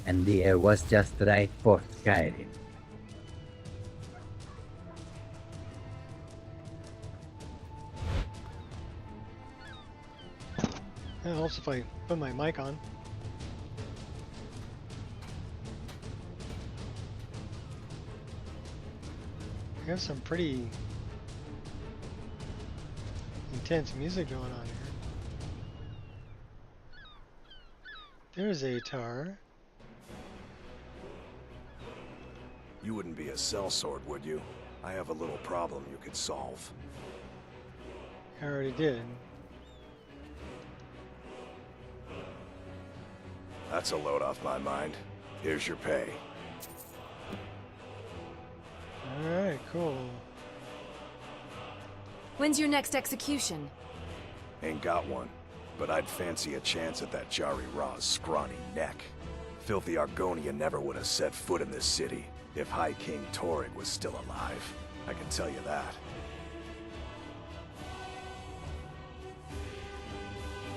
and the air was just right for Skyrim. It helps if I put my mic on. We have some pretty intense music going on here. There's Atar. You wouldn't be a sellsword, would you? I have a little problem you could solve. I already did. That's a load off my mind. Here's your pay. Alright, cool. When's your next execution? Ain't got one, but I'd fancy a chance at that Jari Ra's scrawny neck. Filthy Argonia never would have set foot in this city if High King Torrig was still alive. I can tell you that.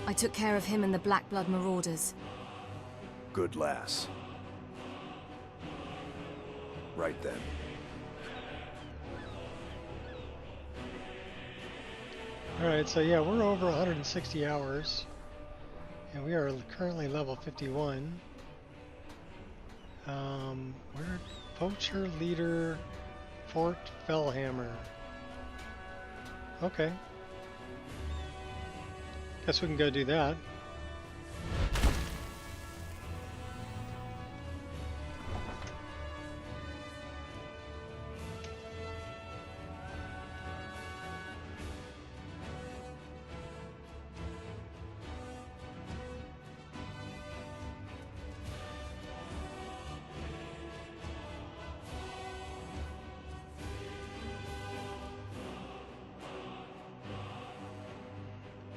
I took care of him and the Black Blood Marauders. Good lass. Right then. Alright, so yeah, we're over 160 hours. And we are currently level 51. We're Poacher Leader Fort Fellhammer. Okay. Guess we can go do that.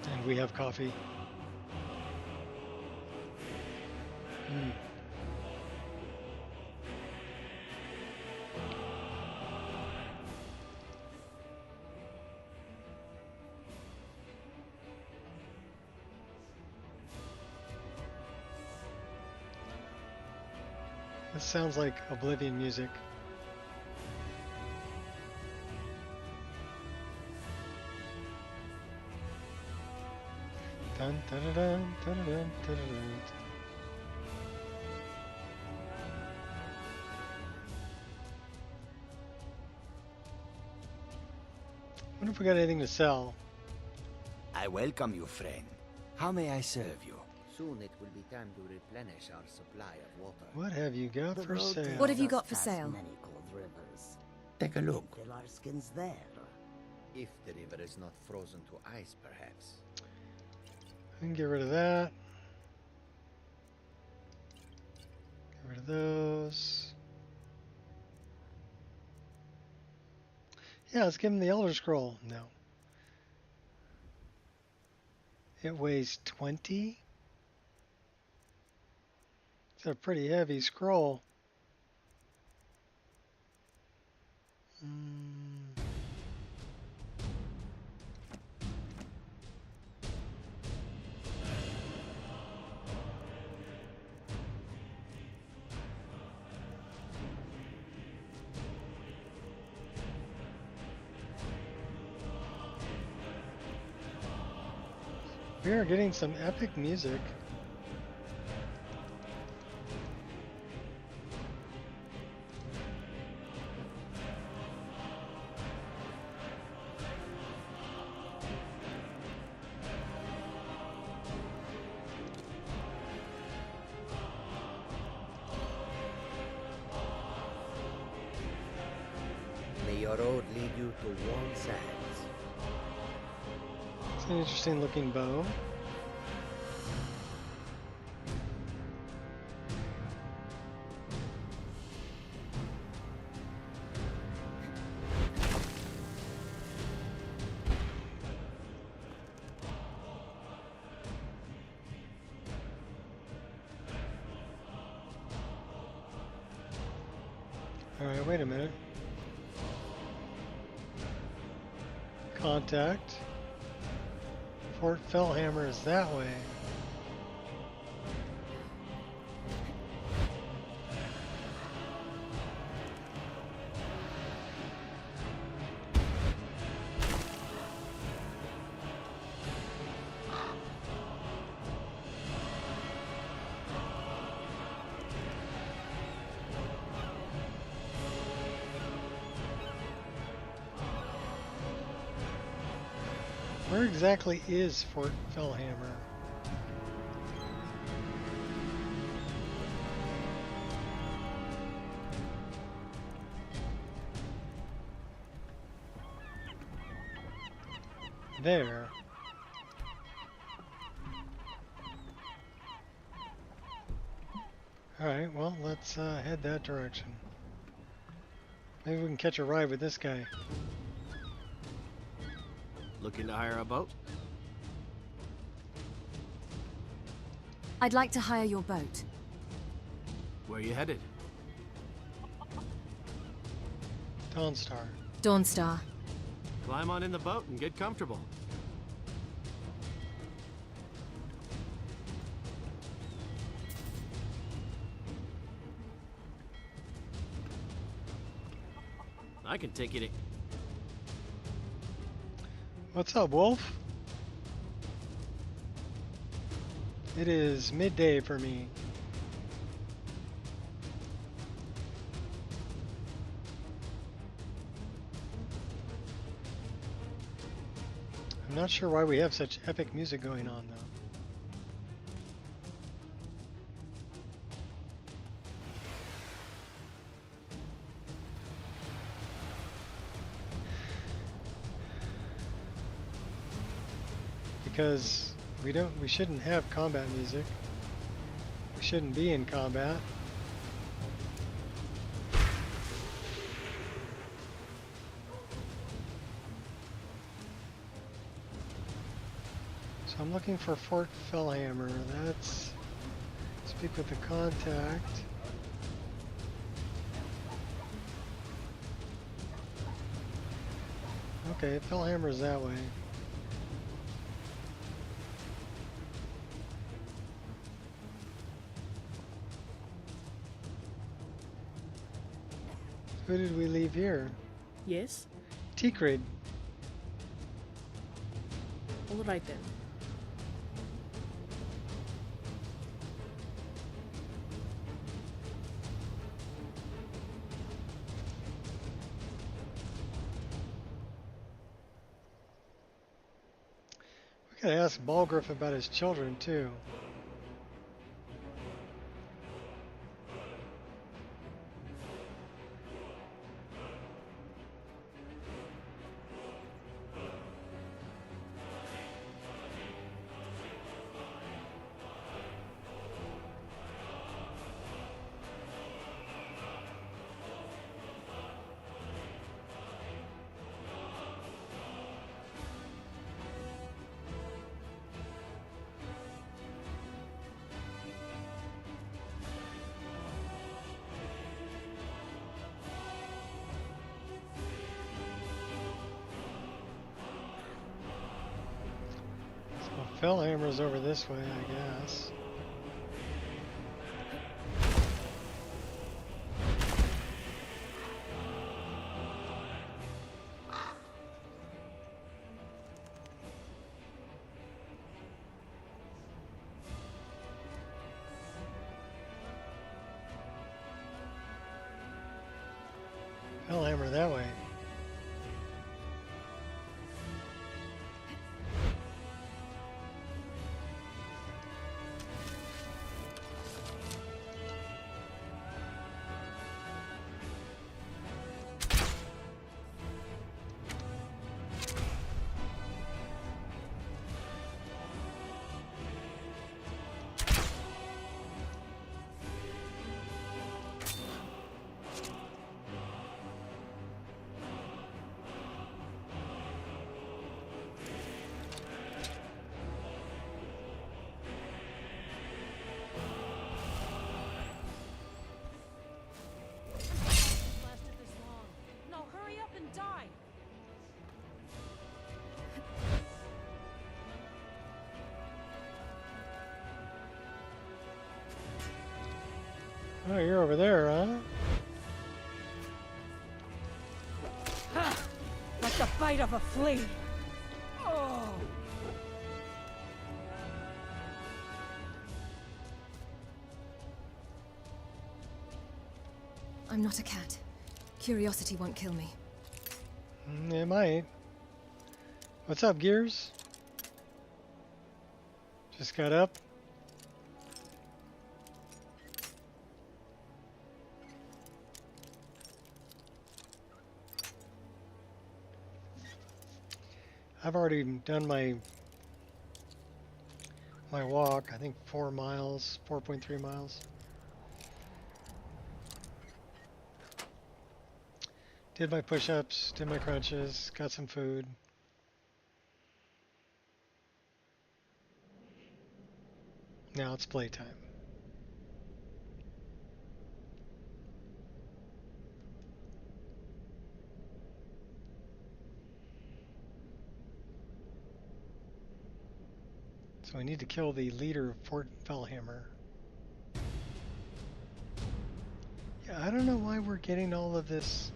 And we have coffee. This sounds like Oblivion music. Dun, dun, dun, dun, dun, dun, dun, dun, dun. Wonder if we got anything to sell. I welcome you, friend. How may I serve you? Soon it will be time to replenish our supply of water. What have you got for sale? What have you got for sale? Many cold rivers. Take a look. The Larskin's there. If the river is not frozen to ice, perhaps. We can get rid of that. Get rid of those. Yeah, let's give him the Elder Scroll. No. It weighs 20. It's a pretty heavy scroll. We are getting some epic music. May your road lead you to warm sands. It's an interesting looking bow. Alright, wait a minute. Contact. Fort Fellhammer is that way. Where exactly is Fort Fellhammer? There. Alright, well, let's head that direction. Maybe we can catch a ride with this guy. Looking to hire a boat? I'd like to hire your boat. Where you headed? Dawnstar. Dawnstar. Climb on in the boat and get comfortable. I can take you to... What's up, Wolf? It is midday for me. I'm not sure why we have such epic music going on, though. Because we shouldn't have combat music. We shouldn't be in combat. So I'm looking for Fort Fellhammer. That's speak with the contact. Okay, Fellhammer's that way. Who did we leave here? Yes? Tikrid. All right then. We gotta ask Balgriff about his children, too. Fellhammer's over this way, I guess. Fellhammer that way. Oh, you're over there, huh? Like the bite of a flea. Oh. I'm not a cat. Curiosity won't kill me. It might. What's up, Gears? Just got up. I've already done my walk. I think 4 miles, 4.3 miles. Did my push-ups, did my crunches, got some food. Now it's playtime. So I need to kill the leader of Fort Fellhammer. Yeah, I don't know why we're getting all of this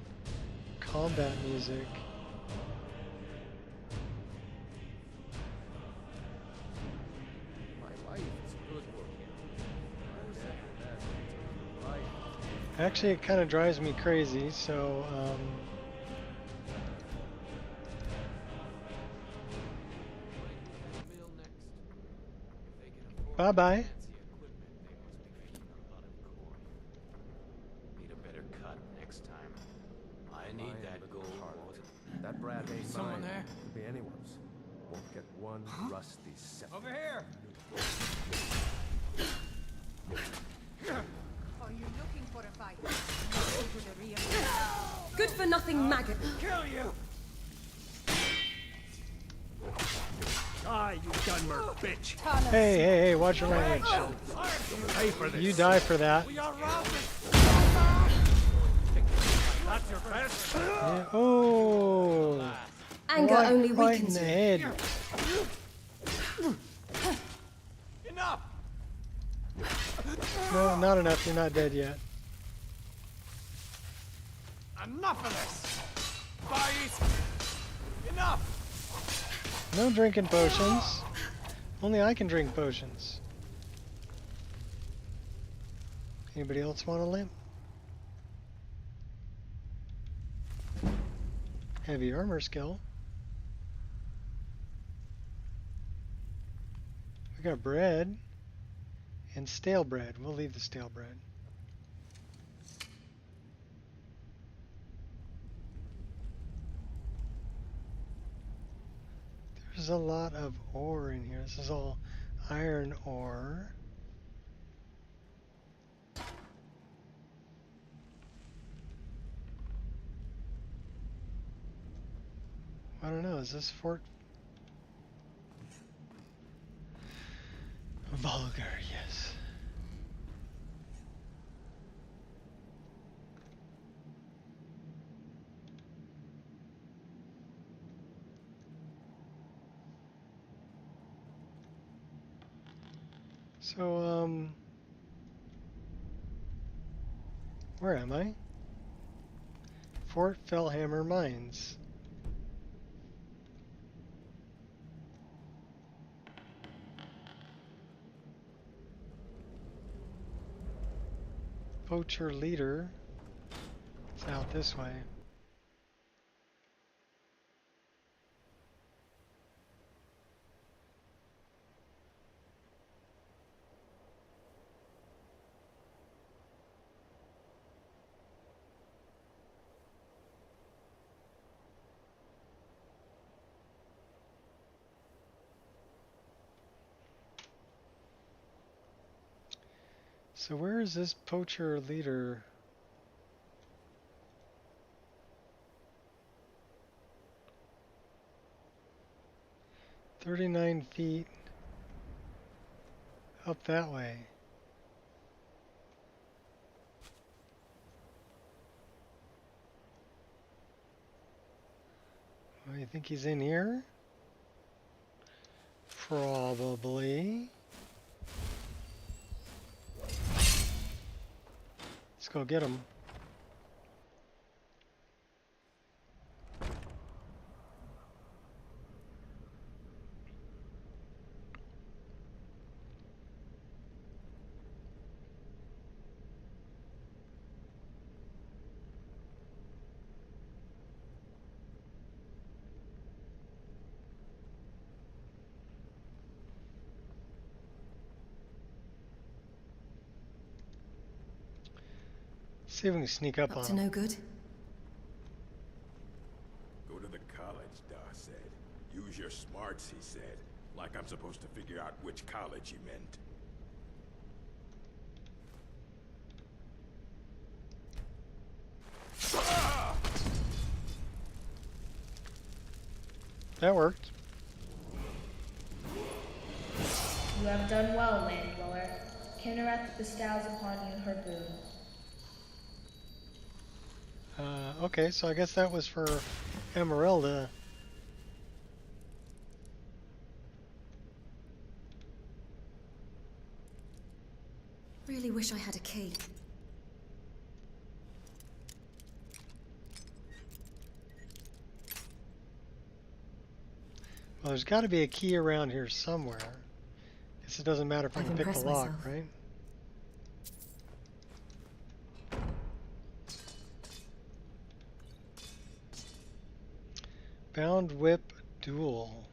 combat music. My wife is good working. Actually, it kind of drives me crazy, so bye-bye. Need a better cut next time. I need that gold. That brat ain't Someone mine. there? Could be anyone's. Won't get one rusty second. Over here! Are you looking for a fight? Go to the rear. Good for nothing maggot. Kill you! Die, you Dunmer bitch! Hey, watch your language. Pay for this. You die for that. We are robbing! That's your best. Yeah. Oh, Anger right, only right in weakens the you. head. Enough! No, not enough. You're not dead yet. Enough of this! Boys! Enough! No drinking potions. Only I can drink potions. Anybody else want a limp? Heavy armor skill. We got bread and stale bread. We'll leave the stale bread. There's a lot of ore in here. This is all iron ore. I don't know, is this Fort Vulgar? Yes. So, where am I? Fort Fellhammer Mines. Poacher leader. It's out this way. So where is this poacher leader? "39 feet up that way." Well, you think he's in here? Probably. Let's go get him. See if we can sneak up Up on to him. no good? Go to the college, Da said. Use your smarts, he said. Like I'm supposed to figure out which college he meant. That worked. You have done well, land dweller. Kinnereth bestows upon you her boon. Okay, so I guess that was for Emeralda. Really wish I had a key. Well, there's got to be a key around here somewhere. Guess it doesn't matter if I I've can pick the impressed lock, myself. right? Bound whip duel.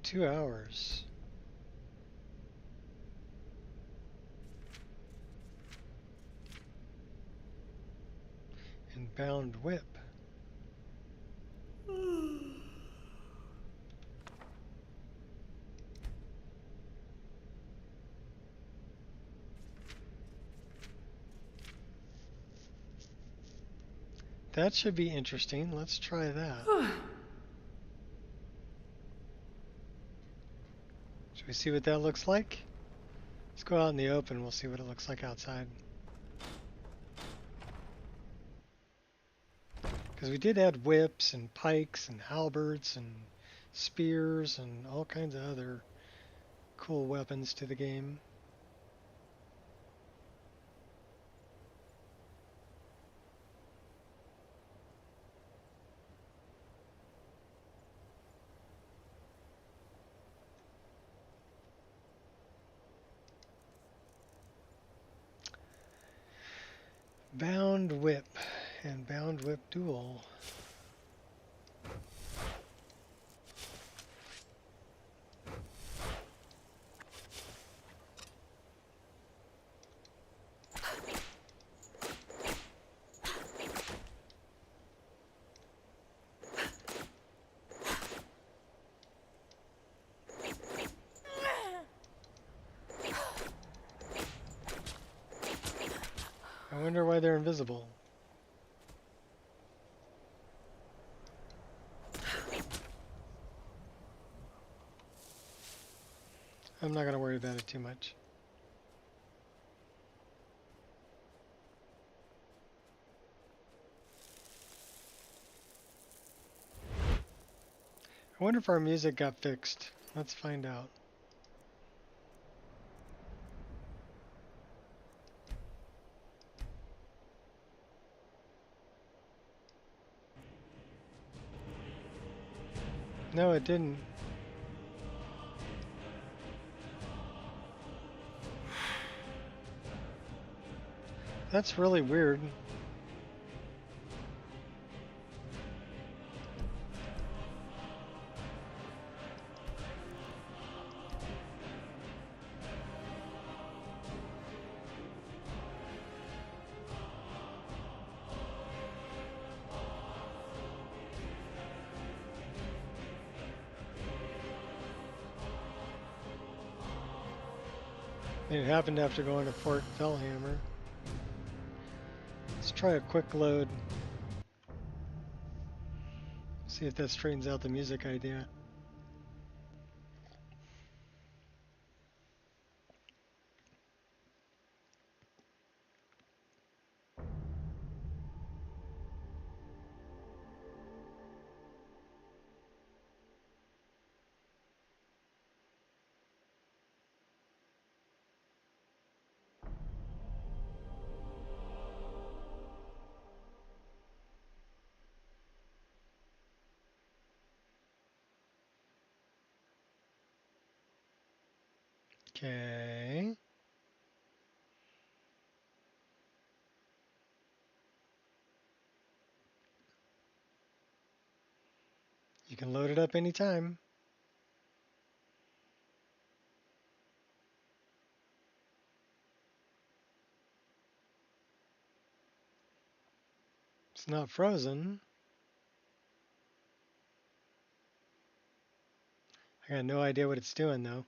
2 hours. And bound whip. That should be interesting. Let's try that. Should we see what that looks like? Let's go out in the open. We'll see what it looks like outside. Because we did add whips and pikes and halberds and spears and all kinds of other cool weapons to the game. Bound whip and bound whip duel. I wonder why they're invisible. I'm not going to worry about it too much. I wonder if our music got fixed. Let's find out. No, it didn't. That's really weird. It happened after going to Fort Fellhammer. Let's try a quick load. See if that straightens out the music idea. Okay. You can load it up anytime. It's not frozen. I got no idea what it's doing though.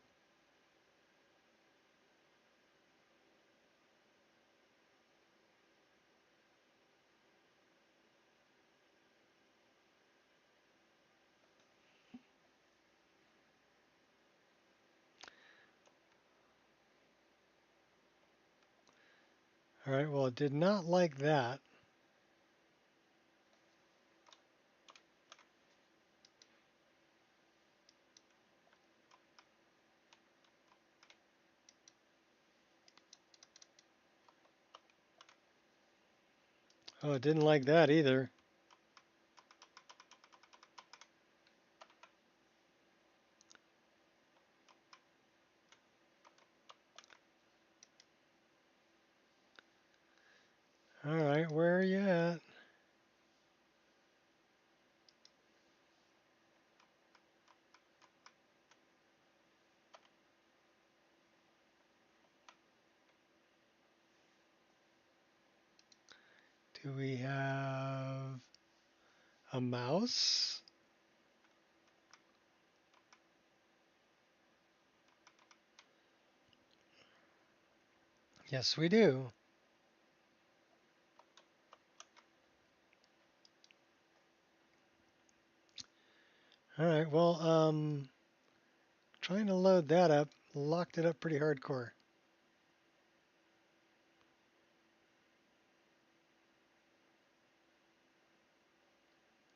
All right, well, it did not like that. Oh, it didn't like that either. All right, where are you at? Do we have a mouse? Yes, we do. All right, well, trying to load that up, locked it up pretty hardcore.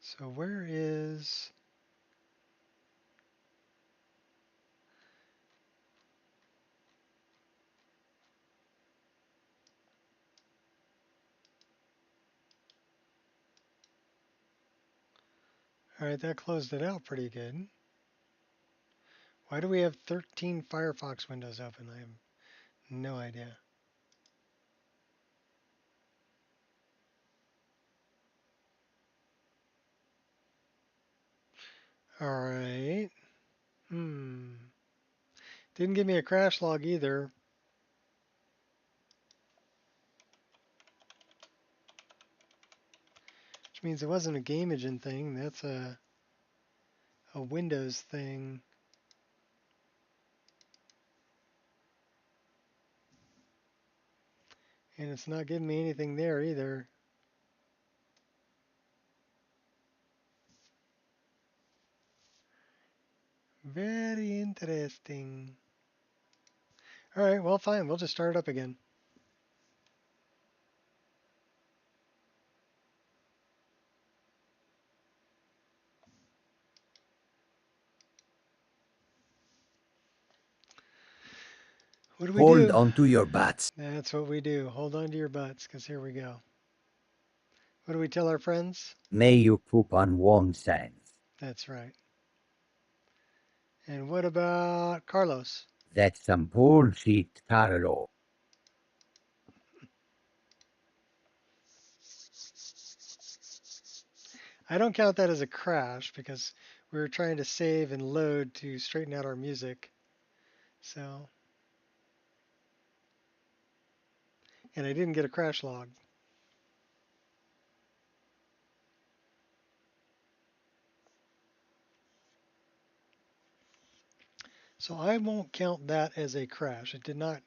So where is... All right, that closed it out pretty good. Why do we have 13 Firefox windows open? I have no idea. All right. Didn't give me a crash log either. Which means it wasn't a game engine thing. That's a Windows thing. And it's not giving me anything there either. Very interesting. All right, well, fine. We'll just start it up again. What do we Hold do? onto your butts. That's what we do. Hold on to your butts, because here we go. What do we tell our friends? May you poop on warm sands. That's right. And what about Carlos? That's some bullshit, Carlo. I don't count that as a crash because we were trying to save and load to straighten out our music. So, and I didn't get a crash log. So I won't count that as a crash. It did not,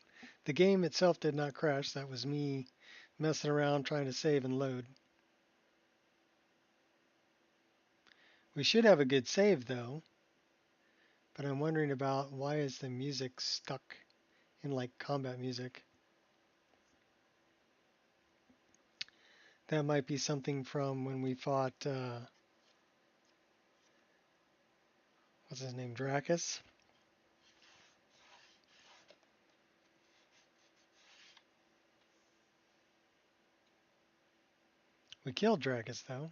the game itself did not crash. That was me messing around trying to save and load. We should have a good save though, but I'm wondering about why is the music stuck in like combat music. That might be something from when we fought, what's his name, Dracus? We killed Dracus though,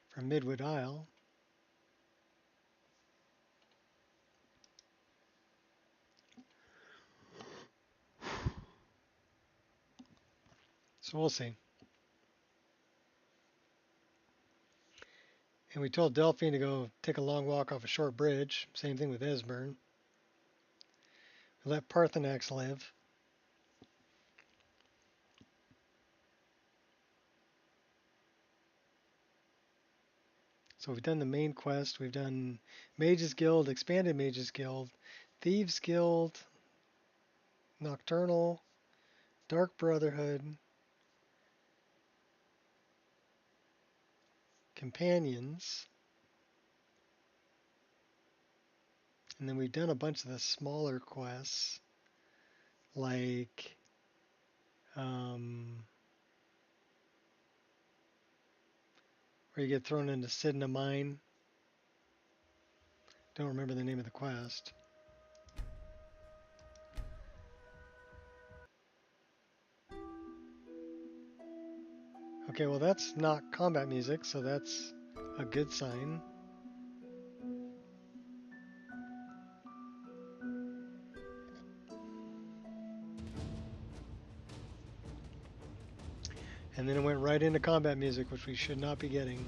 from Midwood Isle. So we'll see. And we told Delphine to go take a long walk off a short bridge. Same thing with Esbern. We let Parthenax live. So we've done the main quest, we've done Mages Guild, Expanded Mages Guild, Thieves Guild, Nocturnal, Dark Brotherhood, Companions, and then we've done a bunch of the smaller quests, like where you get thrown into Sidna Mine. Don't remember the name of the quest. Okay, well that's not combat music, so that's a good sign. And then it went right into combat music, which we should not be getting.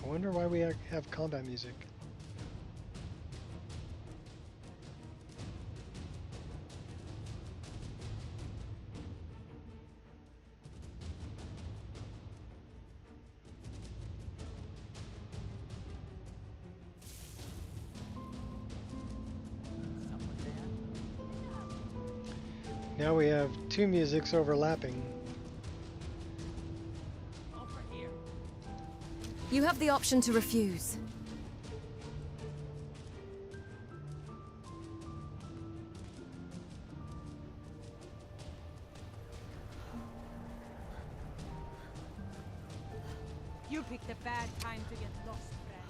I wonder why we have combat music. Now we have two musics overlapping. You have the option to refuse. You picked a bad time to get lost, friend.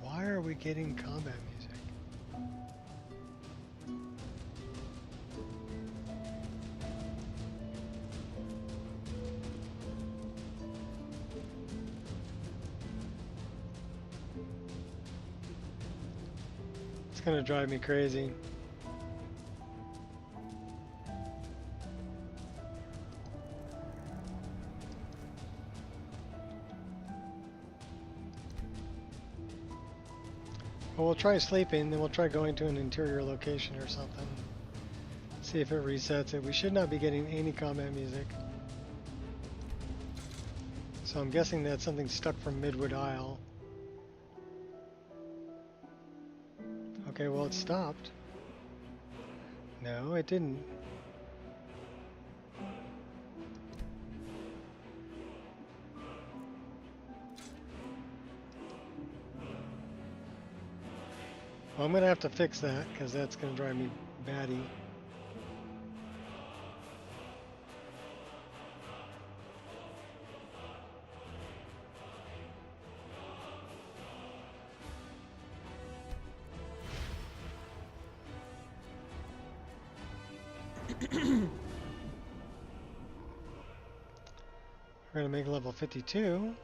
Why are we getting combat music? It's gonna drive me crazy. Well, we'll try sleeping, then we'll try going to an interior location or something. See if it resets it. We should not be getting any combat music. So I'm guessing that's something stuck from Midwood Isle. Okay, well it stopped. No, it didn't. Well, I'm gonna have to fix that because that's gonna drive me batty. We're gonna make level 52.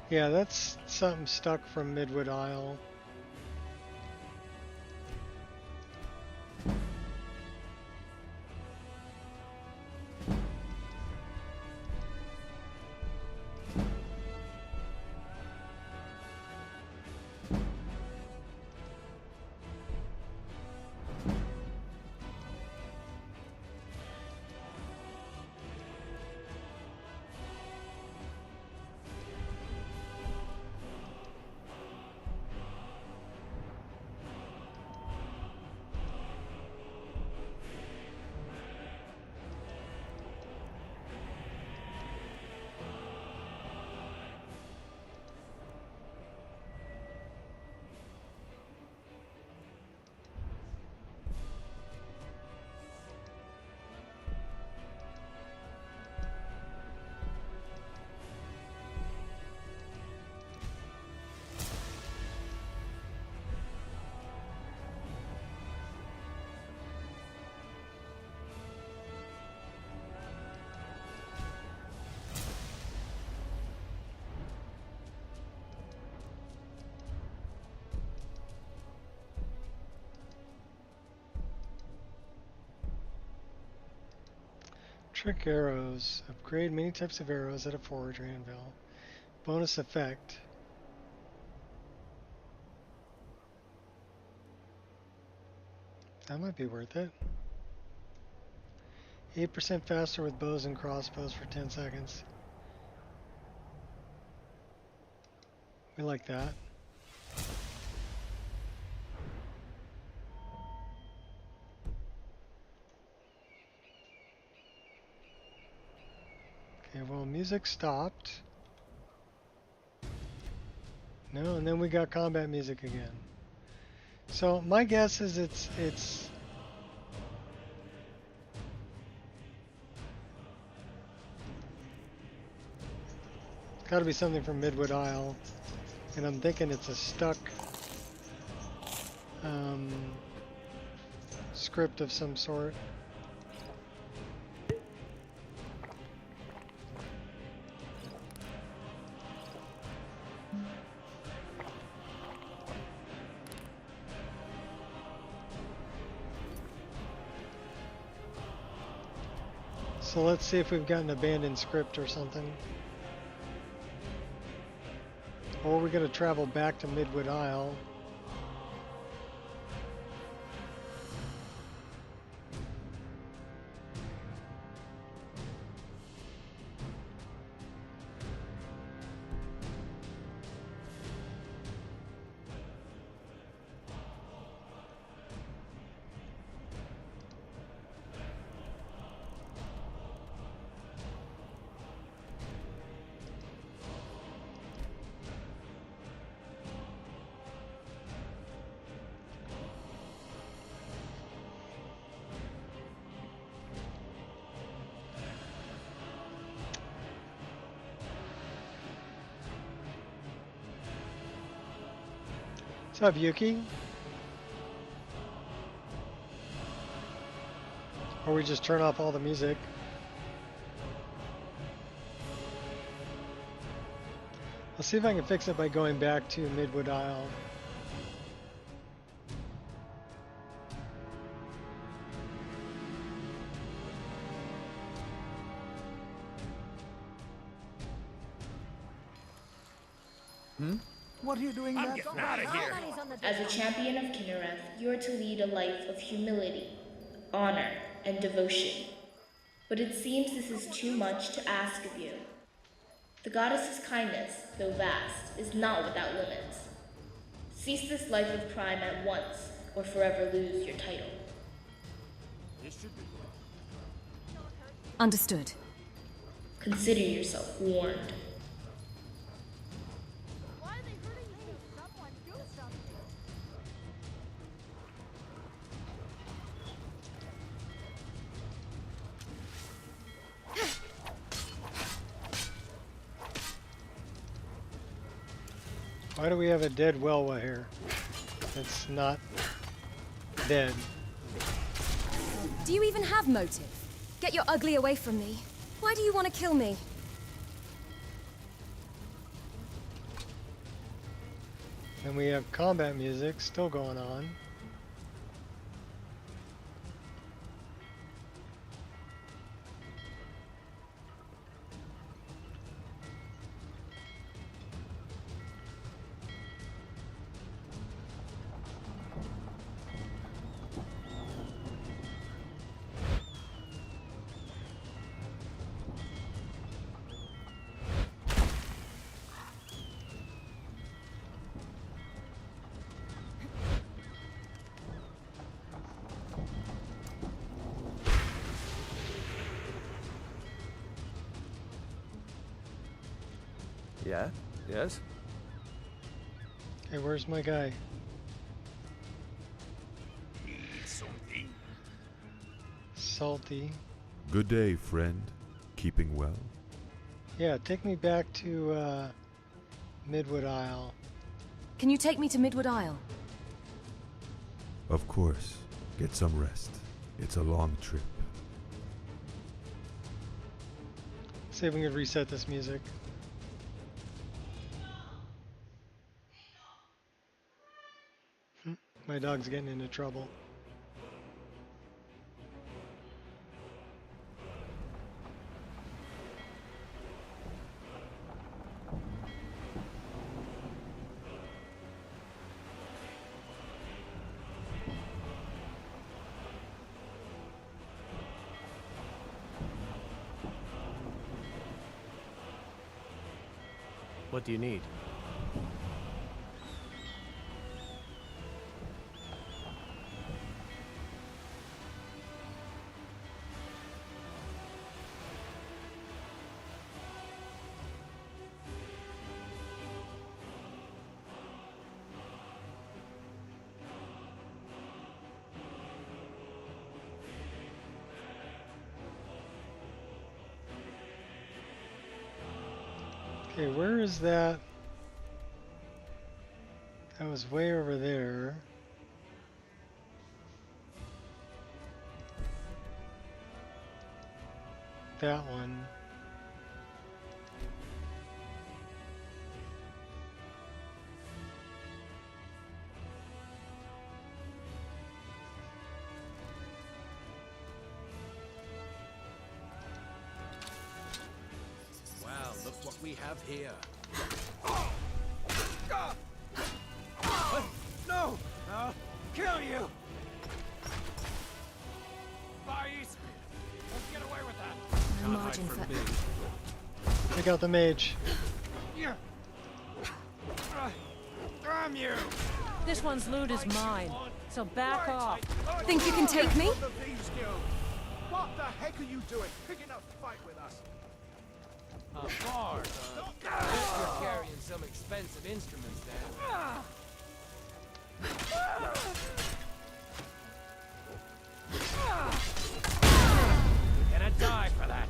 Yeah, that's something stuck from Midwood Isle. Trick arrows. Upgrade many types of arrows at a forge or anvil. Bonus effect. That might be worth it. 8% faster with bows and crossbows for 10 seconds. We like that. Okay, well, music stopped. No, and then we got combat music again. So my guess is it's got to be something from Midwood Isle, and I'm thinking it's a stuck script of some sort. So let's see if we've got an abandoned script or something. Or we're going to travel back to Midwood Isle. What's up, Yuki? Or we just turn off all the music. I'll see if I can fix it by going back to Midwood Isle. What are you doing there? Getting out of here. As a champion of Kinnereth, you are to lead a life of humility, honor, and devotion. But it seems this is too much to ask of you. The goddess's kindness, though vast, is not without limits. Cease this life of crime at once, or forever lose your title. Understood. Consider yourself warned. Why are they hurting you? Someone do something. Why do we have a dead Welwa here? It's not dead. Do you even have motive? Get your ugly away from me. Why do you want to kill me? And we have combat music still going on. Yeah? Yes? Okay, where's my guy? Salty. Good day, friend. Keeping well? Yeah, take me back to Midwood Isle. Can you take me to Midwood Isle? Of course. Get some rest. It's a long trip. See if we can reset this music. My dog's getting into trouble. What do you need? Okay, where is that? That was way over there. That one. Well, look what we have here. No! I'll kill you! Far east! Let's get away with that! No margin for... Take out the mage. Yeah. Damn you! This one's loot is mine, so back off. Think you can take me? What the heck are you doing? Picking up a fight with us? A bard, You're carrying some expensive instruments there. You're gonna die for that.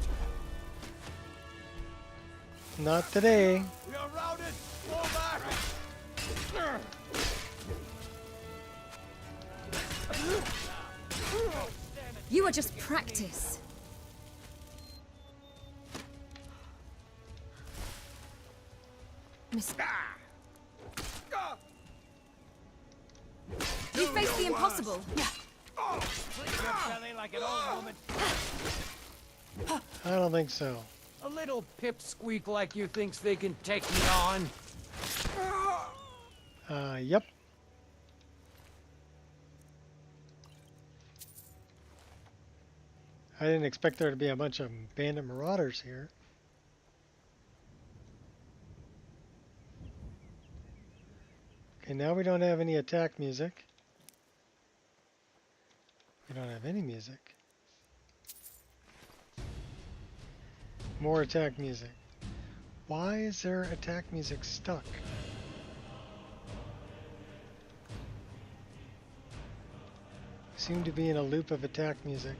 Not today. We are routed! Fall back! You are just practice. Miss... You face the impossible. Like an old woman. I don't think so. A little pipsqueak like you thinks they can take me on. Yep. I didn't expect there to be a bunch of bandit marauders here. Okay, now we don't have any attack music. We don't have any music. More attack music. Why is there attack music stuck? Seem to be in a loop of attack music.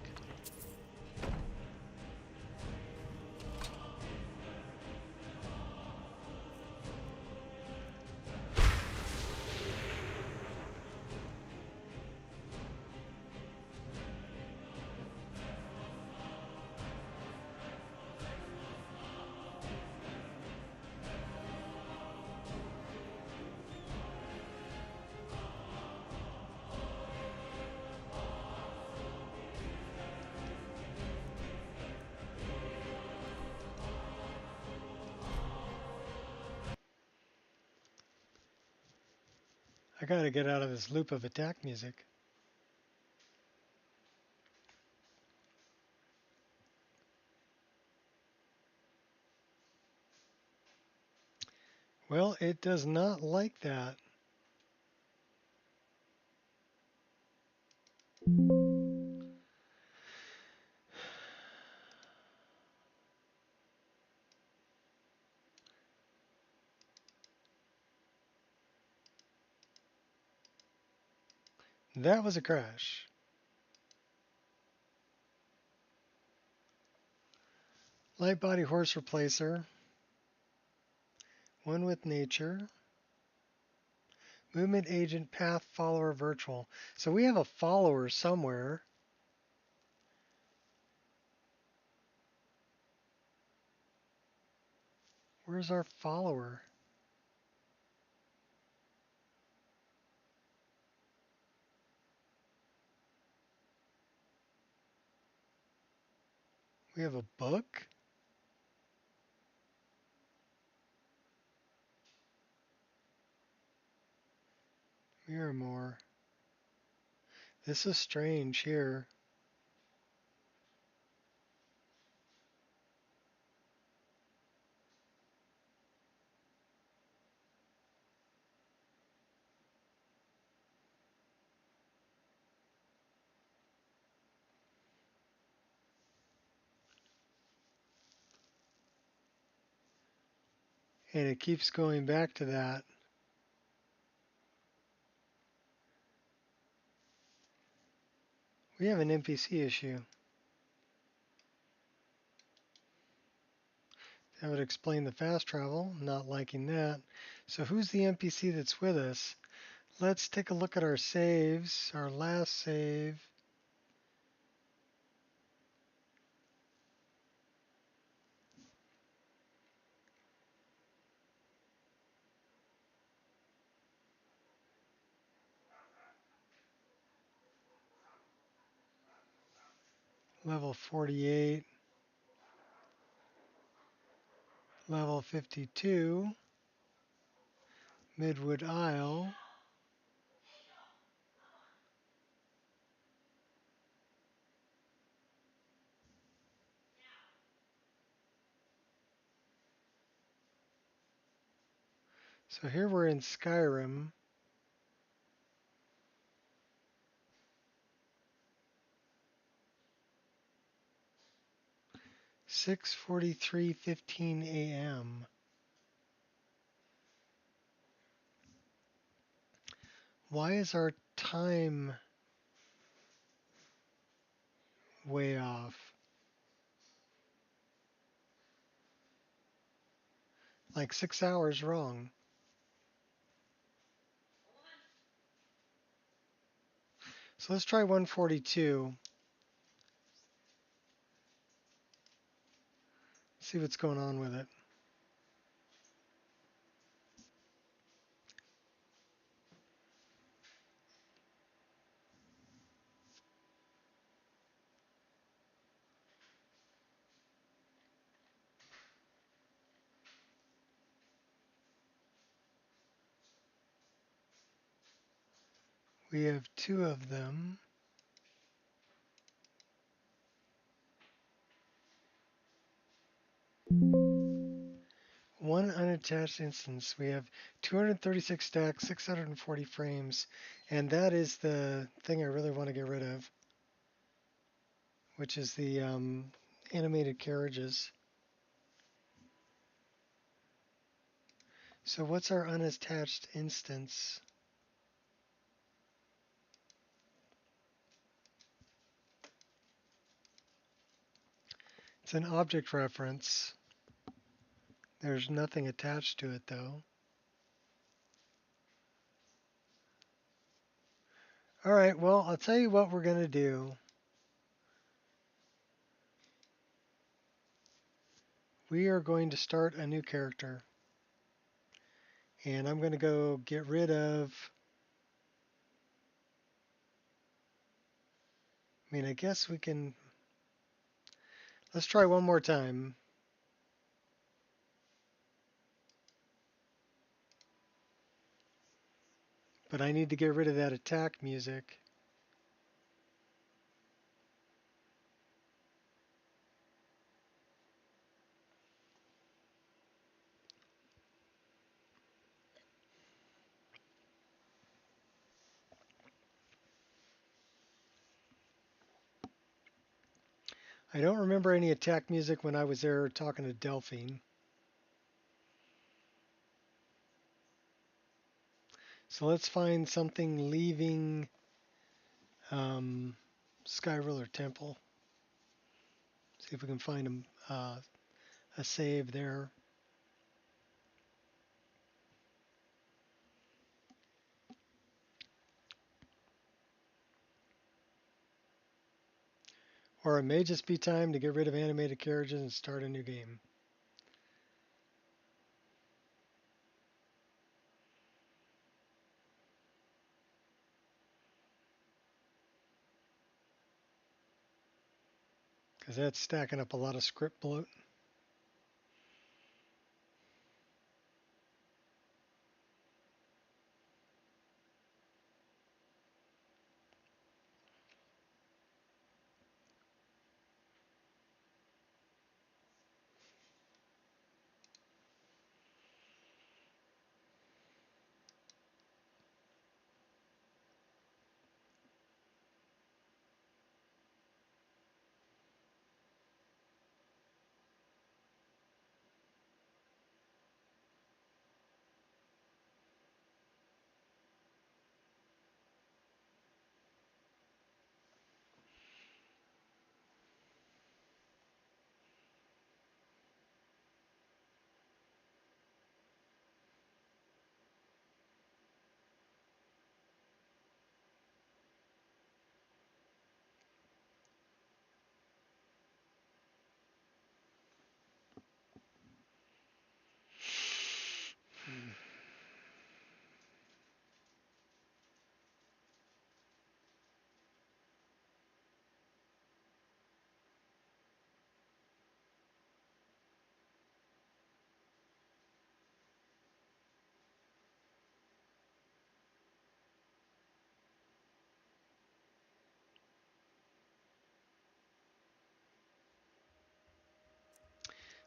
I gotta get out of this loop of attack music. Well, it does not like that. That was a crash. Light body horse replacer. One with nature. Movement agent path follower virtual. So we have a follower somewhere. Where's our follower? We have a book? Miramore. This is strange here. And it keeps going back to that. We have an NPC issue. That would explain the fast travel. Not liking that. So who's the NPC that's with us? Let's take a look at our saves. Our last save. Level 48. Level 52. Midwood Isle. So here we're in Skyrim. (6:43:15 a.m.) Why is our time way off? Like 6 hours wrong. So let's try 142. See what's going on with it. We have 2 of them. One unattached instance. We have 236 stacks, 640 frames, and that is the thing I really want to get rid of, which is the animated carriages. So what's our unattached instance? It's an object reference. There's nothing attached to it though. All right, well, I'll tell you what we're going to do. We are going to start a new character. And I'm going to go get rid of... I mean, I guess we can... Let's try one more time. But I need to get rid of that attack music. I don't remember any attack music when I was there talking to Delphine. So let's find something leaving Skyruler Temple. See if we can find a save there. Or it may just be time to get rid of animated carriages and start a new game. Because that's stacking up a lot of script bloat.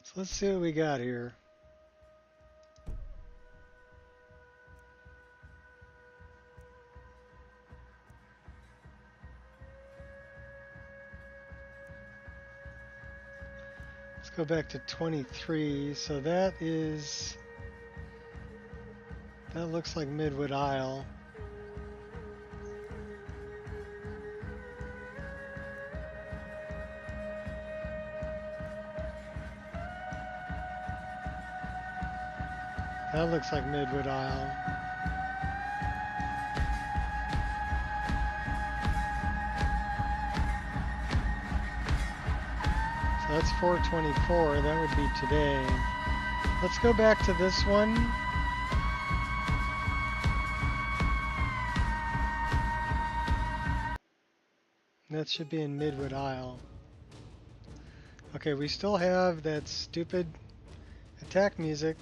So let's see what we got here. Let's go back to 23. So that looks like Midwood Isle. That looks like Midwood Isle. So that's 424. That would be today. Let's go back to this one. That should be in Midwood Isle. Okay, we still have that stupid attack music.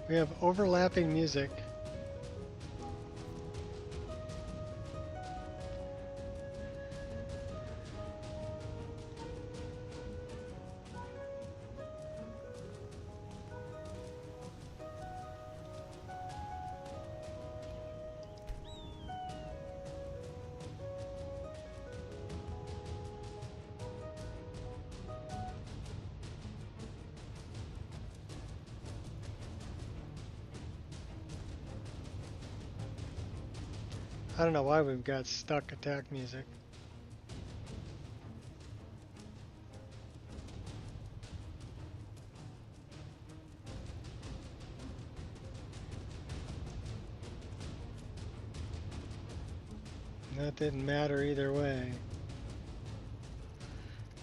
We have overlapping music. I don't know why we've got stuck attack music. That didn't matter either way.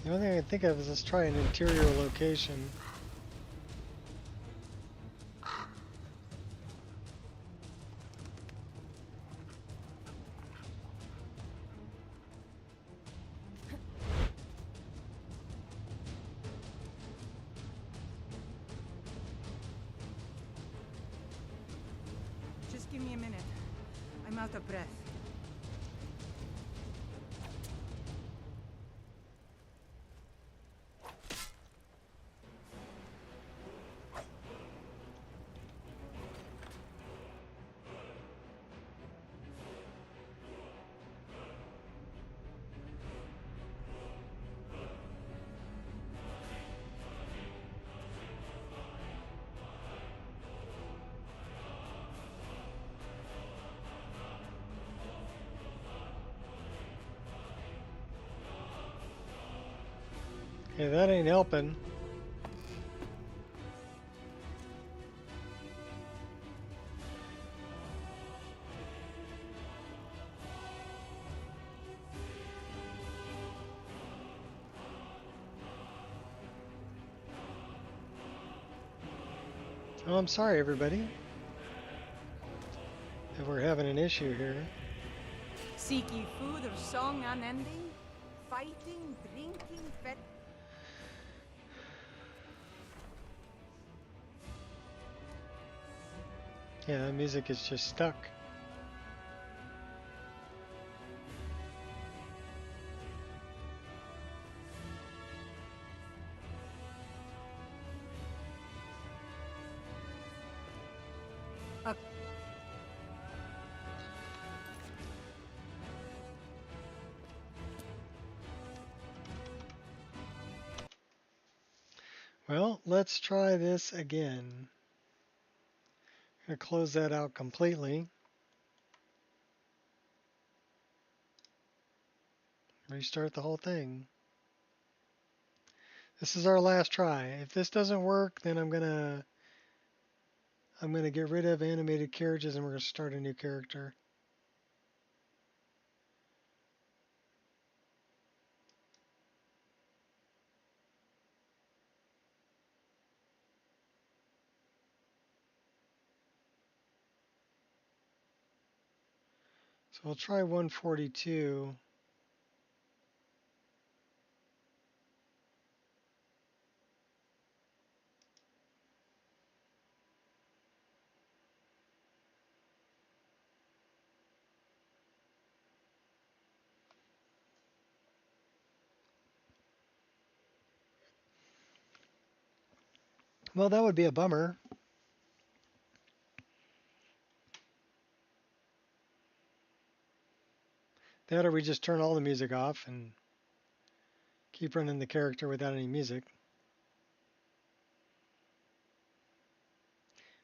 The only thing I can think of is let's try an interior location. Just give me a minute. I'm out of breath. Okay, that ain't helping. Oh, I'm sorry, everybody, if we're having an issue here. Seek ye food or song unending? Fighting, drinking, fed. Yeah, the music is just stuck. Well, let's try this again. Gonna close that out completely. Restart the whole thing. This is our last try. If this doesn't work, then I'm gonna get rid of animated carriages and we're gonna start a new character. So we'll try 142. Well, that would be a bummer. That or we just turn all the music off and keep running the character without any music.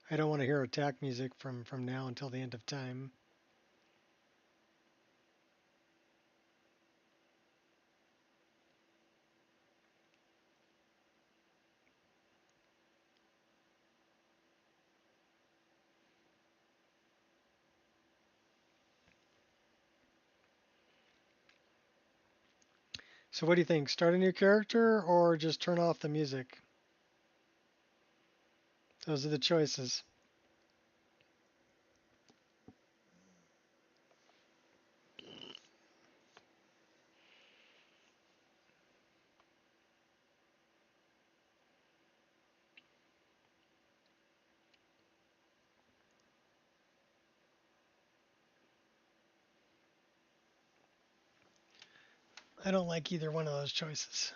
I don't want to hear attack music from now until the end of time. So what do you think? Start a new character or just turn off the music? Those are the choices. I don't like either one of those choices.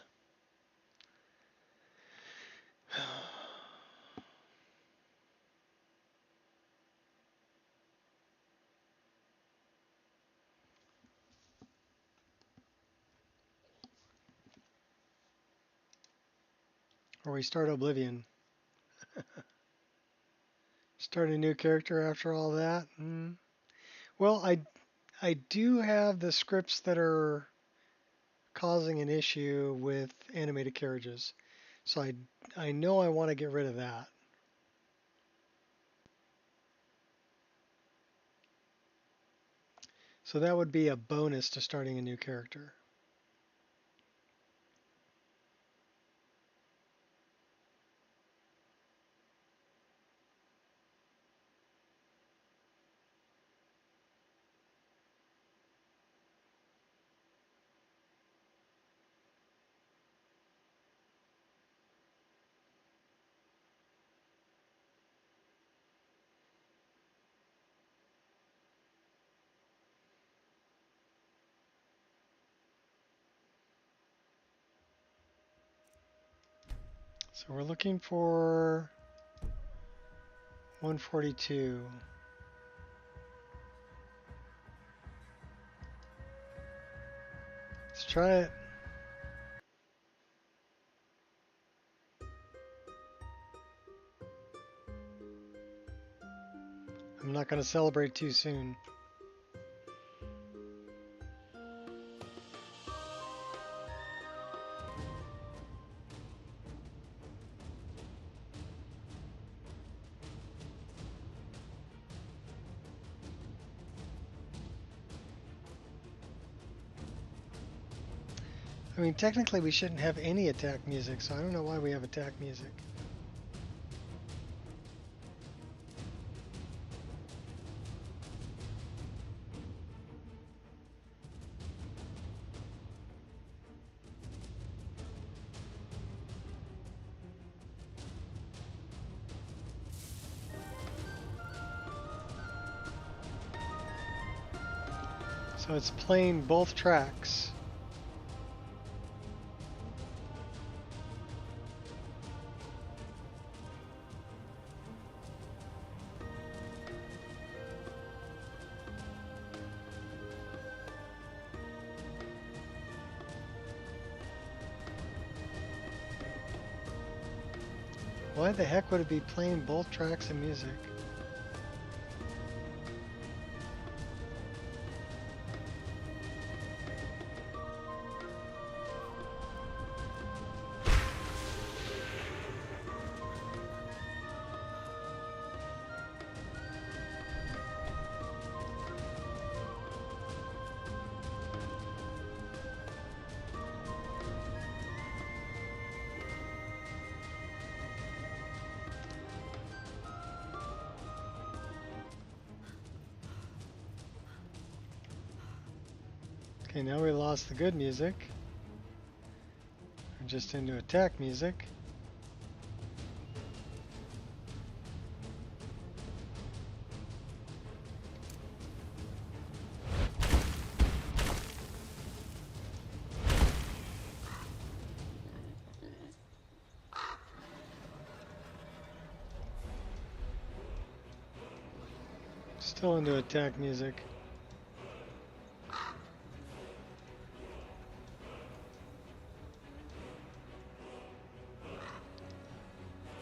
Or we start Oblivion. Start a new character after all that. Well, I do have the scripts that are causing an issue with animated carriages. So I know I want to get rid of that. So that would be a bonus to starting a new character. So we're looking for 142. Let's try it. I'm not going to celebrate too soon. I mean, technically we shouldn't have any attack music, so I don't know why we have attack music. So it's playing both tracks. Why the heck would it be playing both tracks of music? Okay, now we lost the good music. We're just into attack music. Still into attack music.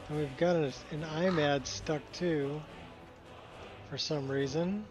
And we've got an IMAD stuck too, for some reason.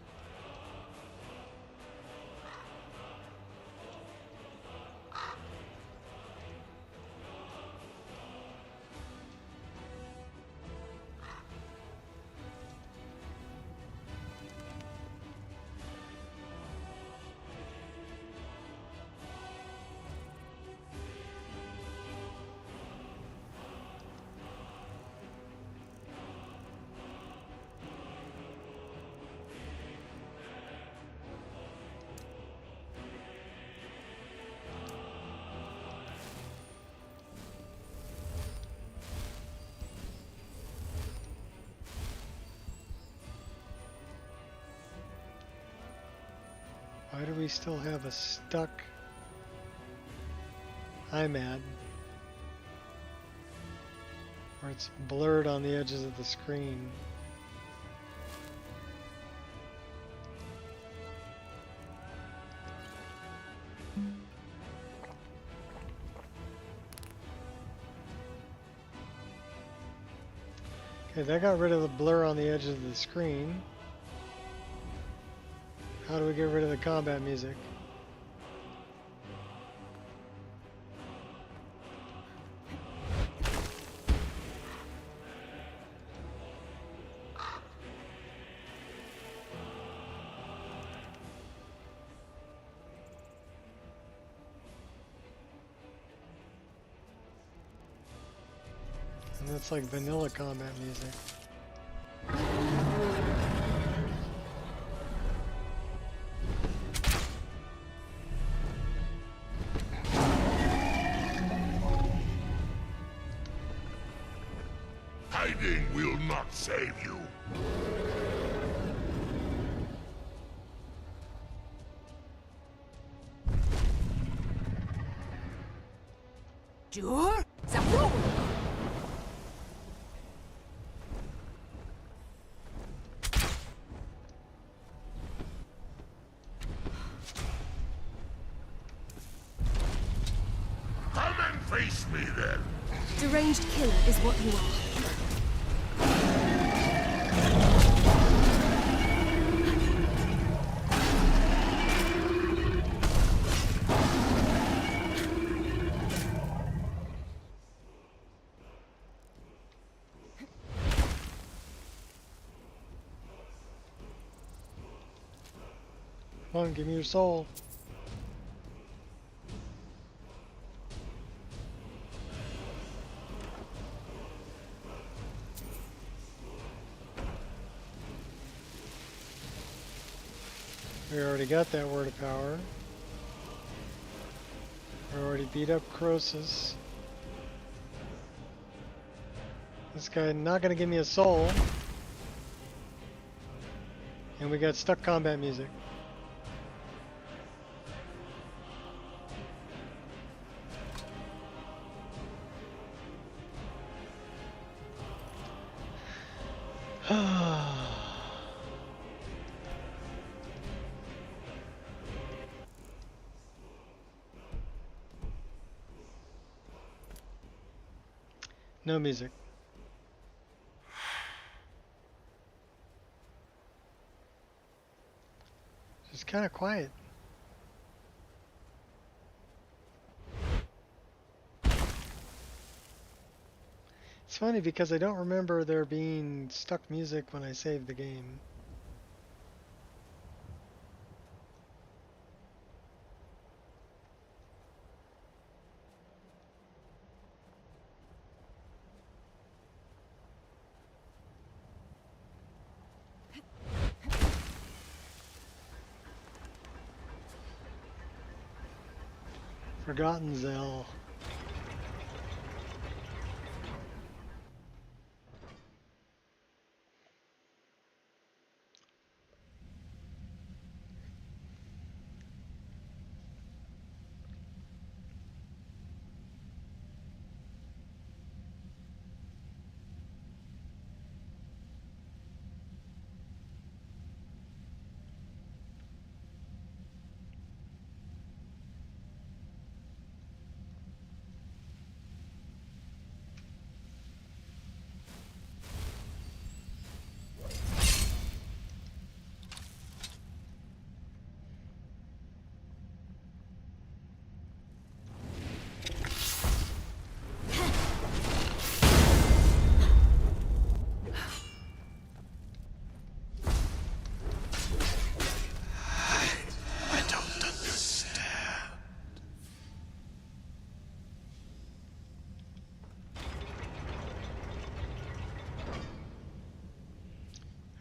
Why do we still have a stuck IMAD? Where it's blurred on the edges of the screen. Okay, that got rid of the blur on the edges of the screen. How do we get rid of the combat music? And that's like vanilla combat music. Hiding will not save you. Sure? Zapro! Come and face me then. Deranged killer is what you are. Come on, give me your soul. We already got that word of power. We already beat up Croesus. This guy not gonna give me a soul. And we got stuck combat music. No music. Just kind of quiet. It's funny because I don't remember there being stuck music when I saved the game. Forgotten Zell.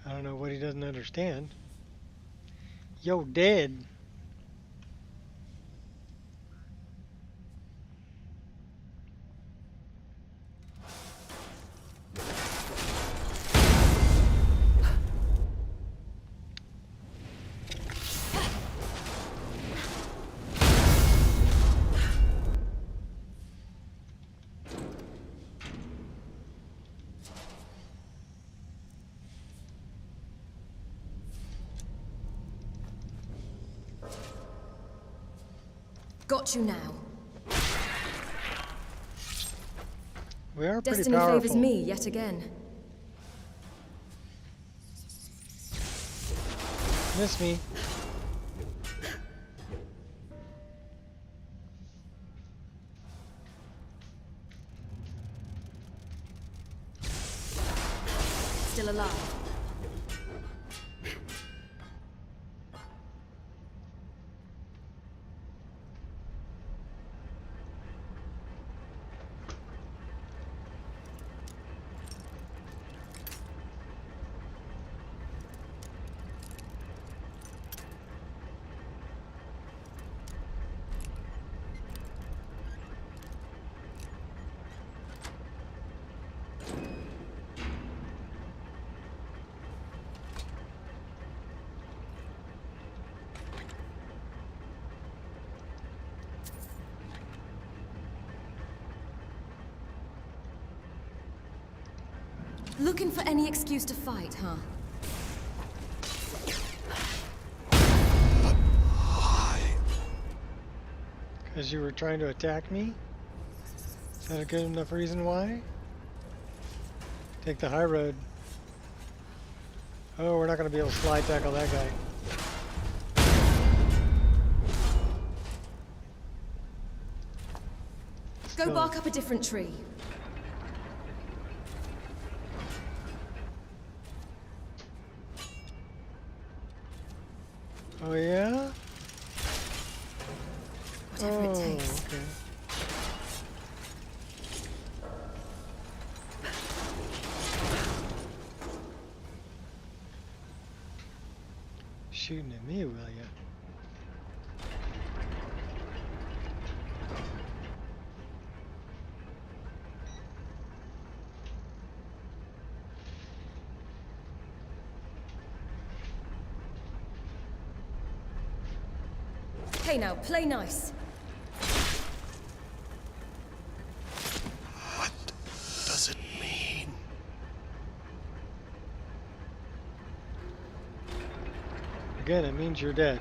I don't know what he doesn't understand. Yo, dead. Got you now. We are pretty Destiny powerful. favors me yet again. Miss me. Still alive. Looking for any excuse to fight, huh? Because you were trying to attack me? Is that a good enough reason why? Take the high road. Oh, we're not going to be able to slide tackle that guy. Go bark up a different tree. Oh yeah? Whatever it takes. Okay. Shooting at me, will ya? Hey now, play nice. What does it mean? Again, it means you're dead.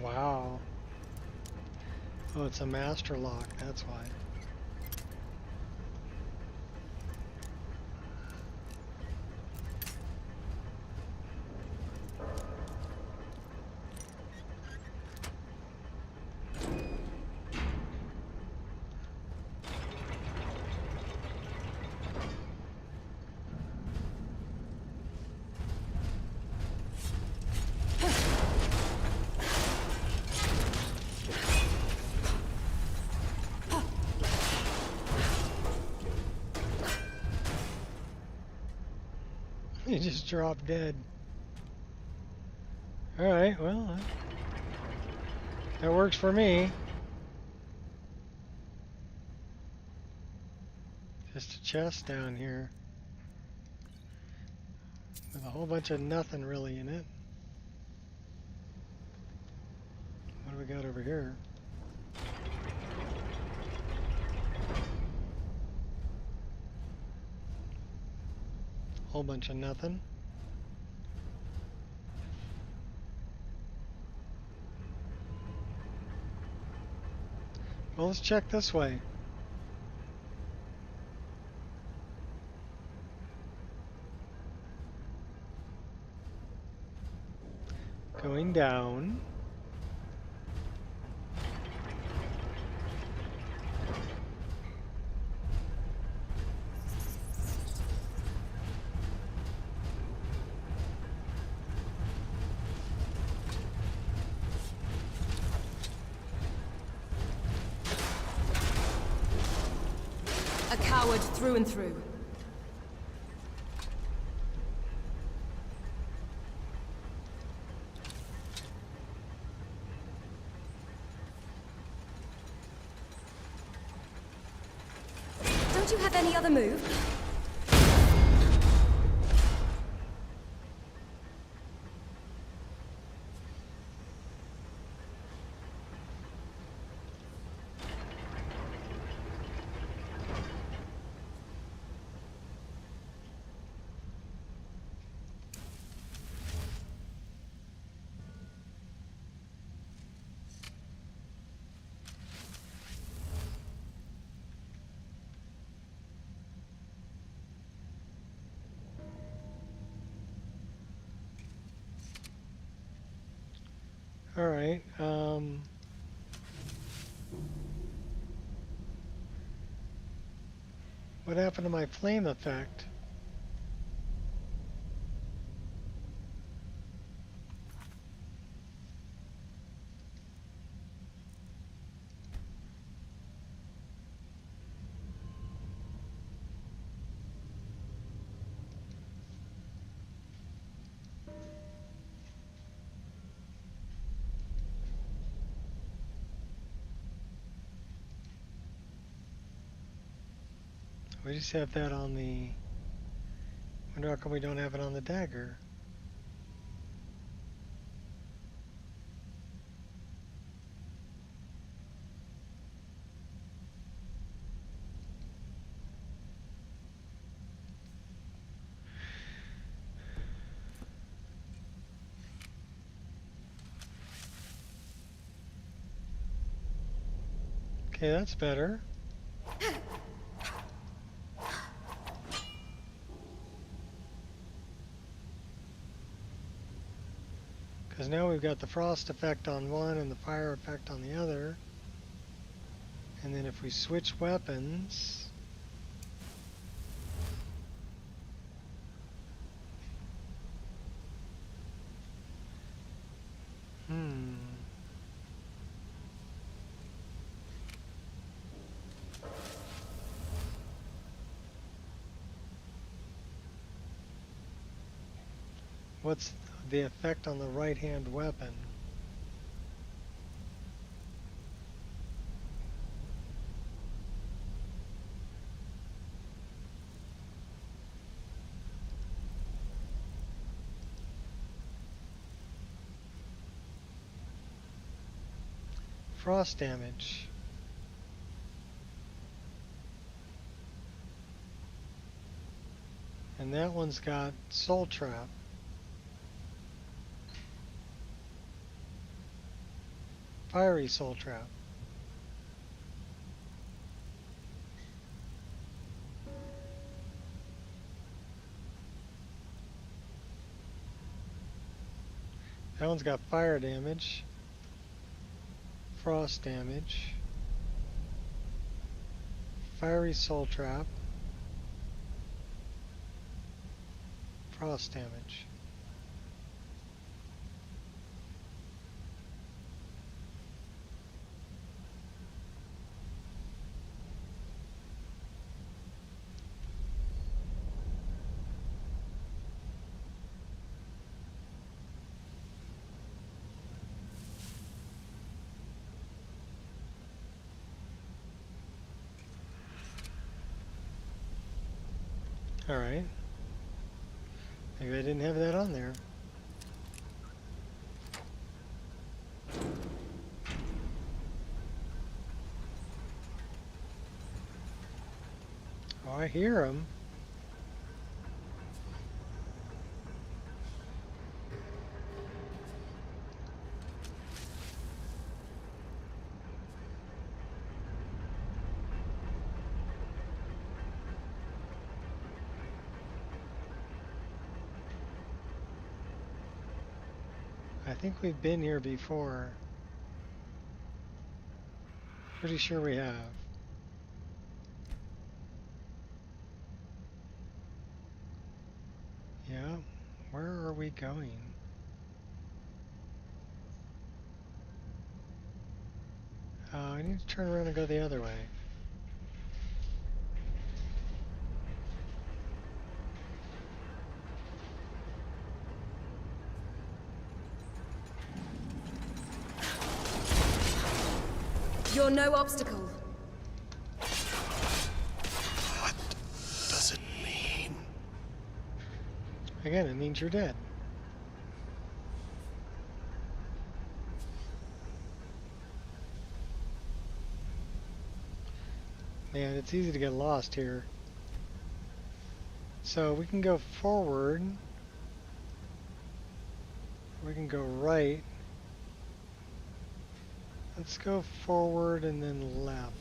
Wow. Oh, it's a master lock, that's why. He just dropped dead. Alright, well, that works for me. Just a chest down here. With a whole bunch of nothing really in it. What do we got over here? Whole bunch of nothing. Well, let's check this way. Going down. A coward through and through. Don't you have any other move? Alright, what happened to my flame effect? We just have that on the... Wonder how come we don't have it on the dagger? Okay, that's better. Because now we've got the frost effect on one and the fire effect on the other. And then if we switch weapons... What's the effect on the right-hand weapon? Frost damage. And that one's got soul trap. Fiery soul trap. That one's got fire damage, frost damage, fiery soul trap, frost damage. Alright. Maybe I didn't have that on there. Oh, I hear him. I think we've been here before. Pretty sure we have. Yeah, where are we going? I need to turn around and go the other way. You're no obstacle. What does it mean? Again, it means you're dead. Man, it's easy to get lost here. So we can go forward. We can go right. Let's go forward and then left.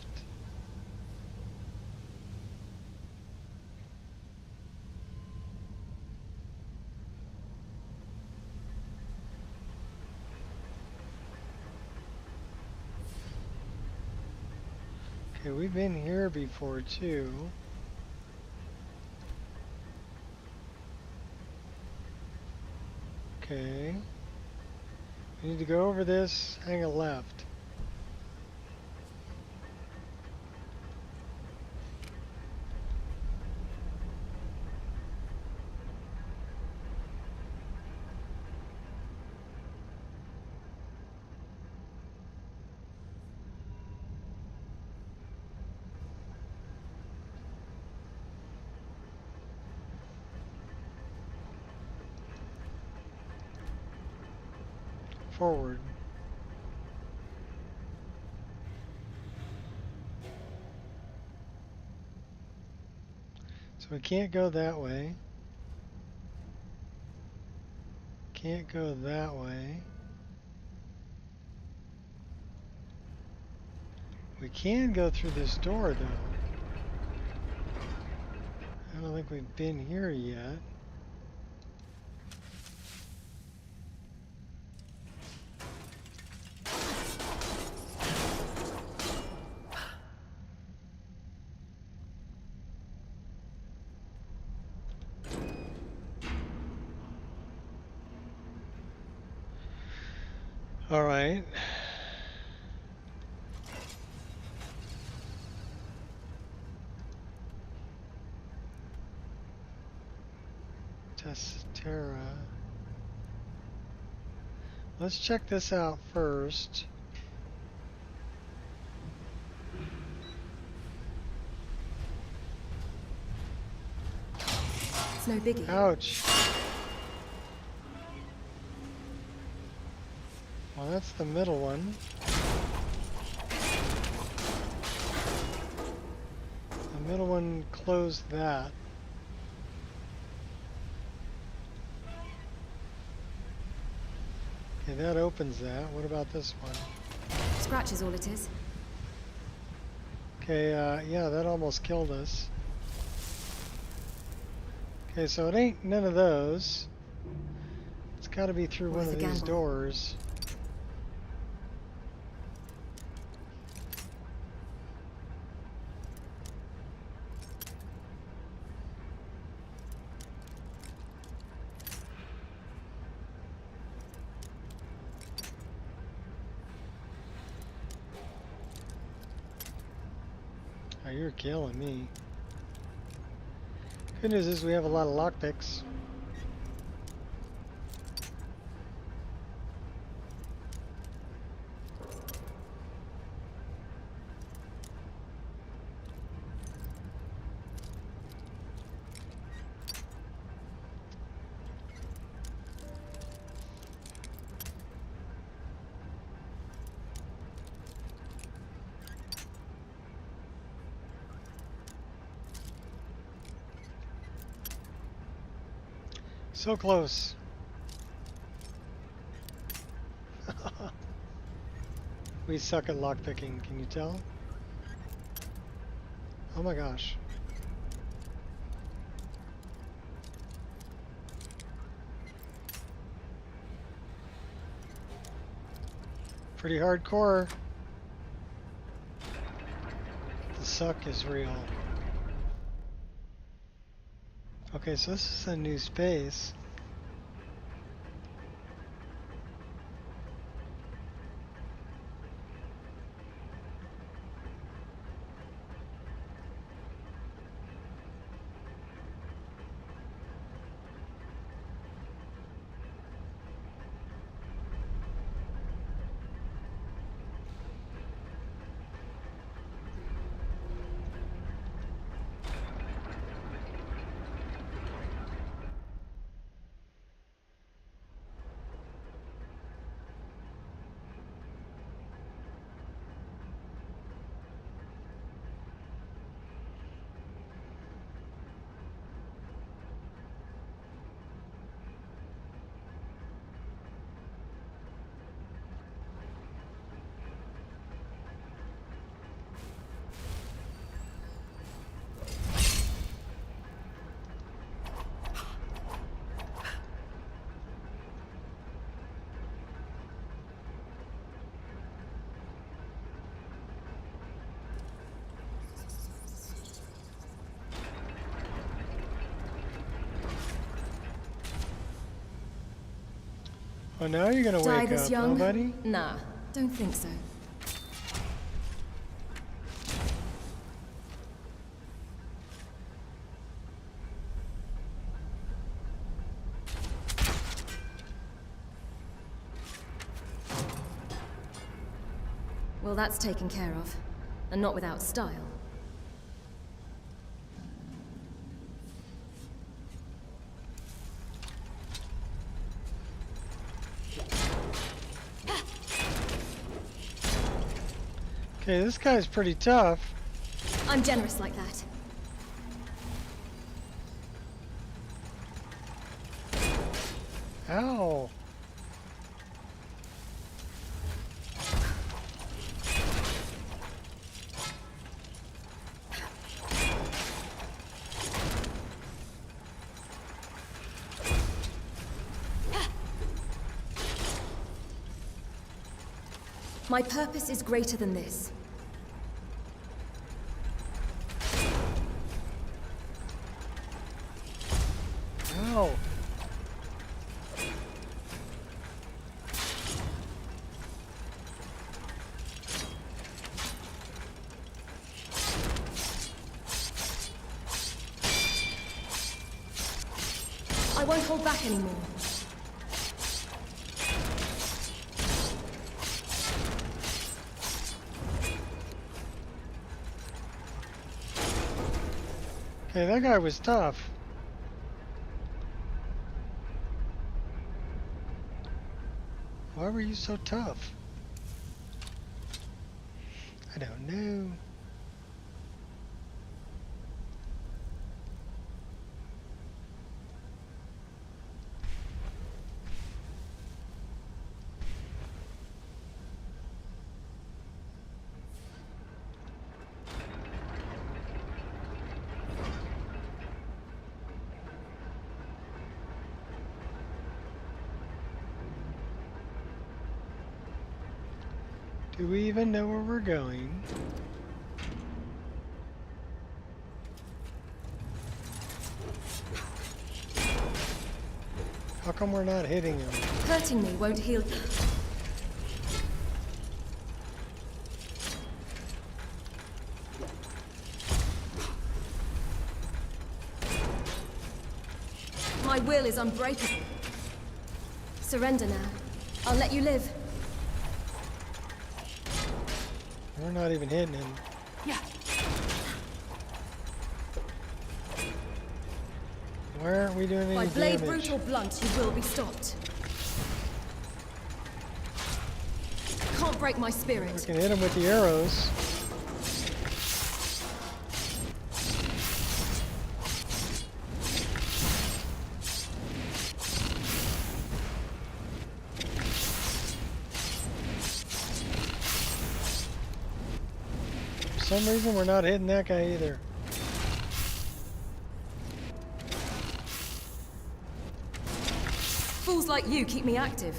Okay, we've been here before too. Okay. We need to go over this, hang a left. Forward. So we can't go that way. Can't go that way. We can go through this door though. I don't think we've been here yet. All right. Testera. Let's check this out first. It's no biggie. Ouch. Well, that's the middle one. The middle one closed that. Okay, that opens that. What about this one? Scratch is all it is. Okay, yeah, that almost killed us. Okay, so it ain't none of those. It's got to be through one of these doors. Oh, you're killing me. Good news is we have a lot of lockpicks. So close. We suck at lockpicking, can you tell? Oh my gosh. Pretty hardcore. The suck is real. Okay, so this is a new space. Oh, now you're gonna Die wake this up, young? huh, buddy? Nah, don't think so. Well, that's taken care of. And not without style. Okay, this guy's pretty tough. I'm generous like that. Ow. My purpose is greater than this. Ow. I won't hold back anymore. Okay, that guy was tough. Why were you so tough? I don't know. Do we even know where we're going? How come we're not hitting him? Hurting me won't heal. My will is unbreakable. Surrender now. I'll let you live. We're not even hitting him. Yeah. Why aren't we doing any By blade, damage? brute, or blunt, you will be stopped. Can't break my spirit. We can hit him with the arrows. some reason, we're not hitting that guy either. Fools like you keep me active.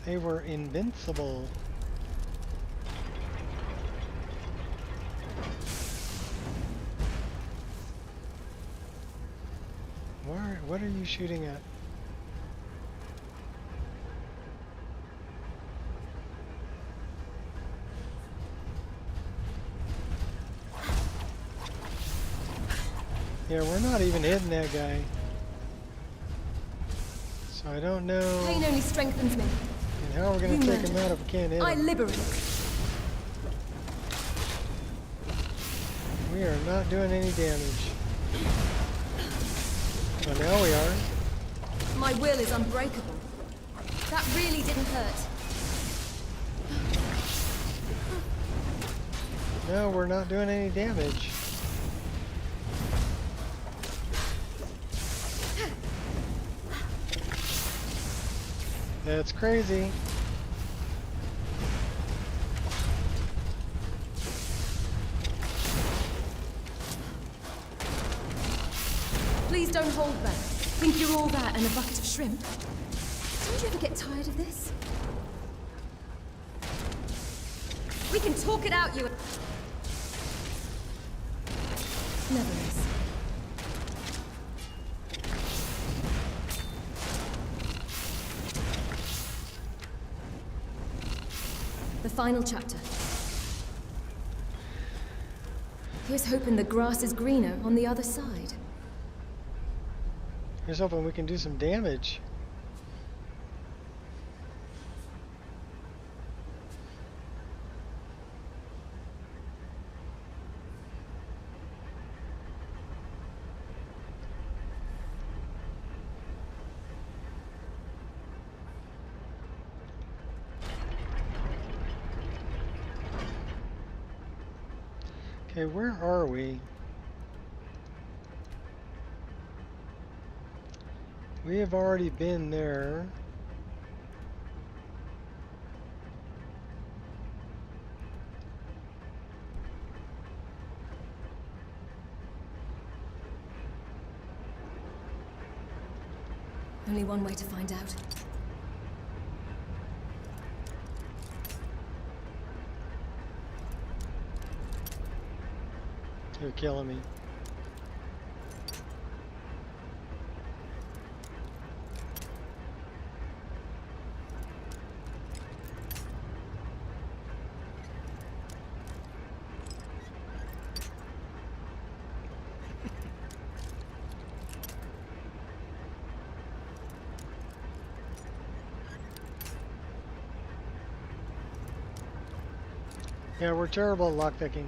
They were invincible. What are you shooting at? Yeah, we're not even hitting that guy. So I don't know. Pain only strengthens me. And how we're going to take him out if we can't hit him? I liberate. We are not doing any damage. Well, now we are. My will is unbreakable. That really didn't hurt. No, we're not doing any damage. That's crazy. Please don't hold back. Think you're all that and a bucket of shrimp? Don't you ever get tired of this? We can talk it out, you... Never miss. The final chapter. Here's hoping the grass is greener on the other side. Here's hoping we can do some damage. Okay, where are we? We have already been there. Only one way to find out. You're killing me. Yeah, we're terrible at lockpicking.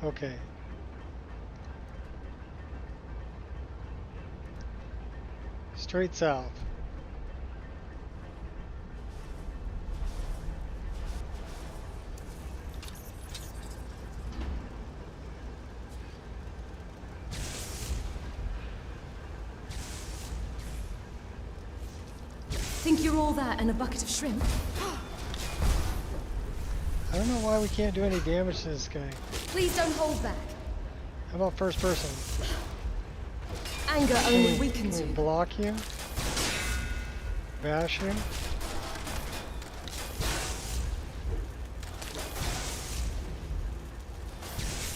Okay. Straight south. Think you're all that and a bucket of shrimp? I don't know why we can't do any damage to this guy. Please don't hold back. How about first person? Anger only weakens Can we you. block you? Bash you?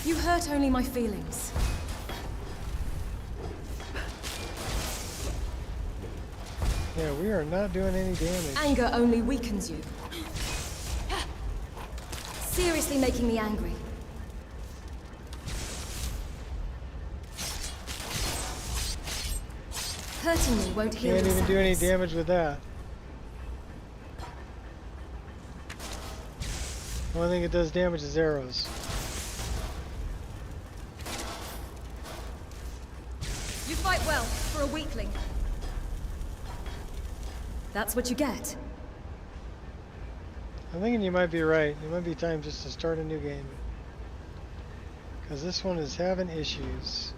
You hurt only my feelings. Yeah, we are not doing any damage. Anger only weakens you. Seriously making me angry. Hurting me won't heal Can't the even do any sadness. damage with that. The only thing it does damage is arrows. You fight well for a weakling. That's what you get. I'm thinking you might be right. It might be time just to start a new game. Because this one is having issues.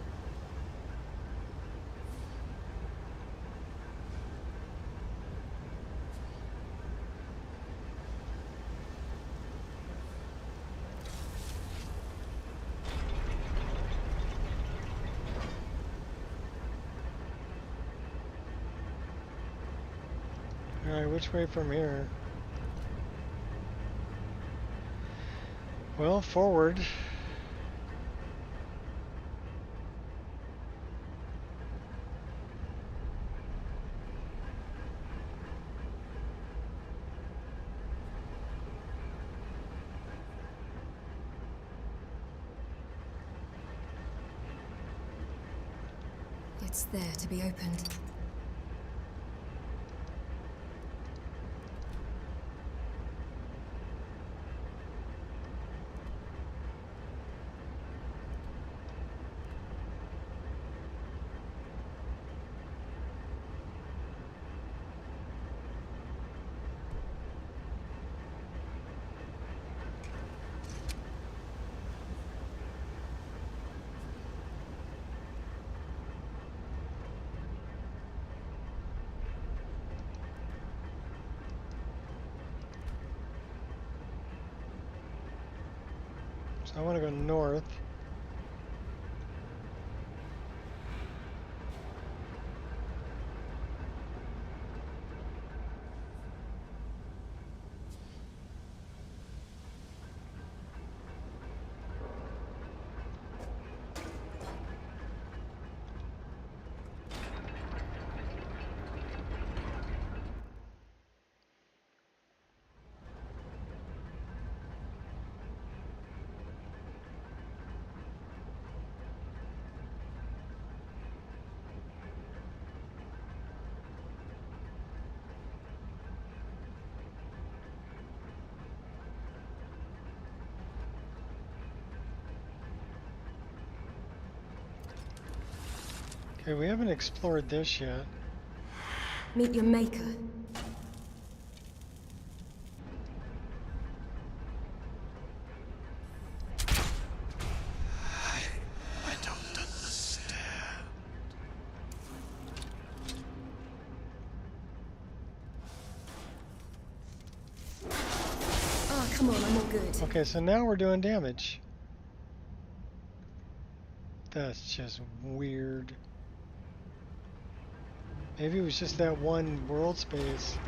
Alright, which way from here? Well, forward. It's there to be opened. So I want to go north. Okay, we haven't explored this yet. Meet your maker. I don't understand. Oh, come on, I'm all good. Okay, so now we're doing damage. That's just weird. Maybe it was just that one world space.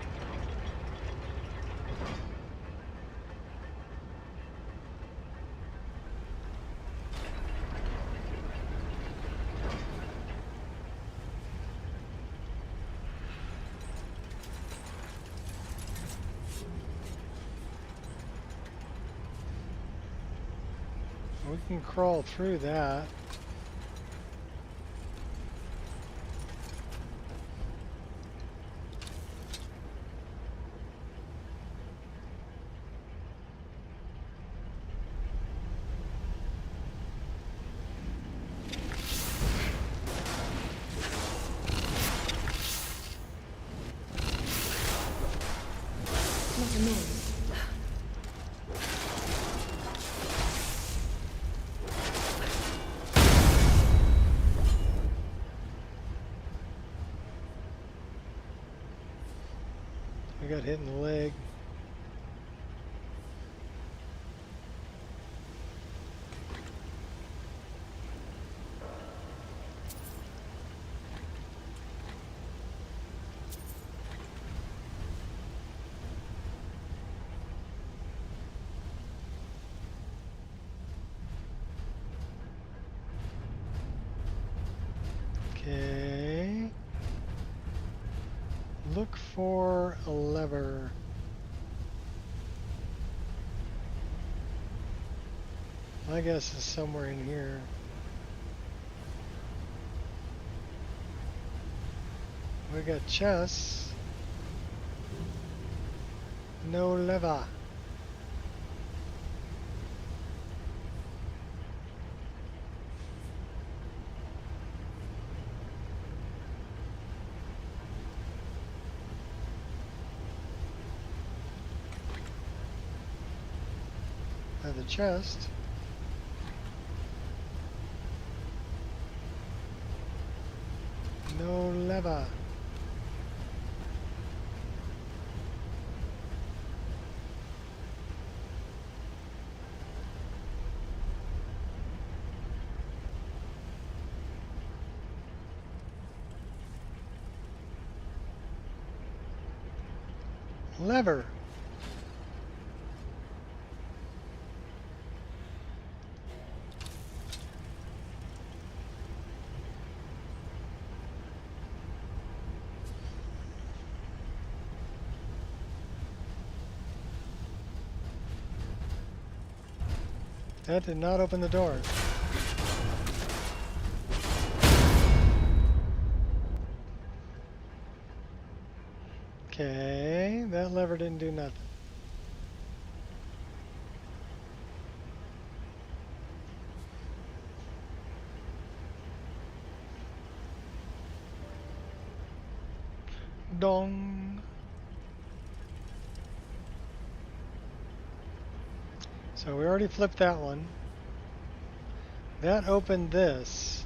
We can crawl through that. Not a man. I got hit in the leg. Okay. Look for a lever. My guess is somewhere in here. We got chests. No lever. The chest. No lever. Lever. That did not open the door. Okay, that lever didn't do nothing. Dong. So we already flipped that one. That opened this.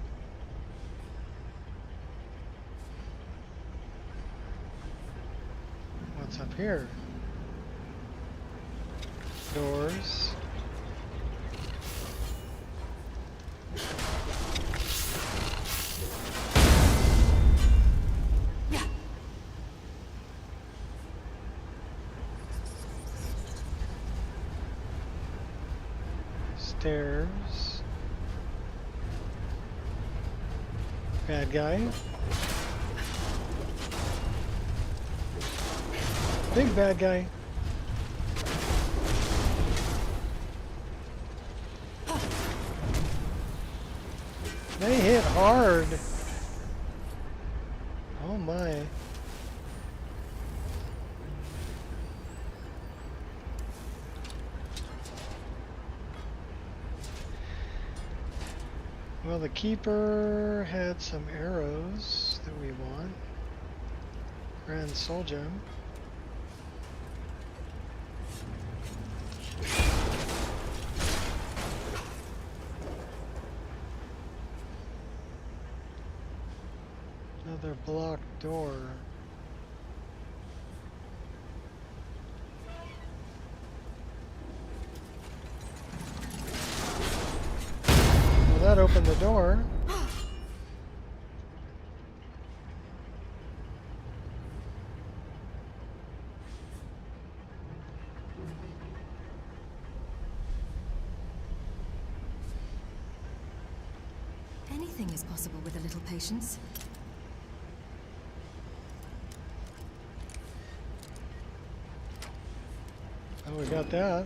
What's up here? Doors. Stairs. Bad guy. Big bad guy. They hit hard. Oh my. Well, the keeper had some arrows that we want. Grand Soul Gem. Another blocked door. Well, that opened the door. Anything is possible with a little patience. Oh, we got that.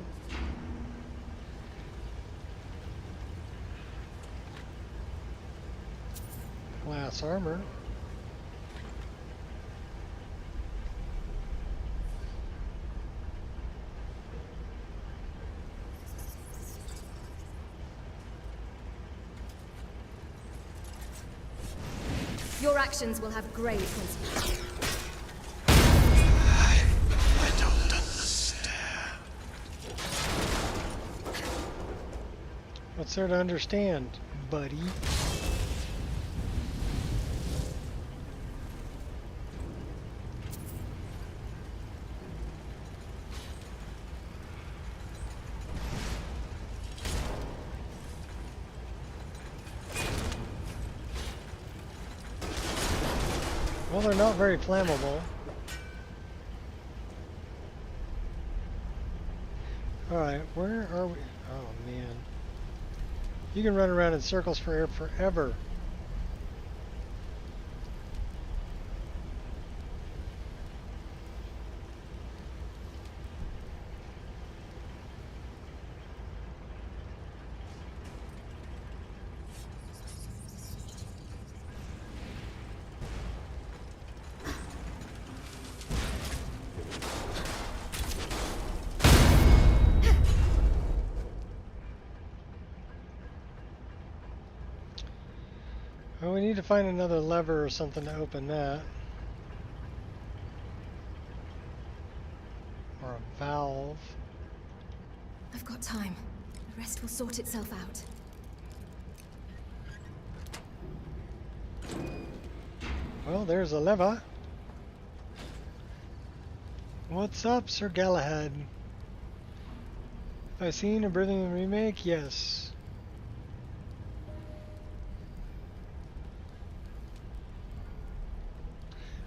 Glass armor. Your actions will have grave consequences. I don't understand. What's there to understand, buddy? Well, they're not very flammable. Alright, where are we? Oh, man. You can run around in circles forever. we need to find another lever or something to open that. Or a valve. I've got time. The rest will sort itself out. Well, there's a lever. What's up, Sir Galahad? Have I seen a Oblivion remake? Yes.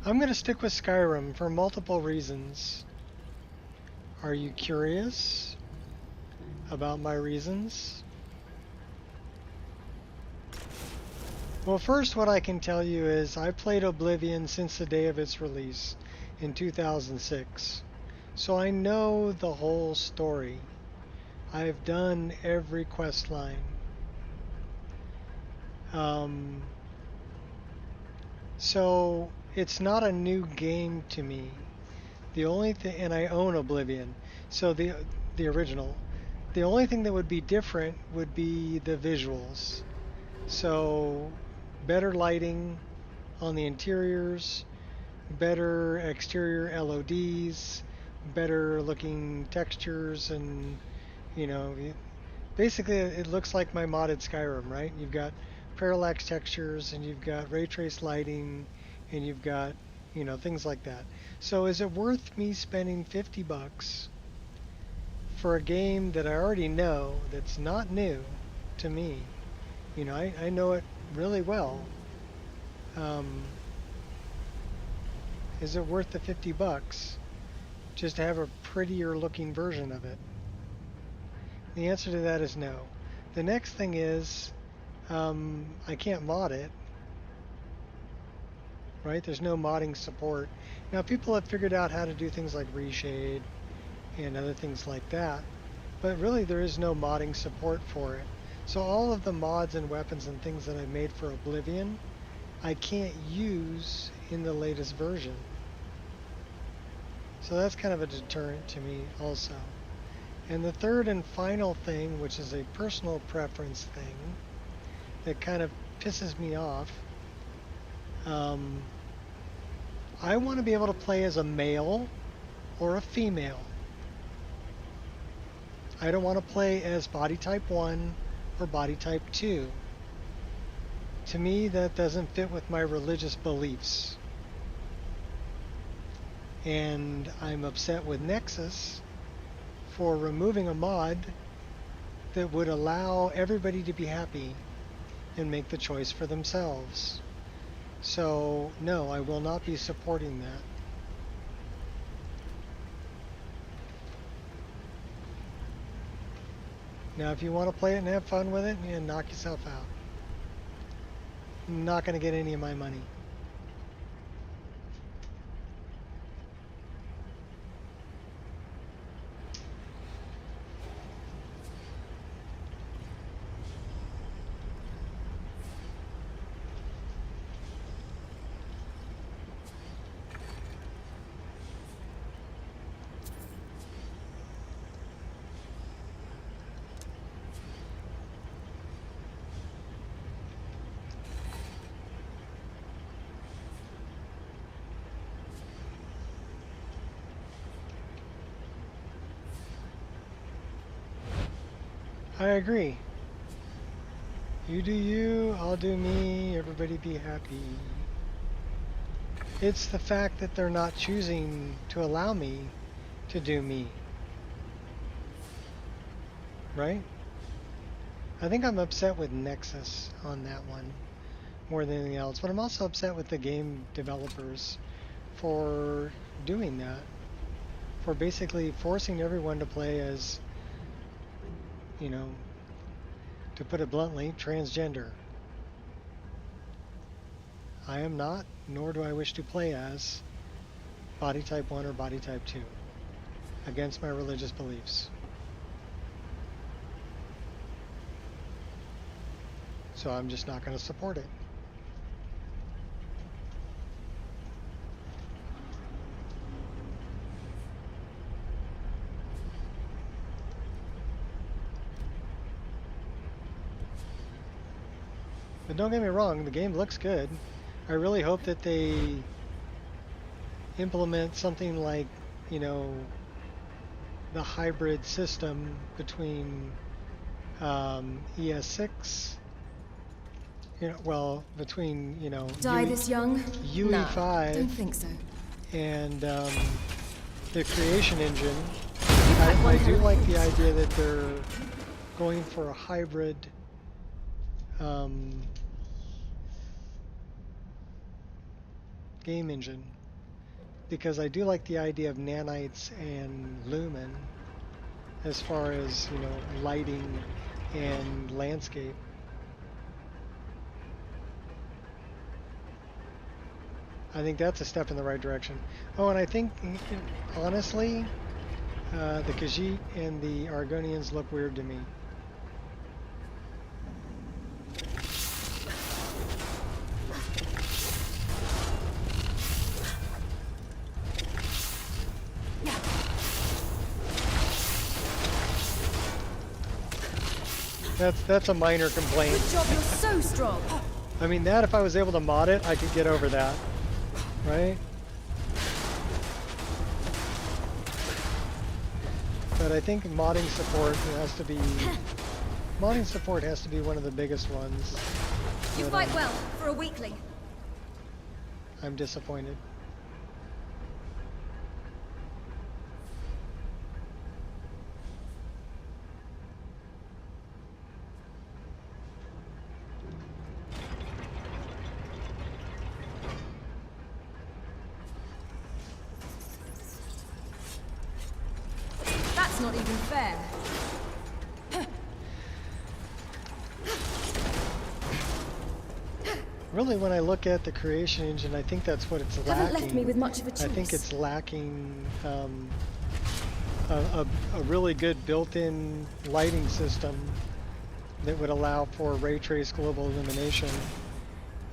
I'm going to stick with Skyrim for multiple reasons. Are you curious about my reasons? Well, first, what I can tell you is I played Oblivion since the day of its release in 2006. So I know the whole story. I've done every quest line. So it's not a new game to me. The only thing, and I own Oblivion, so the original. The only thing that would be different would be the visuals. So better lighting on the interiors, better exterior LODs, better looking textures, and you know, basically it looks like my modded Skyrim, right? You've got parallax textures and you've got ray trace lighting and you've got, you know, things like that. So is it worth me spending $50 for a game that I already know, that's not new to me? You know, I know it really well. Is it worth the $50 just to have a prettier looking version of it? The answer to that is no. The next thing is, I can't mod it, right? There's no modding support. Now, people have figured out how to do things like reshade and other things like that, but really there is no modding support for it. So all of the mods and weapons and things that I made for Oblivion, I can't use in the latest version. So that's kind of a deterrent to me also. And the third and final thing, which is a personal preference thing that kind of pisses me off, I want to be able to play as a male or a female. I don't want to play as body type 1 or body type 2. To me, that doesn't fit with my religious beliefs. And I'm upset with Nexus for removing a mod that would allow everybody to be happy and make the choice for themselves. So, no, I will not be supporting that. Now, if you want to play it and have fun with it, yeah, knock yourself out. I'm not going to get any of my money. I agree. You do you, I'll do me, everybody be happy. It's the fact that they're not choosing to allow me to do me. Right? I think I'm upset with Nexus on that one more than anything else, but I'm also upset with the game developers for doing that. For basically forcing everyone to play as, you know, to put it bluntly, transgender. I am not, nor do I wish to play as body type 1 or body type 2, against my religious beliefs. So I'm just not going to support it. But don't get me wrong, the game looks good. I really hope that they implement something like, you know, the hybrid system between ES6, you know, well, between, you know, Die this young? UE5 don't think so. and the creation engine. I do like the idea that they're going for a hybrid game engine, because I do like the idea of nanites and lumen as far as, you know, lighting and landscape. I think that's a step in the right direction. Oh, and I think, honestly, the Khajiit and the Argonians look weird to me. That's a minor complaint. Good job, you're so strong. I mean, that if I was able to mod it, I could get over that, right? But I think modding support has to be one of the biggest ones. You fight well for a weakling. I'm disappointed. That's not even fair. Really, when I look at the creation engine, I think that's what it's lacking. Haven't left me with much of a choice. I think it's lacking a really good built-in lighting system that would allow for ray trace global illumination,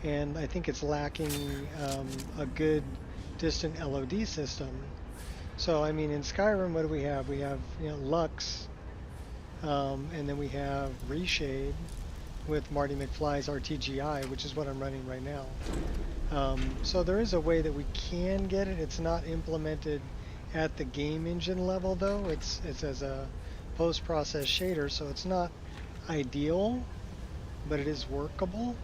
and I think it's lacking a good distant LOD system. So I mean, in Skyrim, what do we have? We have, you know, Lux, and then we have Reshade with Marty McFly's RTGI, which is what I'm running right now. So there is a way that we can get it. It's not implemented at the game engine level, though. It's as a post-process shader, so it's not ideal, but it is workable.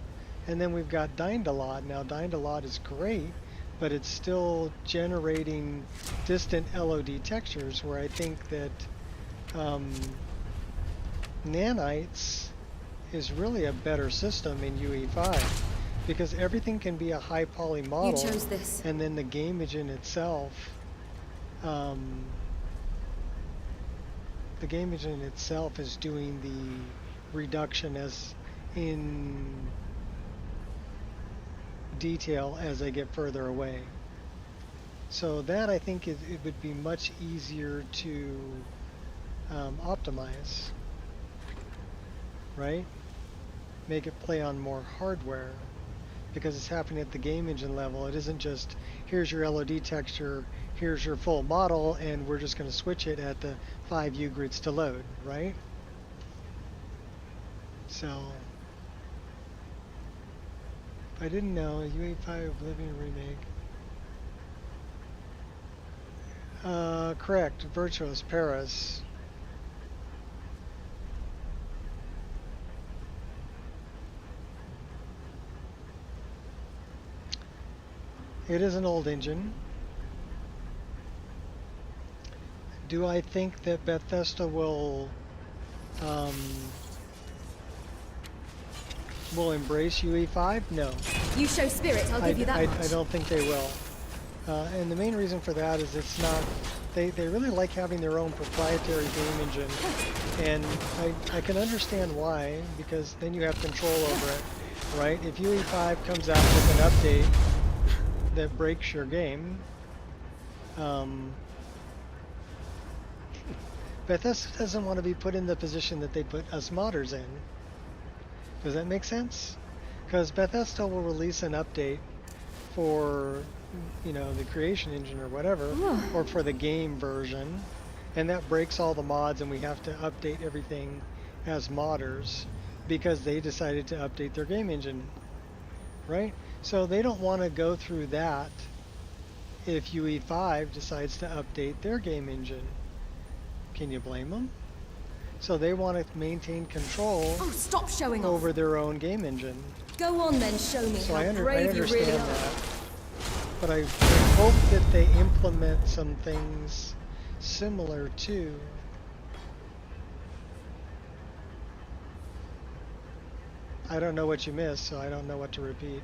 And then we've got Dynalot. Now, Dynalot is great, but it's still generating distant LOD textures, where I think that Nanites is really a better system in UE5, because everything can be a high poly model. You chose this. And then the game engine itself, is doing the reduction as in detail as they get further away. So that, I think, it would be much easier to optimize, right? Make it play on more hardware, because it's happening at the game engine level. It isn't just, here's your LOD texture, here's your full model, and we're just going to switch it at the 5 U-grids to load, right? So, I didn't know, UE5 Oblivion remake. Correct, Virtuos Paris. It is an old engine. Do I think that Bethesda will embrace UE5? No. You show spirit, I'll give you that much. I don't think they will. And the main reason for that is it's not, they really like having their own proprietary game engine. And I can understand why, because then you have control over it, right? If UE5 comes out with an update that breaks your game, Bethesda doesn't want to be put in the position that they put us modders in. Does that make sense? Because Bethesda will release an update for, you know, the creation engine or whatever, or for the game version, and that breaks all the mods, and we have to update everything as modders. because they decided to update their game engine, right? So they don't want to go through that if UE5 decides to update their game engine. Can you blame them? So they want to maintain control stop showing over off. their own game engine. Go on then, show me So how I brave you really understand are. that. But I hope that they implement some things similar to I don't know what you missed, so I don't know what to repeat.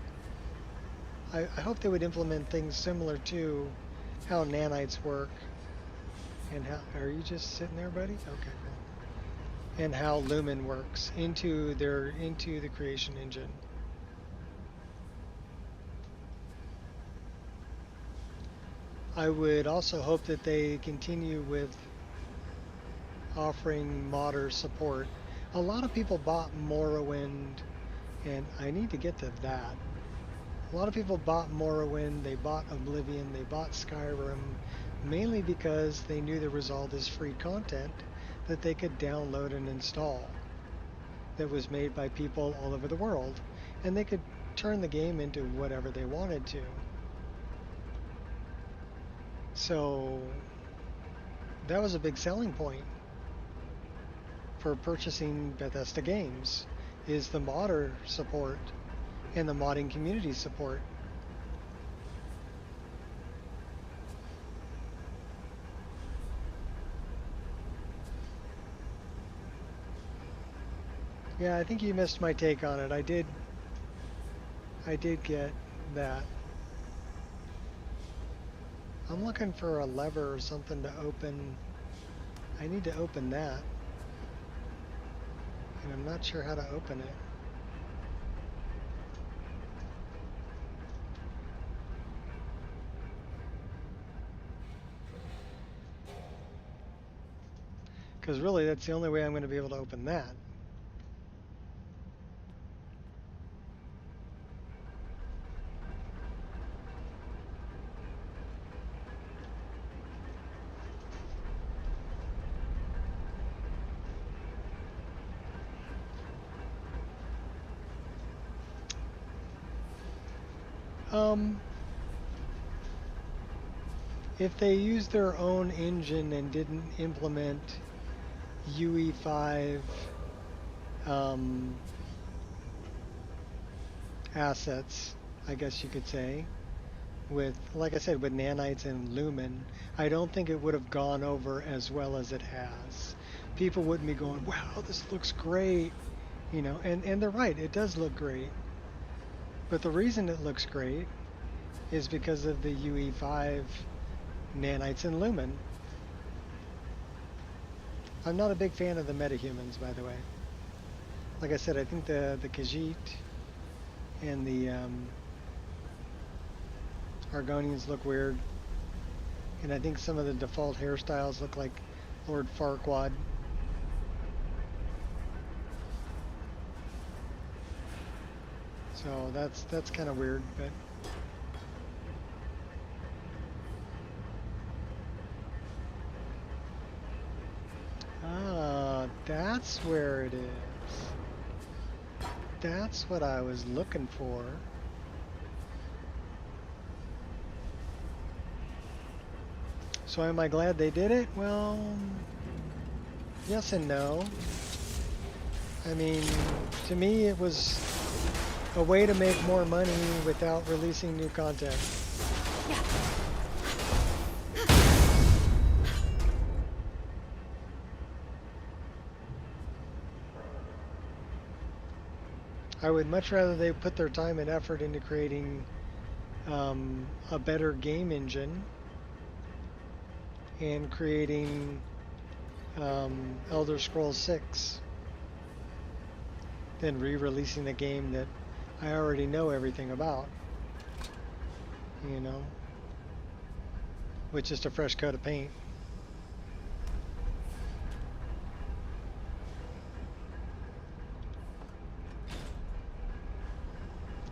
I hope they would implement things similar to how nanites work and how, are you just sitting there, buddy? Okay, cool. And how Lumen works into the creation engine. I would also hope that they continue with offering modder support. A lot of people bought Morrowind, and I need to get to that. A lot of people bought Morrowind, they bought Oblivion, they bought Skyrim, mainly because they knew there was all this free content that they could download and install that was made by people all over the world, and they could turn the game into whatever they wanted to. So that was a big selling point for purchasing Bethesda games, is the modder support and the modding community support. Yeah, I think you missed my take on it. I did get that. I'm looking for a lever or something to open. I need to open that. And I'm not sure how to open it. Because really, that's the only way I'm going to be able to open that. If they used their own engine and didn't implement UE5 assets, I guess you could say, with, like I said, with nanites and Lumen, I don't think it would have gone over as well as it has. People wouldn't be going, wow, this looks great, you know, and they're right, it does look great. But the reason it looks great is because of the UE5 nanites and Lumen. I'm not a big fan of the metahumans, by the way. Like I said, I think the Khajiit and the Argonians look weird. And I think some of the default hairstyles look like Lord Farquaad. So that's kind of weird, but that's where it is. That's what I was looking for. So am I glad they did it? Well, yes and no. I mean, to me it was a way to make more money without releasing new content. I would much rather they put their time and effort into creating a better game engine and creating Elder Scrolls 6 than re-releasing a game that I already know everything about, you know, with just a fresh coat of paint.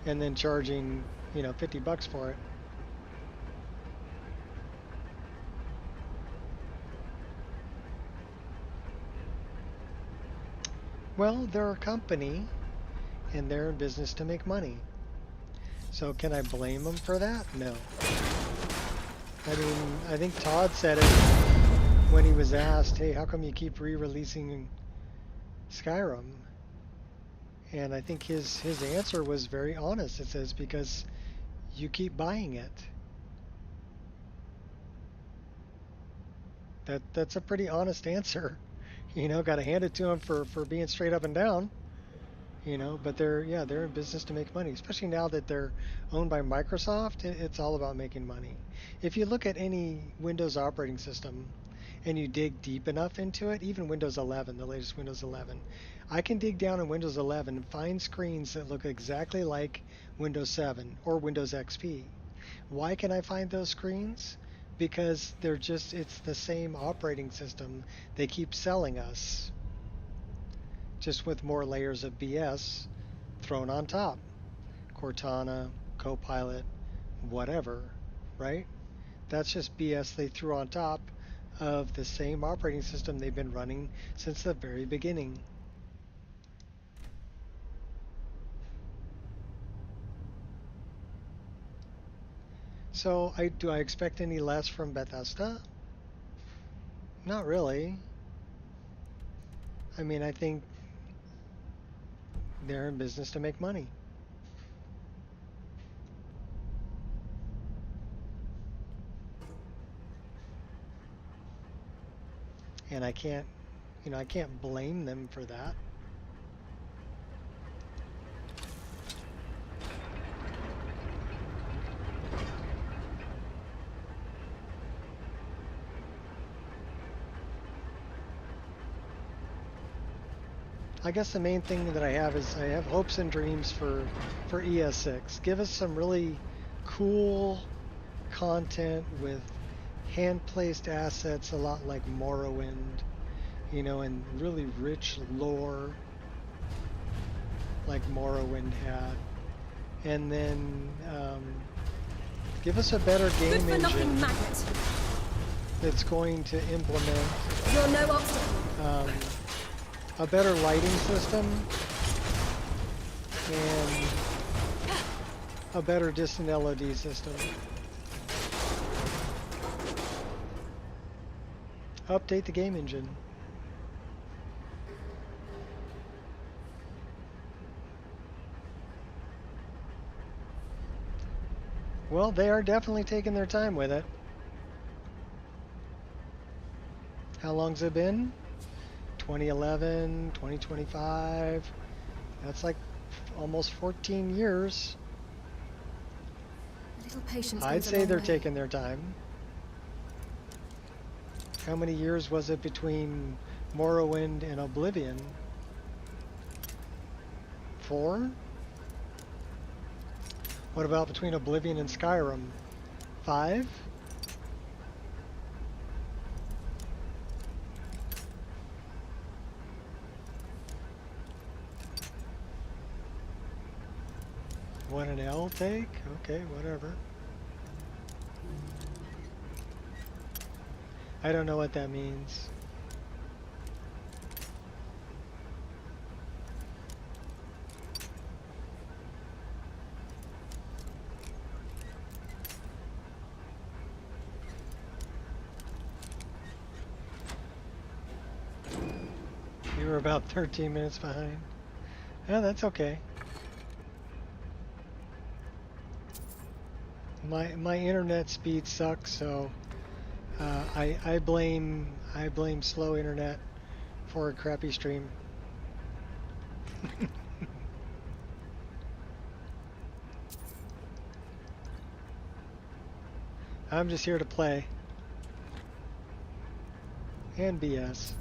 And then charging, you know, $50 for it. Well, they're a company, and they're in business to make money. So can I blame them for that? No. I mean, I think Todd said it when he was asked, hey, how come you keep re-releasing Skyrim? And I think his answer was very honest. It says, because you keep buying it. That's a pretty honest answer. You know, got to hand it to him for being straight up and down. You know, but they're in business to make money, especially now that they're owned by Microsoft. It's all about making money. If you look at any Windows operating system and you dig deep enough into it, even Windows 11, the latest Windows 11, I can dig down in Windows 11 and find screens that look exactly like Windows 7 or Windows XP. Why can I find those screens? Because it's the same operating system they keep selling us, just with more layers of BS thrown on top. Cortana, Copilot, whatever, right? That's just BS they threw on top of the same operating system they've been running since the very beginning. So do I expect any less from Bethesda? Not really. I mean, I think they're in business to make money. And I can't blame them for that. I guess the main thing that I have is I have hopes and dreams for ES6. Give us some really cool content with hand-placed assets, a lot like Morrowind, you know, and really rich lore like Morrowind had. And then give us a better game engine that's going to implement You're no obstacle. A better lighting system and a better distant LOD system. Update the game engine. Well, they are definitely taking their time with it. How long's it been? 2011, 2025. That's like almost 14 years. A little patience. I'd say they're taking their time. How many years was it between Morrowind and Oblivion? 4? What about between Oblivion and Skyrim? 5? What an L take? Okay, whatever. I don't know what that means. You were about 13 minutes behind. Yeah, that's okay. My internet speed sucks, so I blame slow internet for a crappy stream. I'm just here to play and BS.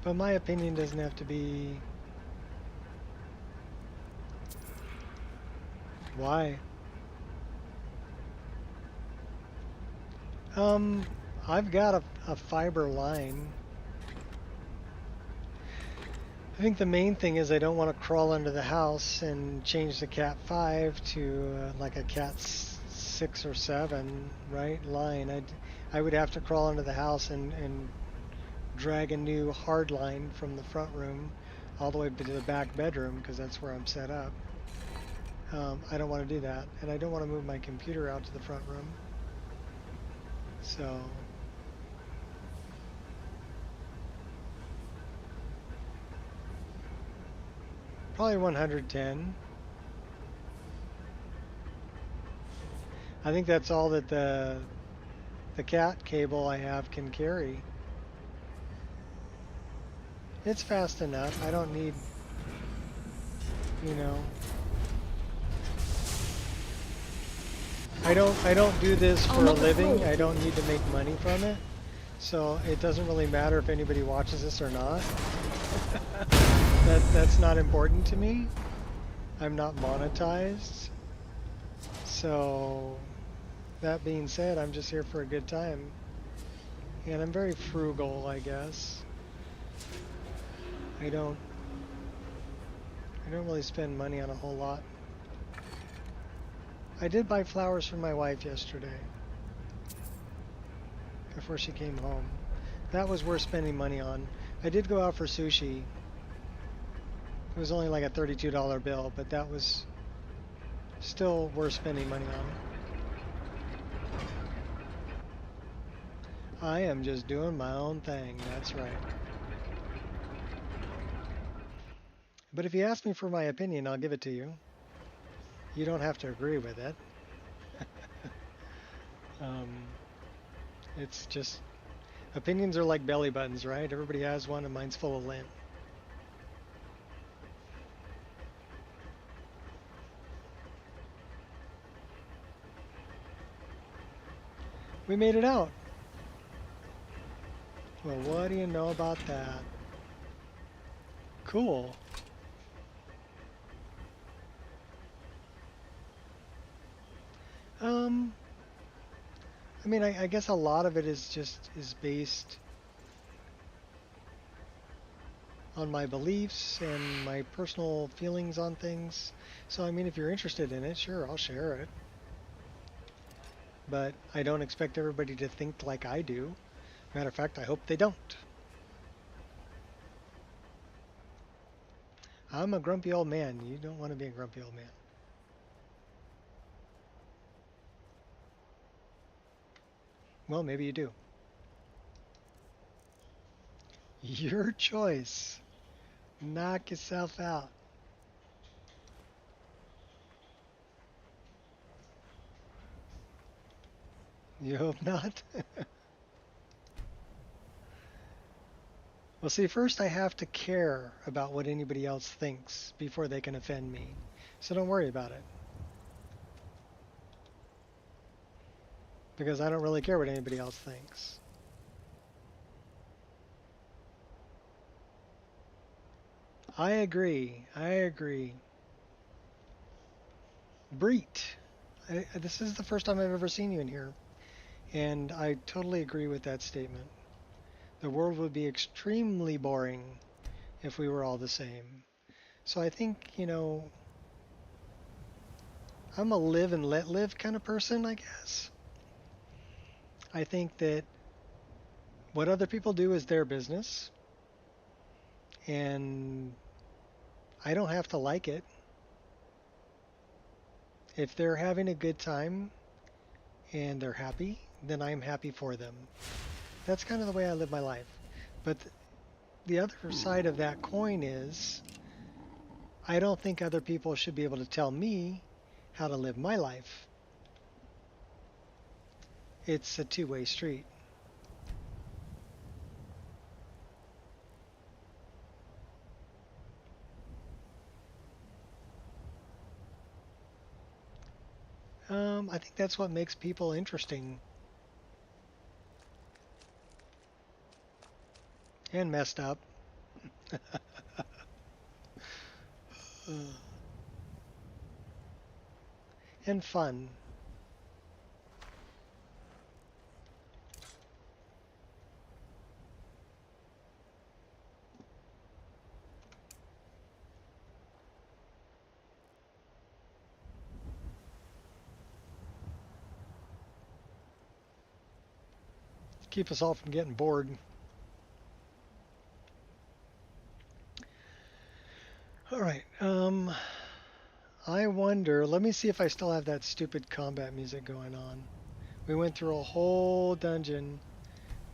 But my opinion doesn't have to be. Why? I've got a fiber line. I think the main thing is I don't want to crawl under the house and change the Cat 5 to like a Cat 6 or 7, right, line. I would have to crawl under the house and drag a new hard line from the front room all the way to the back bedroom because that's where I'm set up. I don't want to do that, and I don't want to move my computer out to the front room. So probably 110. I think that's all that the cat cable I have can carry. It's fast enough. I don't need, you know, I don't do this for a living. I don't need to make money from it. So it doesn't really matter if anybody watches this or not. That's not important to me. I'm not monetized. So that being said, I'm just here for a good time. And I'm very frugal, I guess. I don't really spend money on a whole lot. I did buy flowers for my wife yesterday before she came home. That was worth spending money on. I did go out for sushi. It was only like a $32 bill, but that was still worth spending money on. I am just doing my own thing, that's right. But if you ask me for my opinion, I'll give it to you. You don't have to agree with it. It's just, opinions are like belly buttons, right? Everybody has one and mine's full of lint. We made it out. Well, what do you know about that? Cool. I mean, I guess a lot of it is based on my beliefs and my personal feelings on things. So, I mean, if you're interested in it, sure, I'll share it. But I don't expect everybody to think like I do. Matter of fact, I hope they don't. I'm a grumpy old man. You don't want to be a grumpy old man. Well, maybe you do. Your choice. Knock yourself out. You hope not? Well, see, first I have to care about what anybody else thinks before they can offend me. So don't worry about it. Because I don't really care what anybody else thinks. I agree. I agree. Breet. This is the first time I've ever seen you in here. And I totally agree with that statement. The world would be extremely boring if we were all the same. So I think, you know, I'm a live and let live kind of person, I guess. I think that what other people do is their business. And I don't have to like it. If they're having a good time and they're happy, then I'm happy for them. That's kind of the way I live my life. But the other side of that coin is I don't think other people should be able to tell me how to live my life. It's a two-way street. I think that's what makes people interesting. And messed up. And fun. Keep us all from getting bored. I wonder, let me see if I still have that stupid combat music going on. We went through a whole dungeon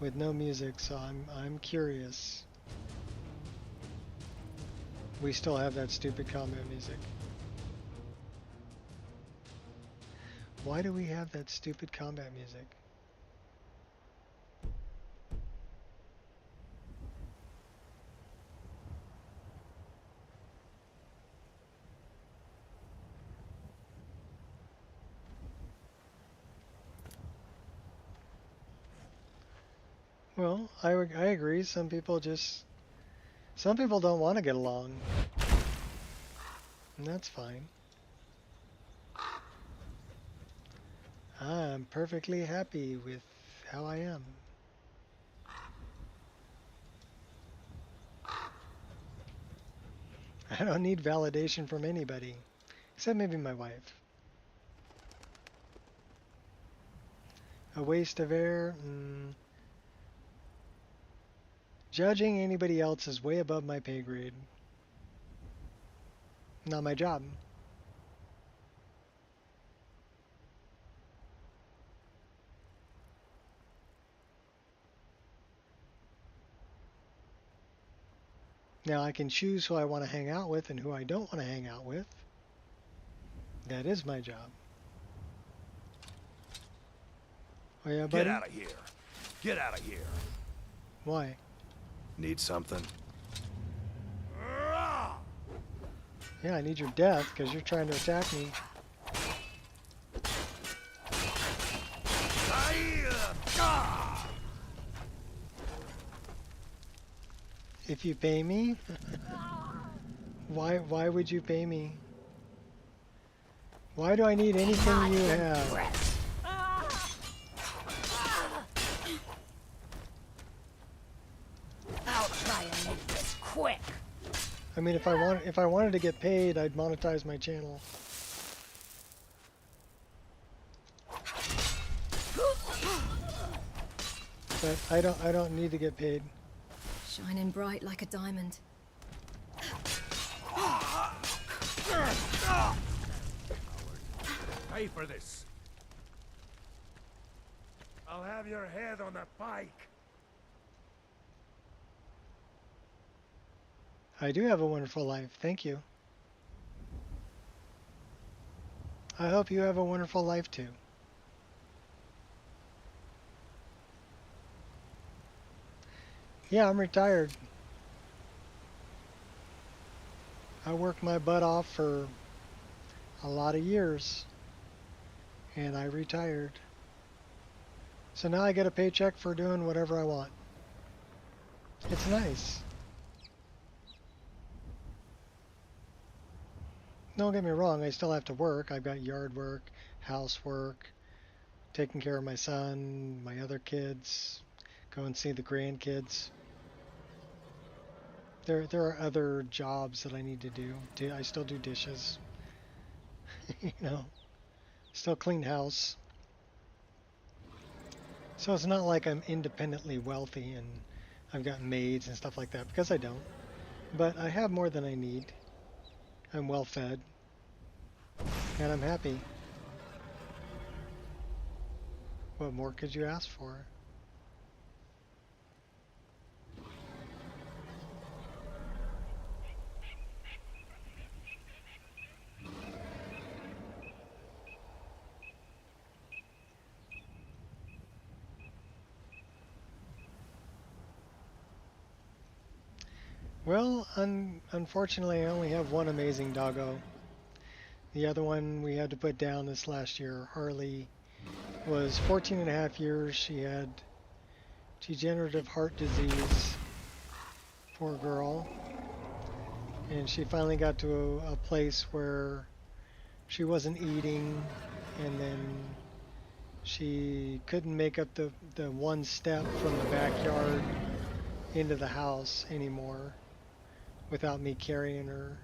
with no music, so I'm curious. We still have that stupid combat music. Why do we have that stupid combat music? Well, I agree. Some people don't want to get along. And that's fine. I'm perfectly happy with how I am. I don't need validation from anybody, except maybe my wife. A waste of air? Judging anybody else is way above my pay grade. Not my job. Now I can choose who I want to hang out with and who I don't want to hang out with. That is my job. Oh yeah, buddy? Get out of here. Get out of here. Why? Need something? Yeah, I need your death because you're trying to attack me. If you pay me? Why would you pay me? Why do I need anything you have? I'll try and make this quick. I mean, if I wanted to get paid, I'd monetize my channel. But I don't need to get paid. Shining bright like a diamond. Pay for this. I'll have your head on a pike. I do have a wonderful life. Thank you. I hope you have a wonderful life too. Yeah, I'm retired. I worked my butt off for a lot of years and I retired. So now I get a paycheck for doing whatever I want. It's nice. Don't get me wrong, I still have to work. I've got yard work, housework, taking care of my son, my other kids, go and see the grandkids. There are other jobs that I need to do. I still do dishes. You know, still clean house. So it's not like I'm independently wealthy and I've got maids and stuff like that, because I don't. But I have more than I need. I'm well fed. And I'm happy. What more could you ask for? Well, unfortunately, I only have one amazing doggo. The other one we had to put down this last year. Harley was 14 and a half years. She had degenerative heart disease. Poor girl. And she finally got to a place where she wasn't eating, and then she couldn't make up the one step from the backyard into the house anymore without me carrying her.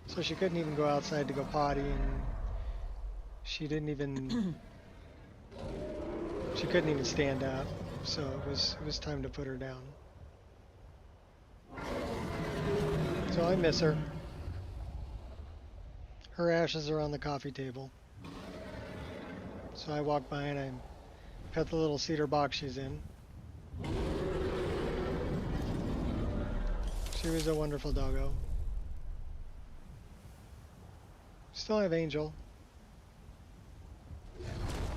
So she couldn't even go outside to go potty, and she didn't even she couldn't even stand up. So it was time to put her down. So I miss her. Her ashes are on the coffee table. So I walk by and I pet the little cedar box she's in. She was a wonderful doggo. Still have Angel.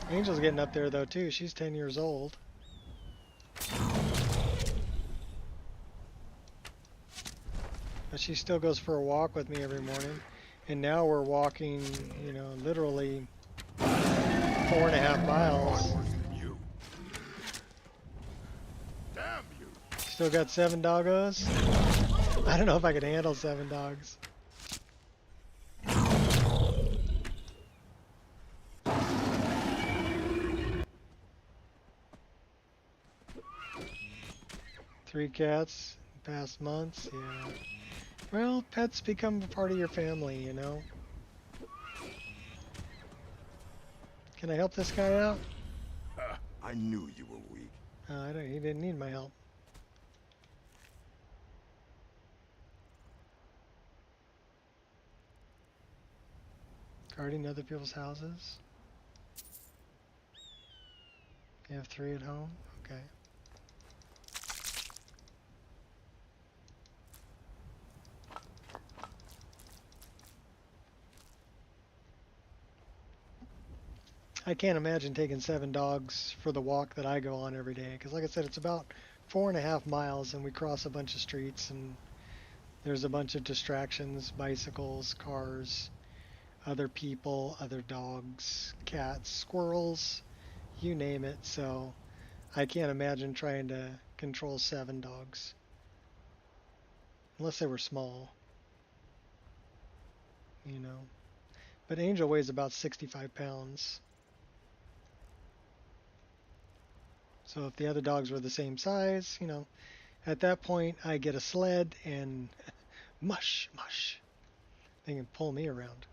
Angel's getting up there though too. She's 10 years old. But she still goes for a walk with me every morning. And now we're walking, you know, literally 4.5 miles. Damn you! Still got 7 doggos. I don't know if I could handle 7 dogs. Three cats in past months, yeah. Well, pets become a part of your family, you know. Can I help this guy out? I knew you were weak. He didn't need my help. Guarding other people's houses. You have 3 at home? Okay. I can't imagine taking 7 dogs for the walk that I go on every day. Because like I said, it's about 4.5 miles and we cross a bunch of streets and there's a bunch of distractions, bicycles, cars, other people, other dogs, cats, squirrels, you name it. So I can't imagine trying to control 7 dogs. Unless they were small. You know. But Angel weighs about 65 pounds. So if the other dogs were the same size, you know, at that point I get a sled and mush, mush. They can pull me around.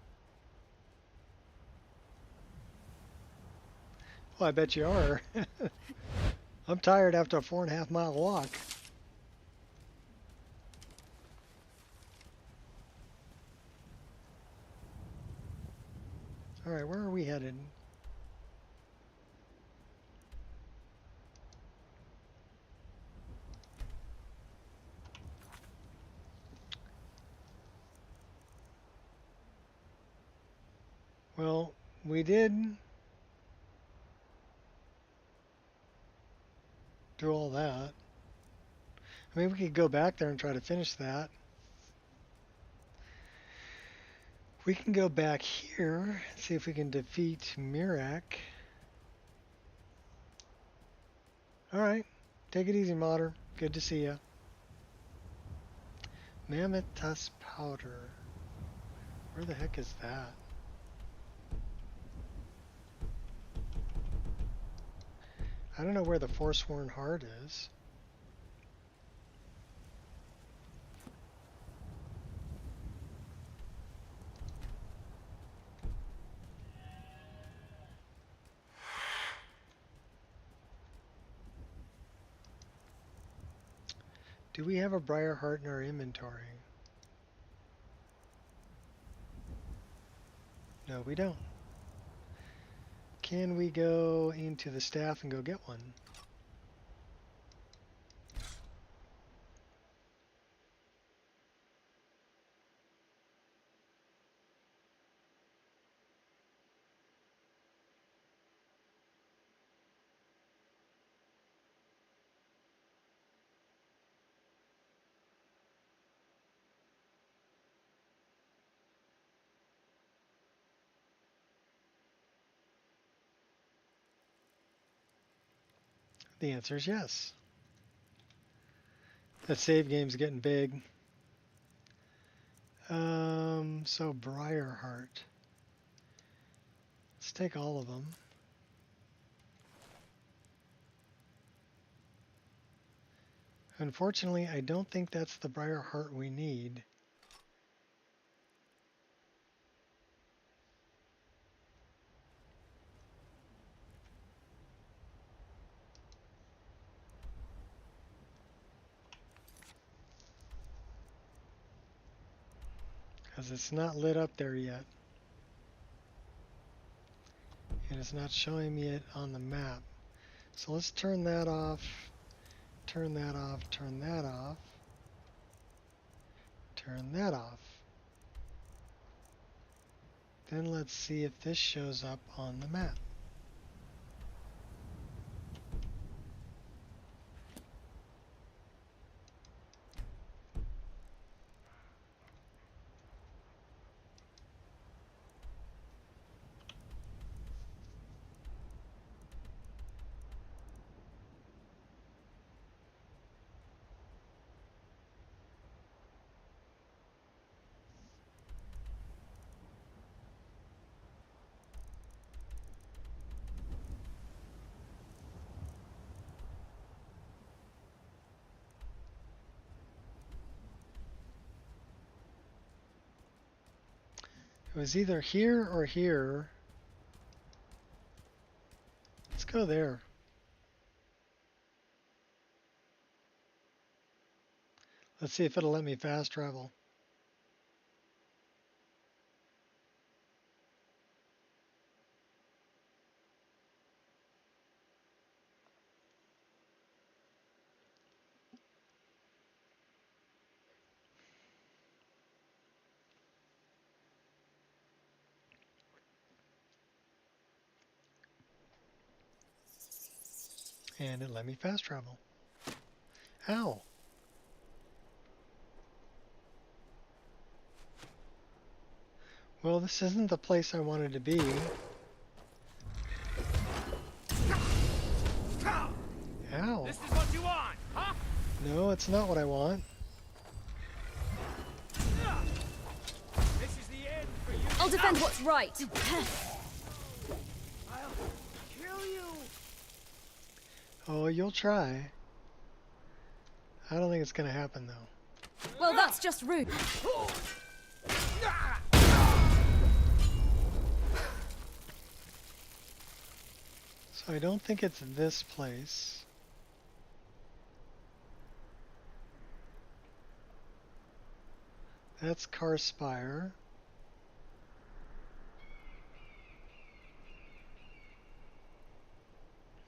Well, I bet you are. I'm tired after a 4.5 mile walk. All right, where are we headed? Well, we did do all that. I mean, we could go back there and try to finish that. We can go back here, see if we can defeat Mirak. Alright, take it easy, Modder. Good to see ya. Mammoth Tusk Powder. Where the heck is that? I don't know where the Forsworn Heart is. Do we have a Briar Heart in our inventory? No, we don't. Can we go into the staff and go get one? The answer is yes. That save game's getting big. So Briarheart. Let's take all of them. Unfortunately, I don't think that's the Briarheart we need. Because it's not lit up there yet. And it's not showing me it on the map. So let's turn that off, turn that off, turn that off, turn that off. Then let's see if this shows up on the map. It was either here or here. Let's go there. Let's see if it'll let me fast travel. And it let me fast travel. Ow! Well, this isn't the place I wanted to be. Ow! This is what you want, huh? No, it's not what I want. This is the end for you. I'll defend what's right. I'll kill you. Oh, you'll try. I don't think it's gonna happen though. Well, that's just rude. So I don't think it's this place. That's Carspire.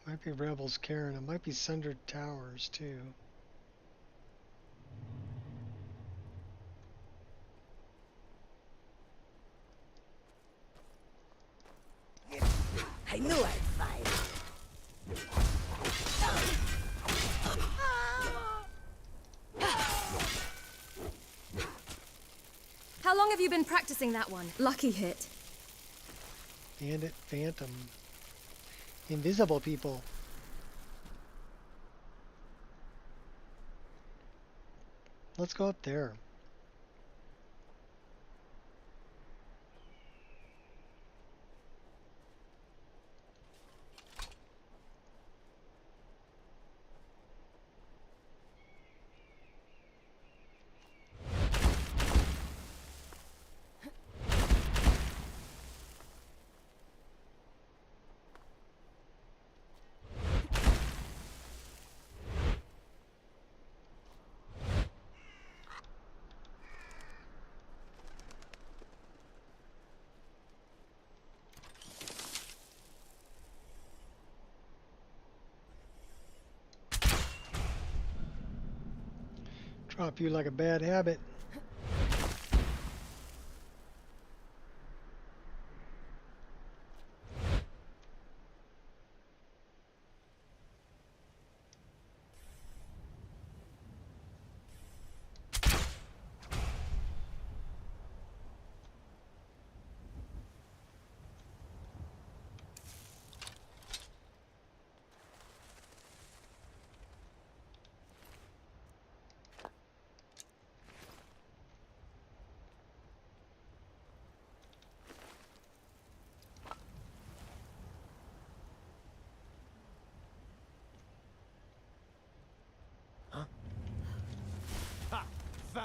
Might be Rebels Cairn. It might be Sundered Towers too. I knew I'd find How long have you been practicing that one? Lucky hit. Bandit Phantom. Invisible people. Let's go up there. Drop you like a bad habit.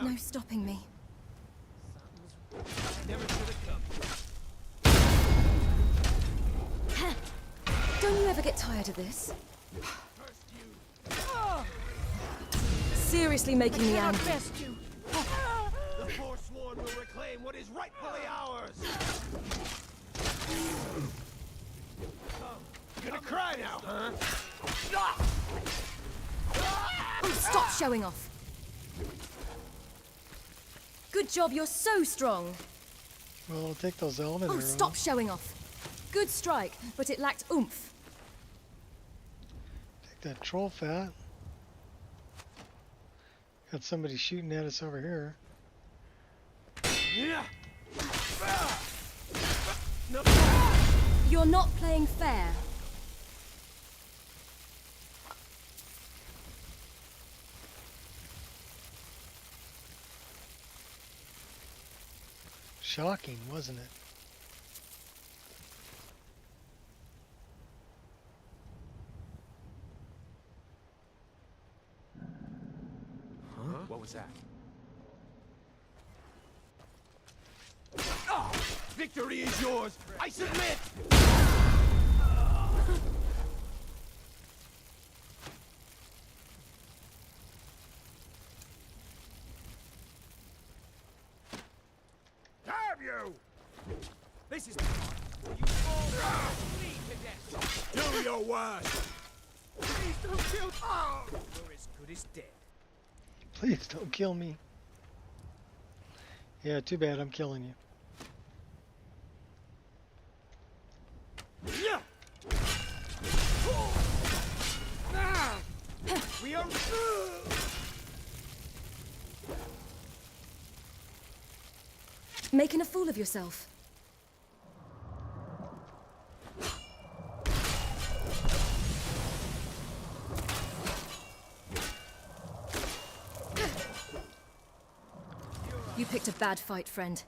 No stopping me. Never should have come. Don't you ever get tired of this? Seriously making me angry. The Forsworn will reclaim what is rightfully ours. now, huh? Oh, stop showing off. Good job, you're so strong. Well, I'll take those elven Oh, arrows. stop showing off. Good strike, but it lacked oomph. Take that troll fat. Got somebody shooting at us over here. You're not playing fair. Shocking, wasn't it? Huh? What was that? Victory is yours! I submit! Damn you! This is... You all bleed to death! Do your worst! Please don't kill... Oh! You're as good as dead. Please don't kill me. Yeah, too bad I'm killing you. We are... Making a fool of yourself. You picked a bad fight, friend.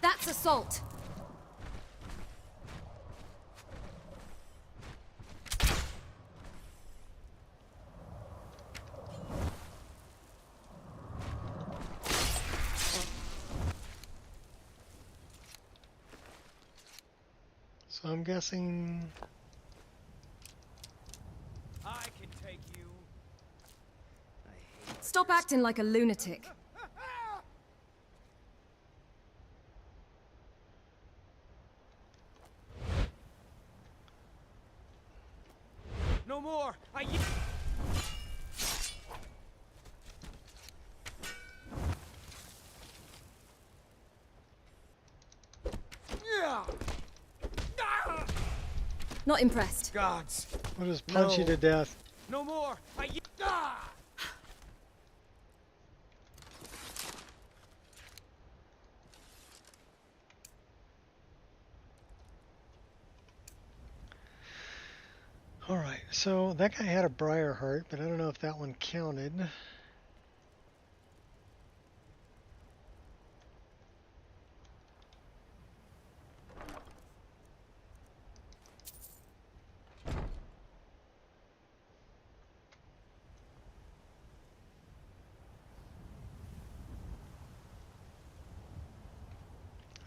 That's assault. So I'm guessing... I can take you. Stop acting like a lunatic. No more! Not impressed. Gods! We'll just punch you to death. No more! Alright, so that guy had a briar heart, but I don't know if that one counted.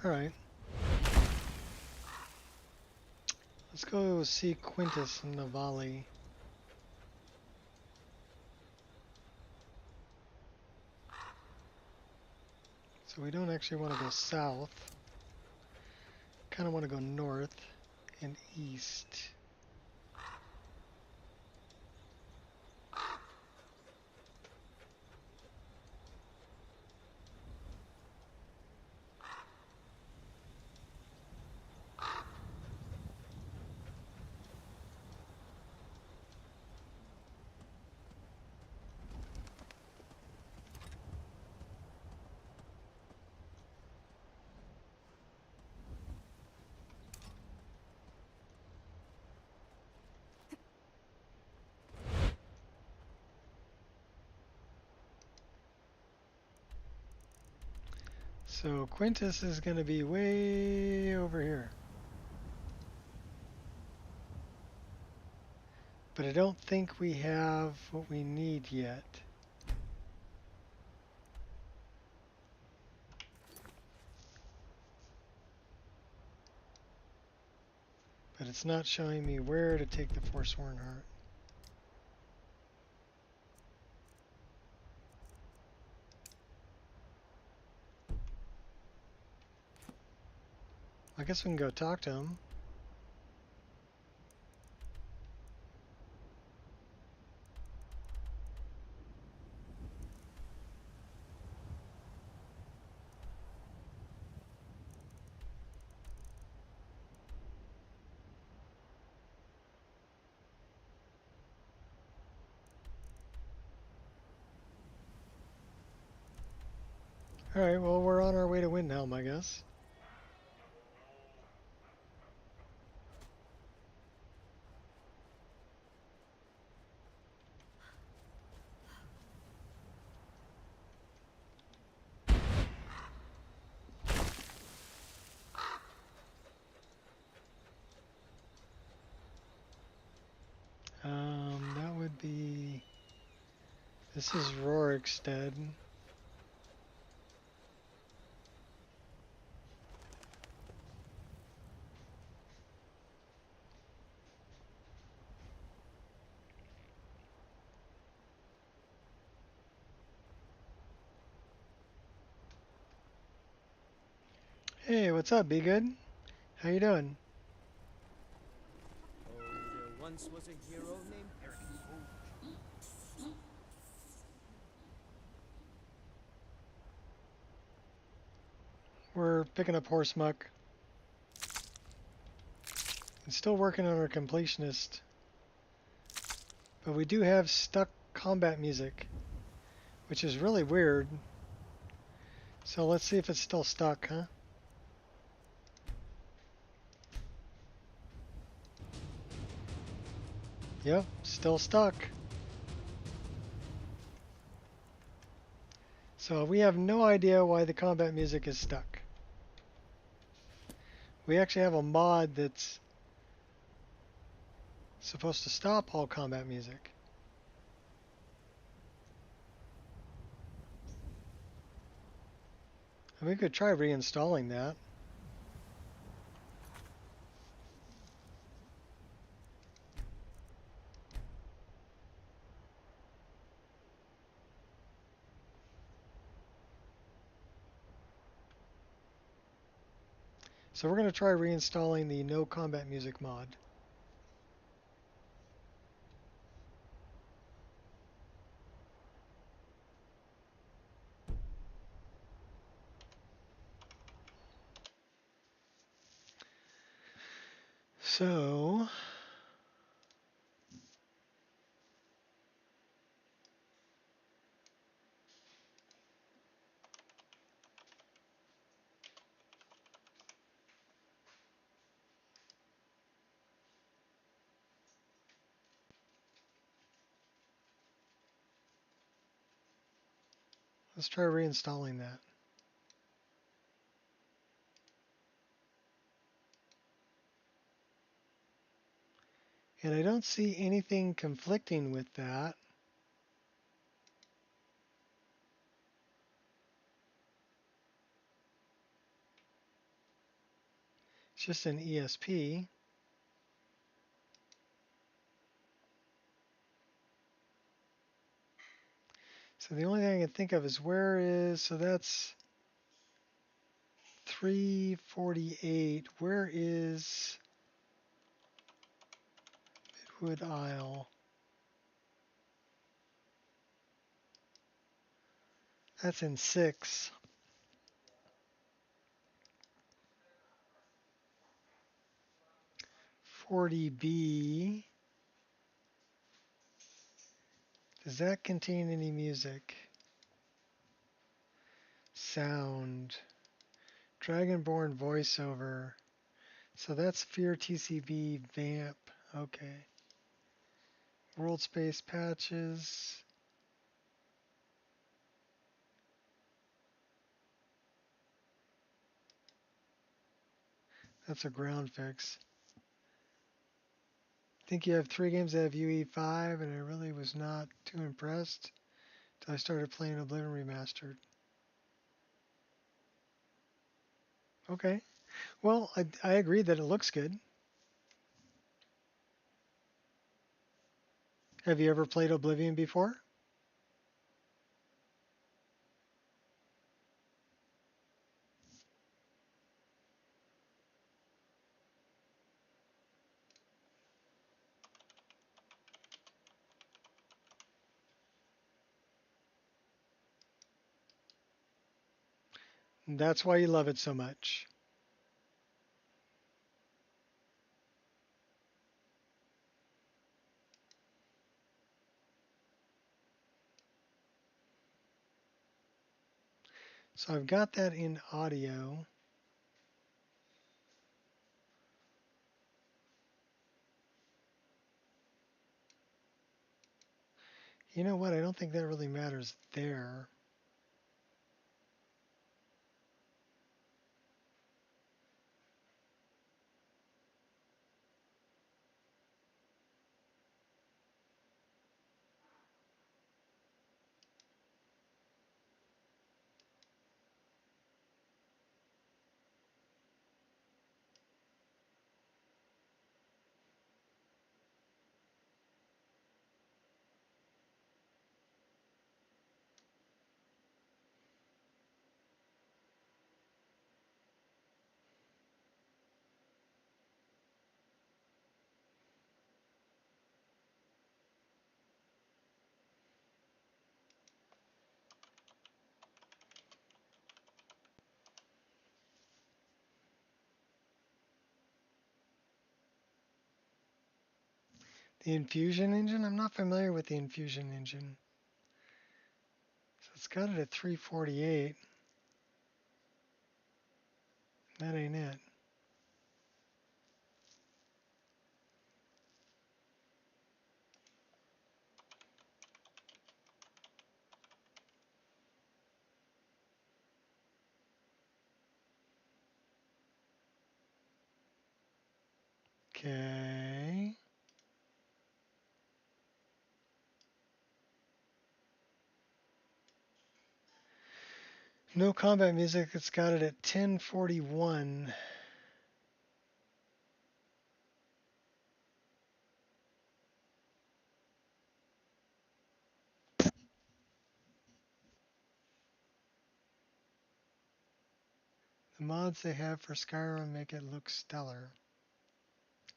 Alright. Let's go see Quintus in the valley. So we don't actually want to go south. Kind of want to go north and east. So Quintus is going to be way over here. But I don't think we have what we need yet. But it's not showing me where to take the Forsworn Heart. I guess we can go talk to him. Alright, well, we're on our way to Windhelm, I guess. That would be... This is Rorikstead. Hey, what's up, Be Good? How you doing? Oh, there once was a hero named Eric. We're picking up horse muck. And still working on our completionist. But we do have stuck combat music, which is really weird. So let's see if it's still stuck, huh? Yep, still stuck. So we have no idea why the combat music is stuck. We actually have a mod that's supposed to stop all combat music. And we could try reinstalling that. So we're going to try reinstalling the no combat music mod. So let's try reinstalling that. And I don't see anything conflicting with that. It's just an ESP. So the only thing I can think of is where is, so that's 348. Where is Midwood Isle? That's in 6. 40B. Does that contain any music? Sound. Dragonborn voiceover. So that's Fear TCB Vamp. Okay. World space patches. That's a ground fix. I think you have 3 games that have UE5, and I really was not too impressed until I started playing Oblivion Remastered. Okay. Well, I agree that it looks good. Have you ever played Oblivion before? And that's why you love it so much. So I've got that in audio. You know what? I don't think that really matters there. The infusion engine? I'm not familiar with the infusion engine. So it's got it at 348. That ain't it. Okay. No combat music. It's got it at 1041. The mods they have for Skyrim make it look stellar.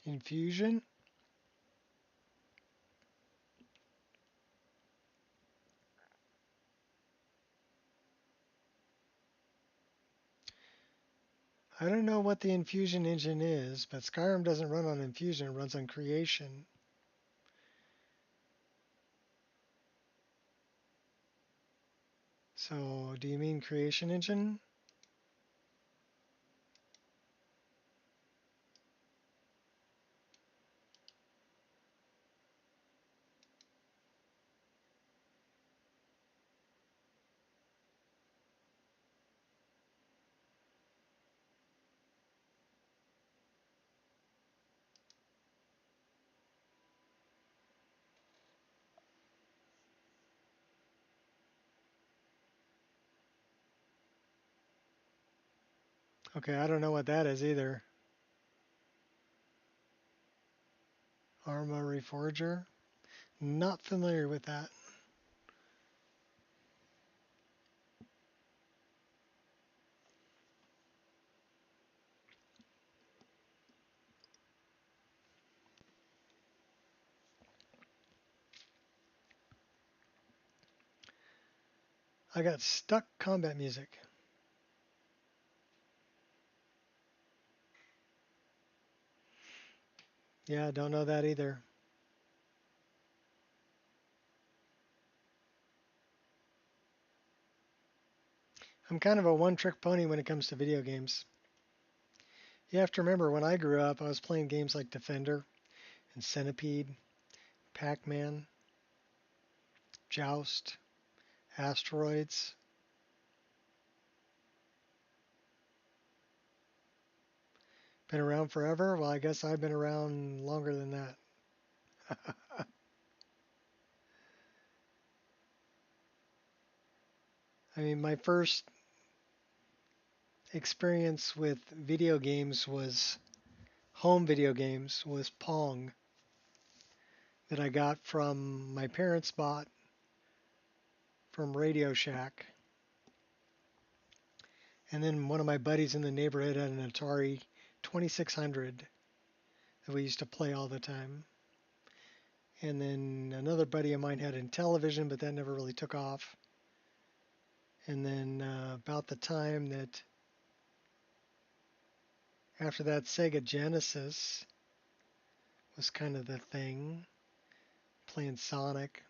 Infusion? I don't know what the infusion engine is, but Skyrim doesn't run on infusion, it runs on creation. So, do you mean creation engine? Okay, I don't know what that is either. Armory Forger? Not familiar with that. I got stuck combat music. Yeah, don't know that either. I'm kind of a one-trick pony when it comes to video games. You have to remember, when I grew up, I was playing games like Defender and Centipede, Pac-Man, Joust, Asteroids. Been around forever? Well, I guess I've been around longer than that. I mean, my first experience with video games was home video games was Pong that I got from my parents bought from Radio Shack. And then one of my buddies in the neighborhood had an Atari 2600 that we used to play all the time. And then another buddy of mine had a Intellivision, but that never really took off. And then about the time that after that, Sega Genesis was kind of the thing, playing Sonic.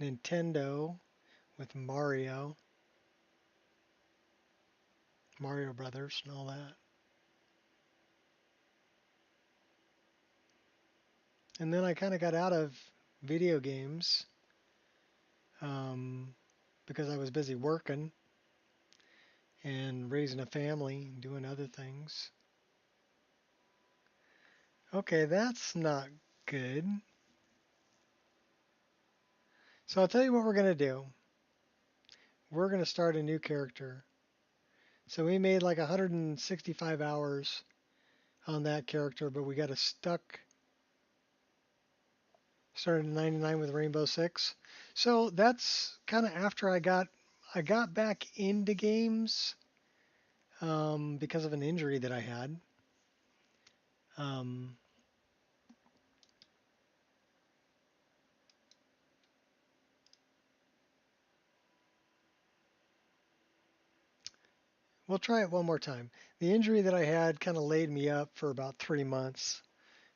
Nintendo with Mario Brothers and all that. And then I kind of got out of video games because I was busy working and raising a family and doing other things. Okay, that's not good. So I'll tell you what we're going to do. We're going to start a new character. So we made like 165 hours on that character, but we got stuck. Started in 99 with Rainbow Six. So that's kind of after I got back into games because of an injury that I had. Um, we'll try it one more time. The injury that I had kind of laid me up for about 3 months.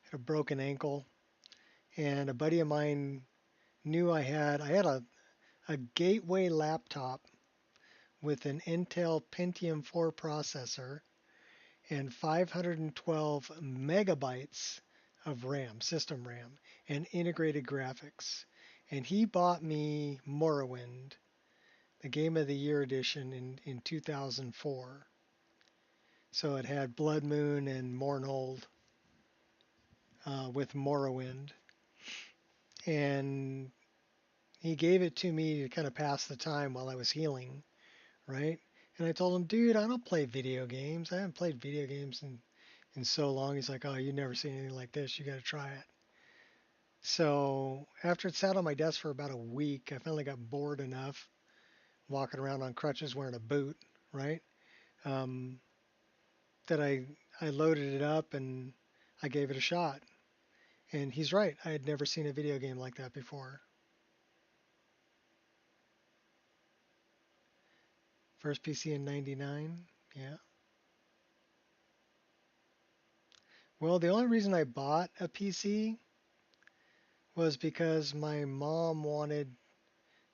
I had a broken ankle, and a buddy of mine knew I had a gateway laptop with an Intel Pentium 4 processor and 512 megabytes of RAM, system RAM, and integrated graphics. And he bought me Morrowind, the Game of the Year edition in 2004. So it had Blood Moon and Mournhold with Morrowind. And he gave it to me to kind of pass the time while I was healing, right? And I told him, dude, I don't play video games. I haven't played video games in so long. He's like, oh, you've never seen anything like this. You got to try it. So after it sat on my desk for about a week, I finally got bored enough walking around on crutches wearing a boot, right? That I loaded it up and I gave it a shot. And he's right. I had never seen a video game like that before. First PC in 99. Yeah. Well, the only reason I bought a PC was because my mom wanted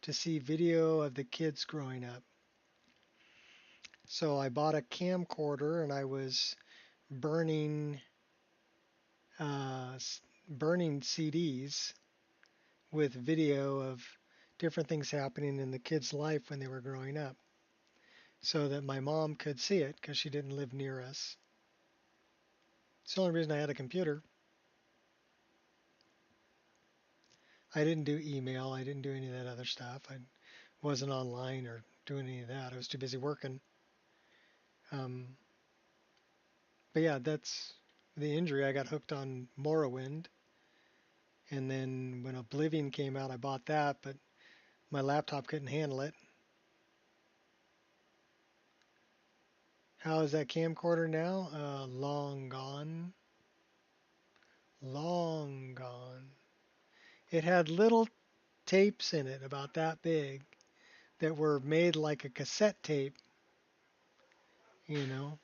to see video of the kids growing up. So I bought a camcorder and I was burning burning CDs with video of different things happening in the kids' life when they were growing up, so that my mom could see it because she didn't live near us. It's the only reason I had a computer. I didn't do email. I didn't do any of that other stuff. I wasn't online or doing any of that. I was too busy working. But yeah, that's the injury. I got hooked on Morrowind. And then when Oblivion came out, I bought that, but my laptop couldn't handle it. How is that camcorder now? Long gone. Long gone. It had little tapes in it about that big that were made like a cassette tape, you know.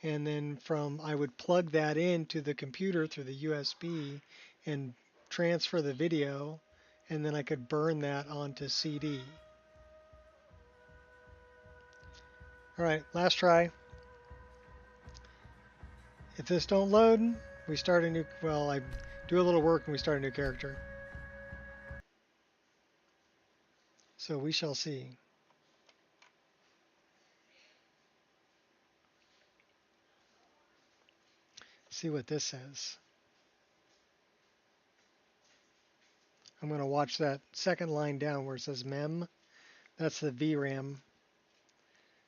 And then I would plug that into the computer through the USB and transfer the video, and then I could burn that onto CD. All right, last try. If this don't load, we start a new, well, I do a little work and we start a new character. So we shall see. See what this says. I'm going to watch that second line down where it says mem. That's the VRAM.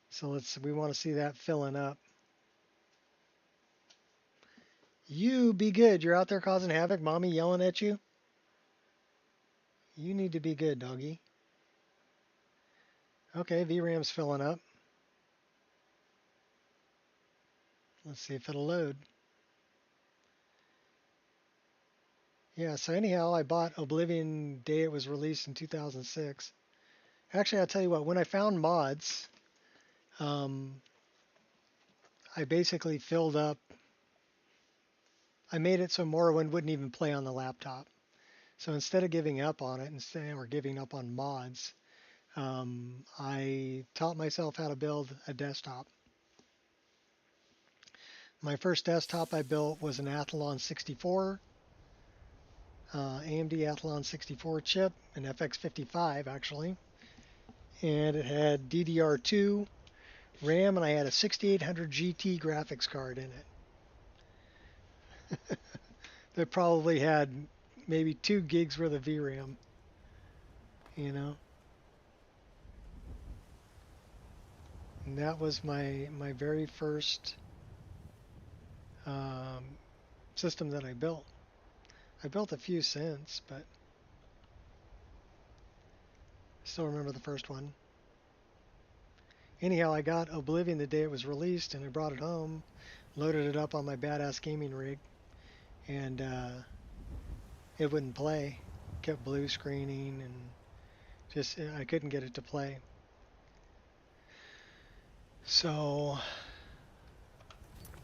So we want to see that filling up. You be good. You're out there causing havoc. Mommy yelling at you. You need to be good, doggy. Okay, VRAM's filling up. Let's see if it'll load. Yeah, so anyhow, I bought Oblivion day it was released in 2006. Actually, I'll tell you what, when I found mods, um, I basically filled up, I made it so Morrowind wouldn't even play on the laptop. So instead of giving up on it, or giving up on mods, I taught myself how to build a desktop. My first desktop I built was an Athlon 64, AMD Athlon 64 chip, an FX55 actually, and it had DDR2 RAM, and I had a 6800 GT graphics card in it. That probably had maybe 2 gigs worth of VRAM, you know. And that was my very first system that I built. I built a few since, but still remember the first one. Anyhow, I got Oblivion the day it was released, and I brought it home, loaded it up on my badass gaming rig, and it wouldn't play. Kept blue screening, and just I couldn't get it to play. So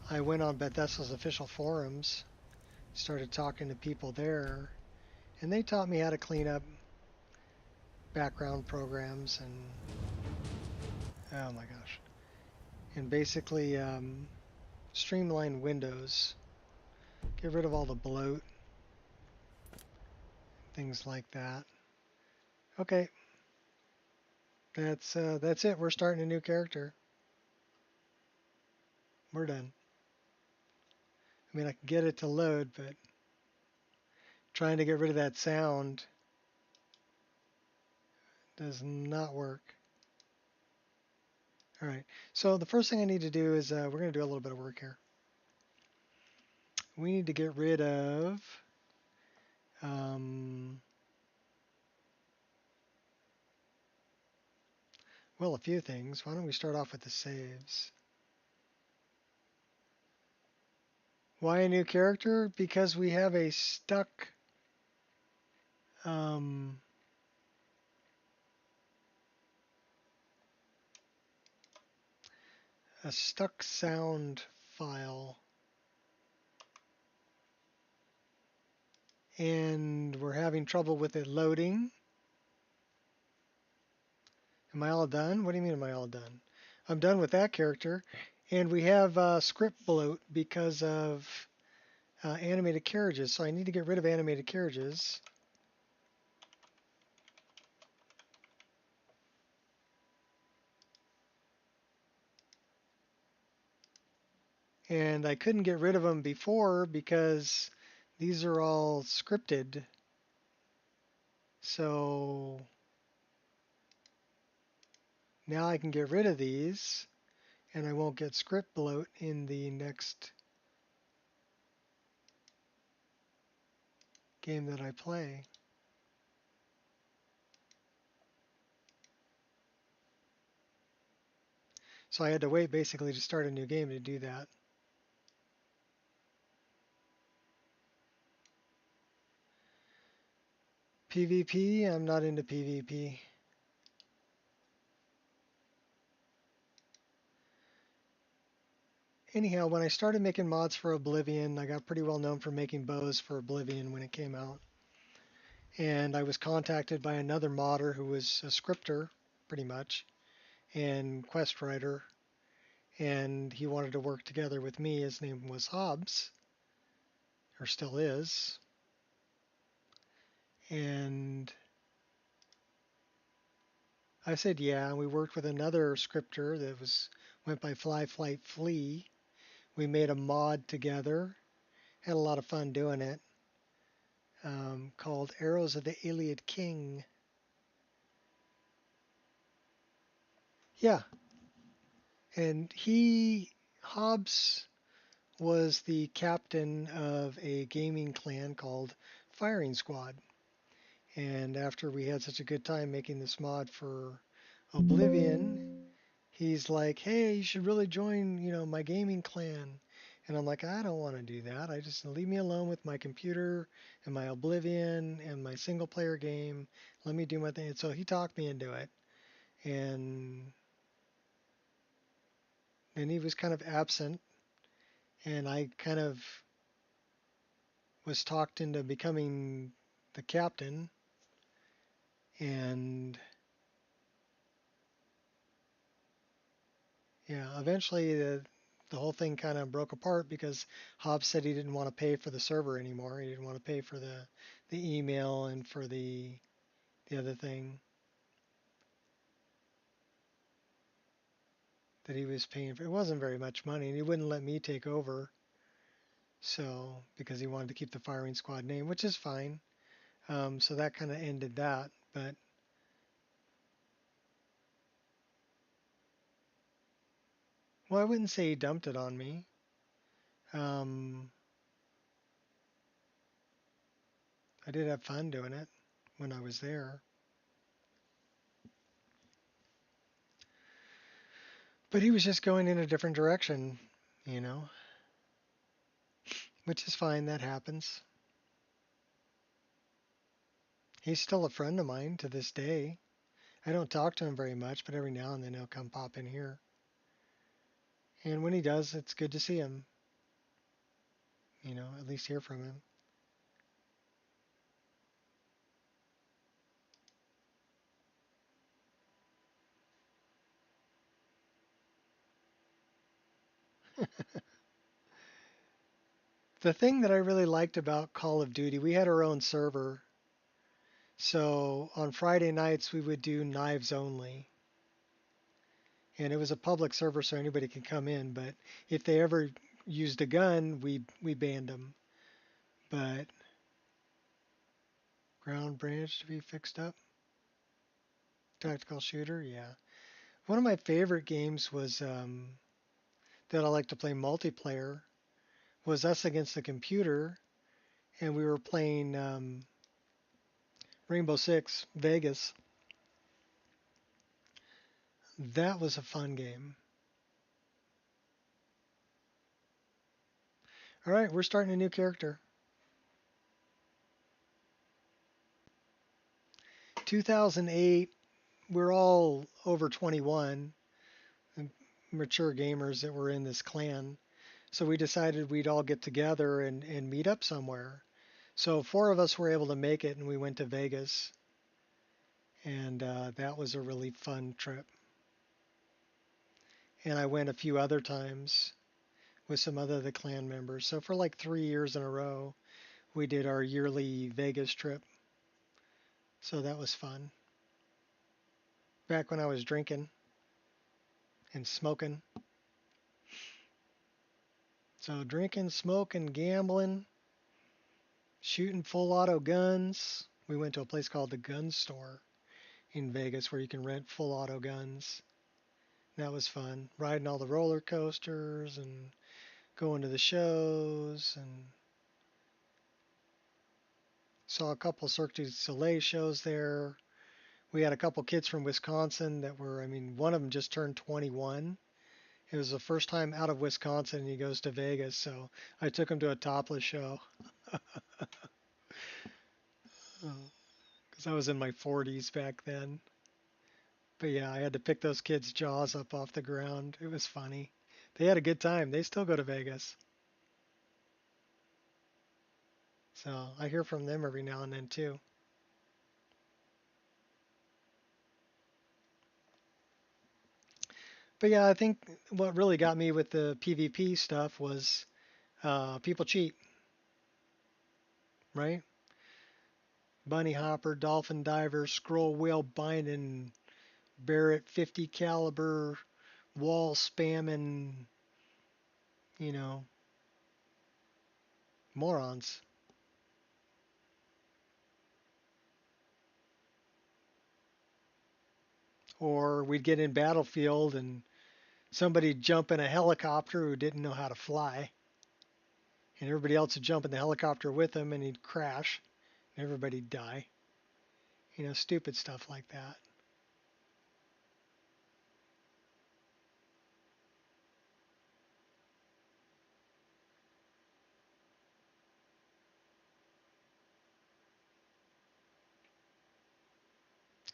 I went on Bethesda's official forums, started talking to people there, and they taught me how to clean up background programs and oh my gosh, and basically streamline Windows, get rid of all the bloat, things like that. Okay, that's it. We're starting a new character. We're done. I mean, I can get it to load, but trying to get rid of that sound does not work. All right, so the first thing I need to do is we're going to do a little bit of work here. We need to get rid of well, a few things. Why don't we start off with the saves? Why a new character? Because we have a stuck sound file, and we're having trouble with it loading. Am I all done? What do you mean, am I all done? I'm done with that character, and we have script bloat because of animated carriages, so I need to get rid of animated carriages. And I couldn't get rid of them before because these are all scripted. So now I can get rid of these, and I won't get script bloat in the next game that I play. So I had to wait basically to start a new game to do that. PvP, I'm not into PvP. Anyhow, when I started making mods for Oblivion, I got pretty well known for making bows for Oblivion when it came out. And I was contacted by another modder who was a scripter, pretty much, and quest writer. And he wanted to work together with me. His name was Hobbs, or still is. And I said yeah, and we worked with another scripter that went by Fly Flight Flea. We made a mod together. Had a lot of fun doing it. Called Arrows of the Iliad King. Yeah. And Hobbs was the captain of a gaming clan called Firing Squad. And after we had such a good time making this mod for Oblivion, he's like, hey, you should really join, my gaming clan. And I'm like, I don't want to do that. I just leave me alone with my computer and my Oblivion and my single player game. Let me do my thing. So he talked me into it. And then he was kind of absent. And I kind of was talked into becoming the captain. And yeah, eventually the whole thing kind of broke apart because Hobbs said he didn't want to pay for the server anymore. He didn't want to pay for the email and for the other thing that he was paying for. It wasn't very much money, and he wouldn't let me take over. So because he wanted to keep the firing squad name, which is fine. So that kind of ended that. But well, I wouldn't say he dumped it on me. I did have fun doing it when I was there. But he was just going in a different direction, you know, which is fine. That happens. He's still a friend of mine to this day. I don't talk to him very much, but every now and then he'll come pop in here. And when he does, it's good to see him. You know, at least hear from him. The thing that I really liked about Call of Duty, we had our own server. So on Friday nights, we would do knives only. And it was a public server, so anybody can come in. But if they ever used a gun, we banned them. But ground branch to be fixed up. Tactical shooter, yeah. One of my favorite games was that I like to play multiplayer was us against the computer, and we were playing Rainbow Six Vegas. That was a fun game. All right, we're starting a new character. 2008, we're all over 21, mature gamers that were in this clan. So we decided we'd all get together and meet up somewhere. So 4 of us were able to make it, and we went to Vegas. And that was a really fun trip. And I went a few other times with some other of the clan members. So for like 3 years in a row, we did our yearly Vegas trip. So that was fun. Back when I was drinking and smoking. So drinking, smoking, gambling, shooting full auto guns. We went to a place called the Gun Store in Vegas where you can rent full auto guns. That was fun. Riding all the roller coasters and going to the shows, and saw a couple Cirque du Soleil shows there. We had a couple kids from Wisconsin that were, I mean, one of them just turned 21. It was the first time out of Wisconsin, and he goes to Vegas, so I took him to a topless show. Because I was in my 40s back then. But yeah, I had to pick those kids' jaws up off the ground. It was funny. They had a good time. They still go to Vegas. So I hear from them every now and then too. But yeah, I think what really got me with the PvP stuff was people cheat, right? Bunny hopper, dolphin diver, scroll whale binding, Barrett 50 caliber, wall spamming, you know, morons. Or we'd get in Battlefield and somebody'd jump in a helicopter who didn't know how to fly. And everybody else would jump in the helicopter with him and he'd crash. And everybody'd die. You know, stupid stuff like that.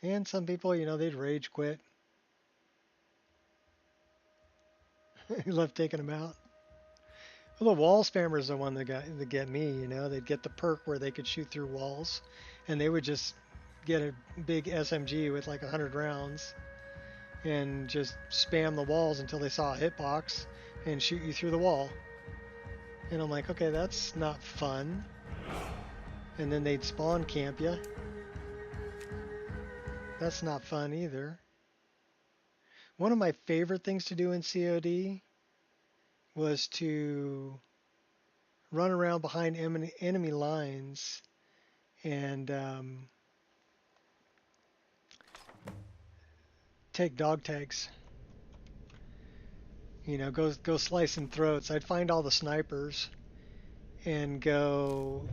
And some people, you know, they'd rage quit. You love taking them out. Well, the wall spammers are the one that get me. You know, they'd get the perk where they could shoot through walls, and they would just get a big SMG with like 100 rounds and just spam the walls until they saw a hitbox and shoot you through the wall. And I'm like, okay, that's not fun. And then they'd spawn camp you. That's not fun either. One of my favorite things to do in COD was to run around behind enemy lines and take dog tags. You know, go slicing throats. I'd find all the snipers and go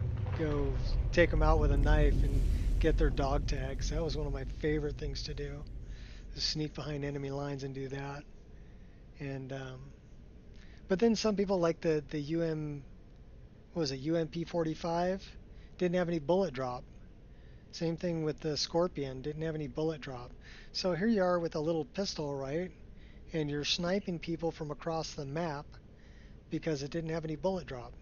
take them out with a knife and get their dog tags. That was one of my favorite things to do. To sneak behind enemy lines and do that. And but then some people like the what was it, UMP-45 didn't have any bullet drop. Same thing with the Scorpion, didn't have any bullet drop. So here you are with a little pistol, right? And you're sniping people from across the map because it didn't have any bullet drop.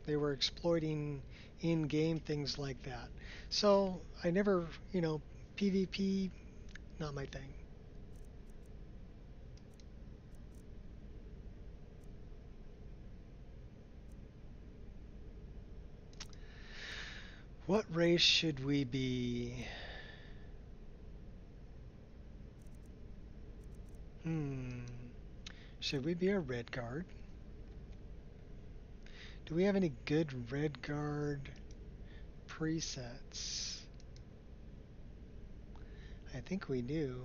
They were exploiting in-game things like that. So I never, you know, PvP, not my thing. What race should we be? Should we be a red guard? Do we have any good red guard presets? I think we do.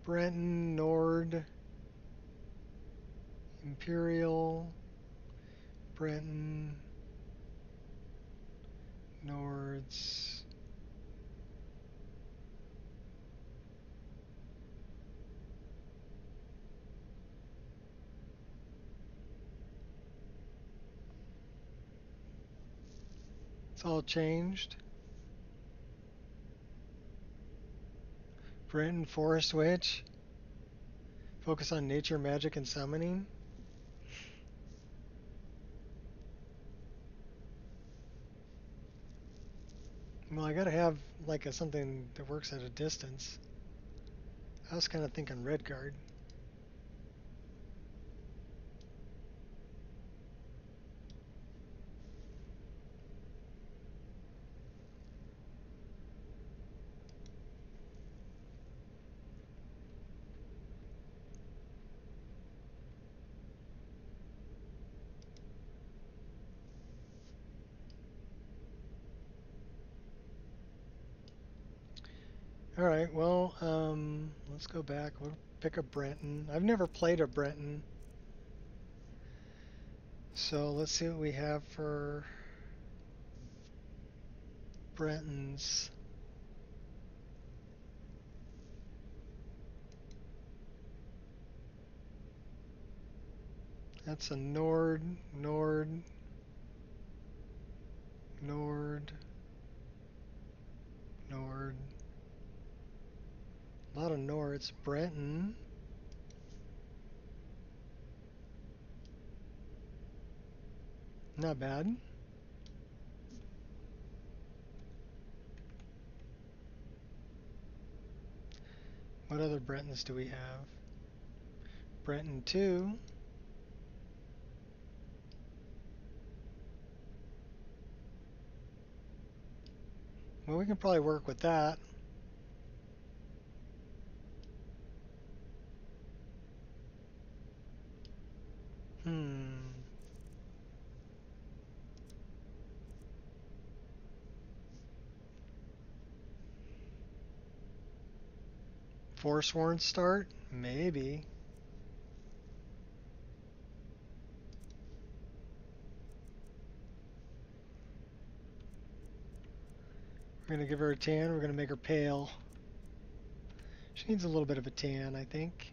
Brenton, Nord, Imperial, Brenton, Nords. It's all changed. Brenton, Forest Witch. Focus on nature, magic, and summoning. Well, I gotta have like something that works at a distance. I was kind of thinking red guard. All right, well, let's go back. We'll pick a Brenton. I've never played a Brenton. So let's see what we have for Brentons. That's a Nord, Nord, Nord, Nord. A lot of Nords. Brenton. Not bad. What other Brentons do we have? Brenton 2. Well, we can probably work with that. Forsworn start? Maybe. We're going to give her a tan. We're going to make her pale. She needs a little bit of a tan, I think.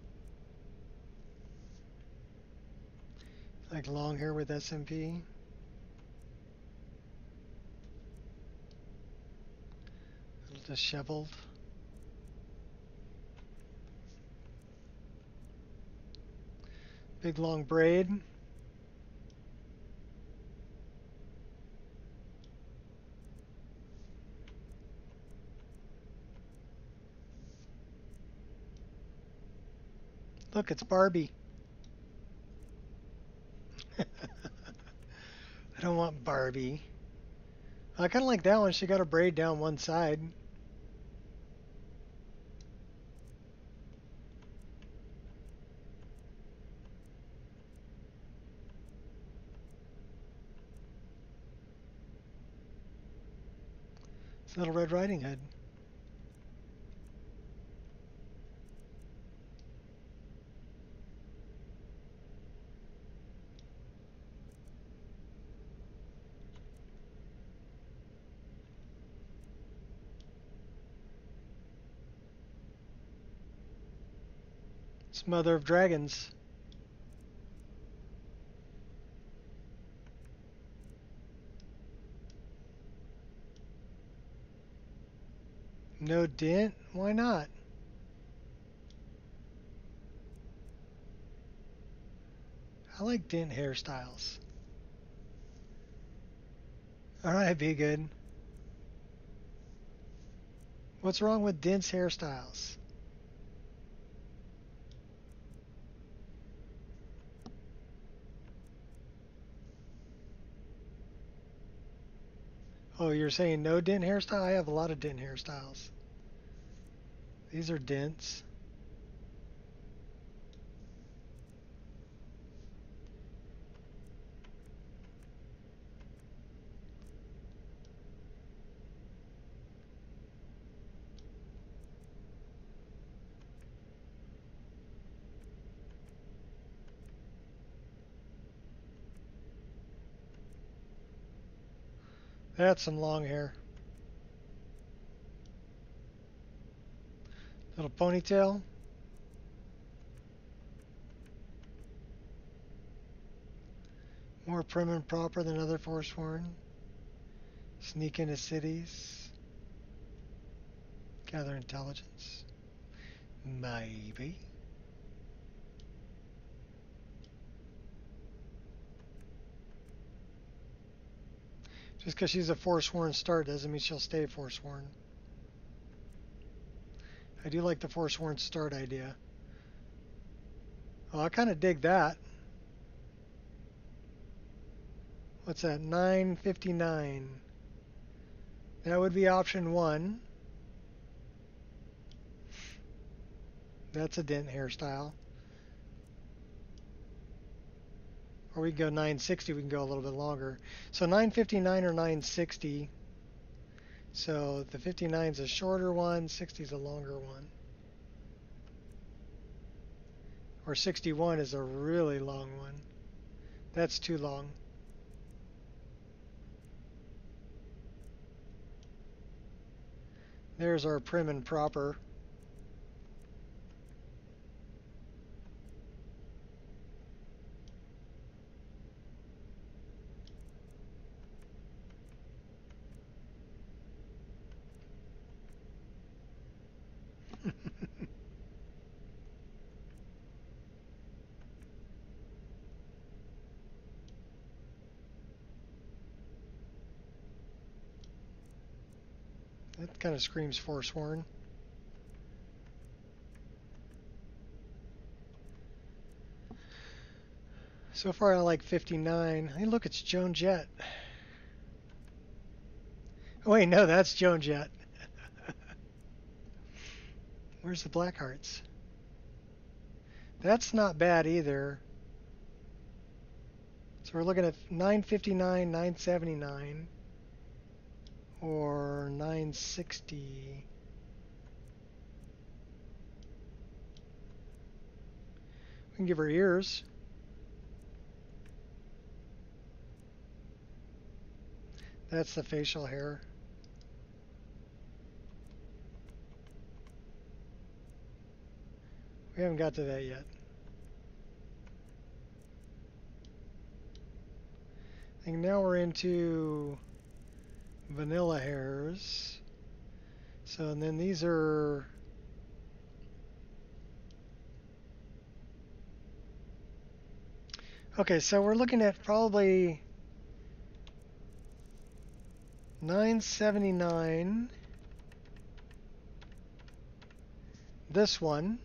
Like long hair with SMP. A little disheveled. Big long braid. Look, it's Barbie. I don't want Barbie. I kind of like that one. She got a braid down one side. It's Little Red Riding Hood. It's Mother of Dragons. No dent? Why not? I like dent hairstyles. Alright, be good. What's wrong with Dent's hairstyles? Oh, you're saying no dent hairstyle? I have a lot of dent hairstyles. These are dents. That's some long hair. Little ponytail. More prim and proper than other Forsworn. Sneak into cities. Gather intelligence. Maybe. Just because she's a Forsworn start doesn't mean she'll stay Forsworn. I do like the Forsworn start idea. Oh, I kind of dig that. What's that? 959. That would be option 1. That's a dent hairstyle. Or we can go 960, we can go a little bit longer. So 959 or 960. So the 59 is a shorter one, 60 is a longer one. Or 61 is a really long one. That's too long. There's our prim and proper. That kind of screams Forsworn. So far I like 59. Hey look, it's Joan Jett. Oh wait, no, that's Joan Jett. Where's the black hearts? That's not bad either. So we're looking at 959, 979, or 960. We can give her ears. That's the facial hair. We haven't got to that yet. I think now we're into vanilla hairs. So, and then these are... Okay, so we're looking at probably $9.79. This one.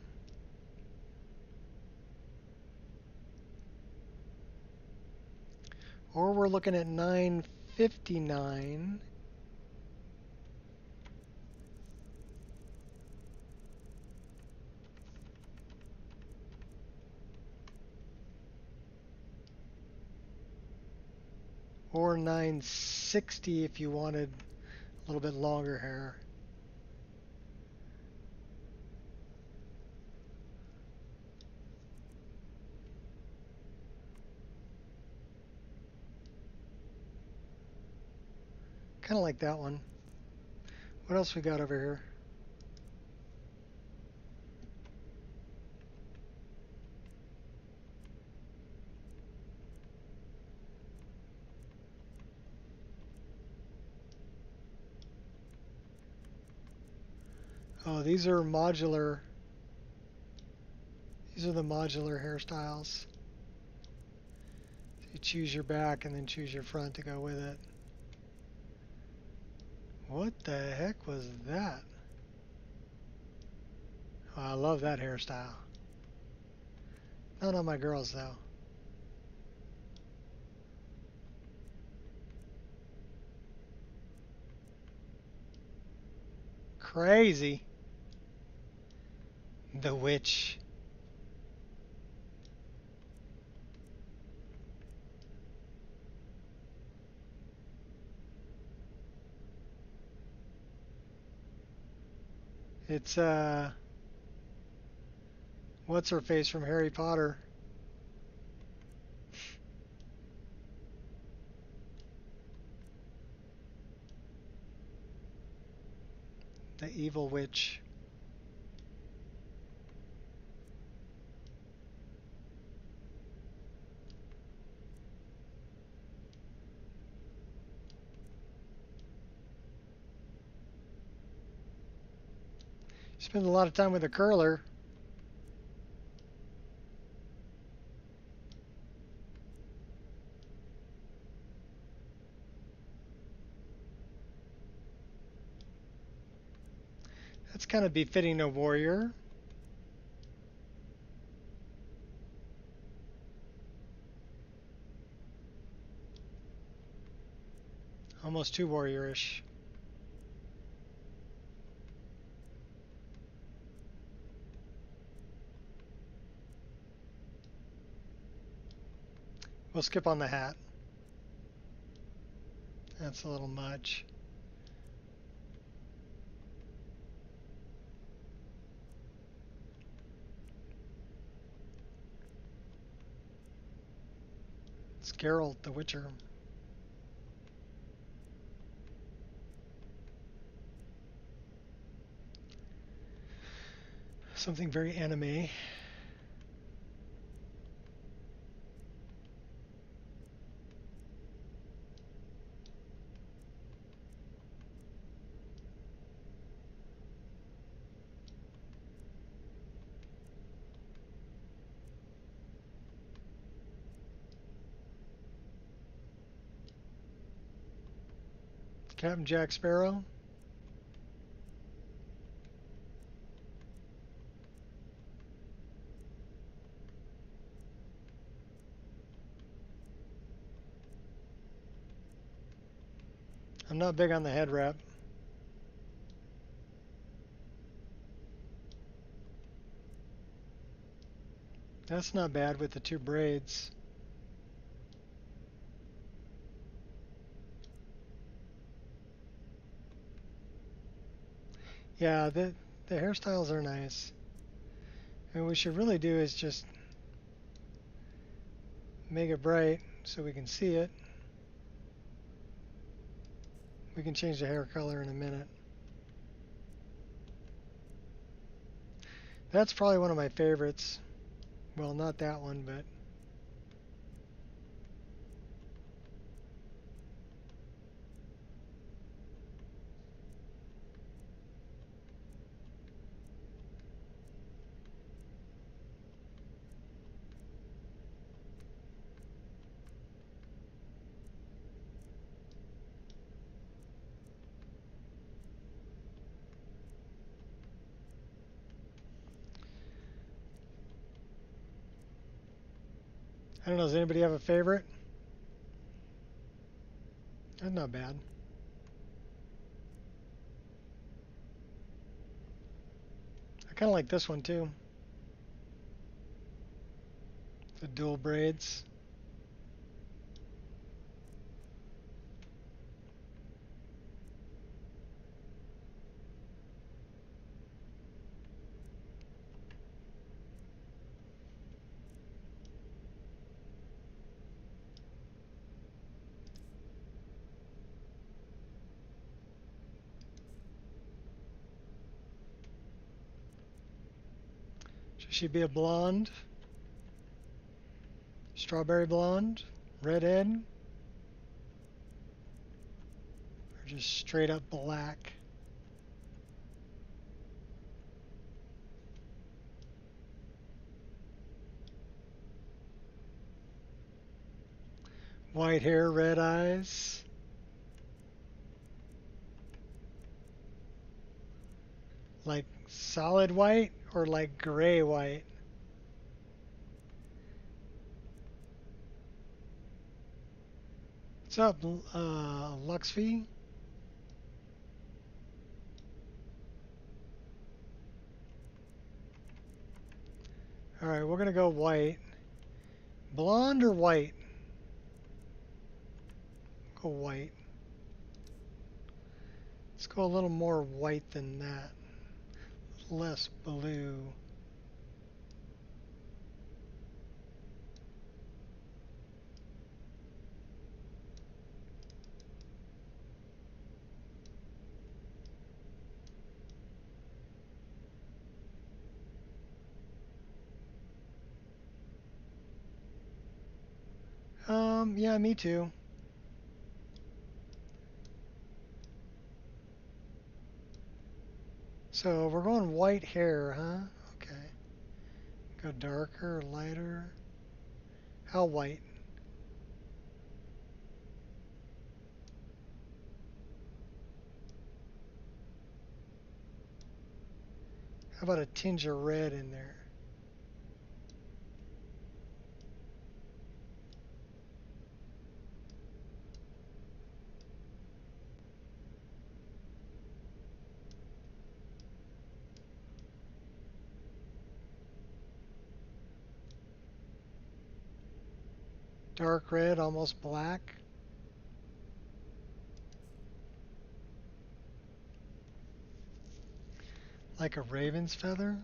Or we're looking at $9.59. Or $9.60 if you wanted a little bit longer hair. Kind of like that one. What else we got over here? Oh, these are modular. These are the modular hairstyles. So you choose your back and then choose your front to go with it. What the heck was that? Oh, I love that hairstyle. Not on my girls though. Crazy. The witch. It's what's her face from Harry Potter? The evil witch. Spend a lot of time with a curler. That's kind of befitting a warrior. Almost too warriorish. We'll skip on the hat. That's a little much. It's Geralt the Witcher. Something very anime. Captain Jack Sparrow. I'm not big on the head wrap. That's not bad with the two braids. Yeah, the hairstyles are nice. And what we should really do is just make it bright so we can see it. We can change the hair color in a minute. That's probably one of my favorites. Well, not that one, but I don't know, does anybody have a favorite? That's not bad. I kind of like this one too. The dual braids. Should she be a blonde? Strawberry blonde? Redhead? Or just straight up black? White hair, red eyes. Like solid white or like gray white? What's up, Luxfy? Alright, we're gonna go white. Blonde or white? Go white. Let's go a little more white than that. Less blue. Yeah, me too. So we're going white hair, huh? Okay. Go darker, lighter. How white? How about a tinge of red in there? Dark red, almost black. Like a raven's feather.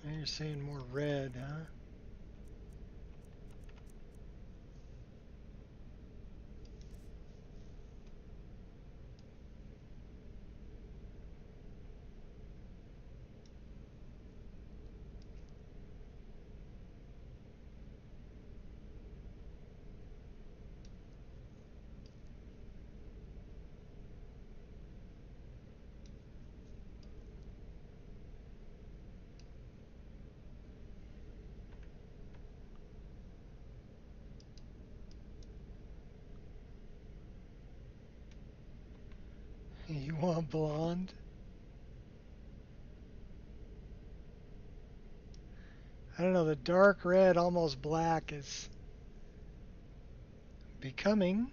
Now you're saying more red, huh? You want blonde? I don't know, the dark red, almost black is becoming.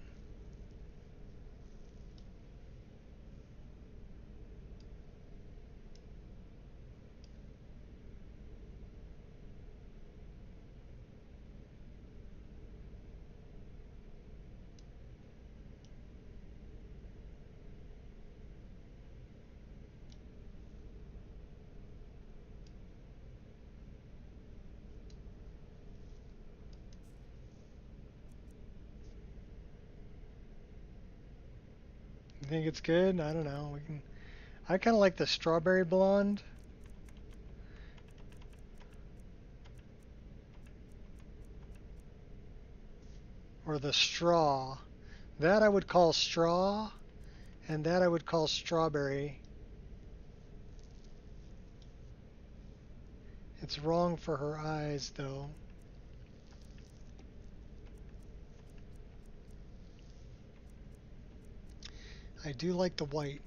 You think it's good? I don't know. We can. I kind of like the strawberry blonde. Or the straw. That I would call straw, and that I would call strawberry. It's wrong for her eyes, though. I do like the white.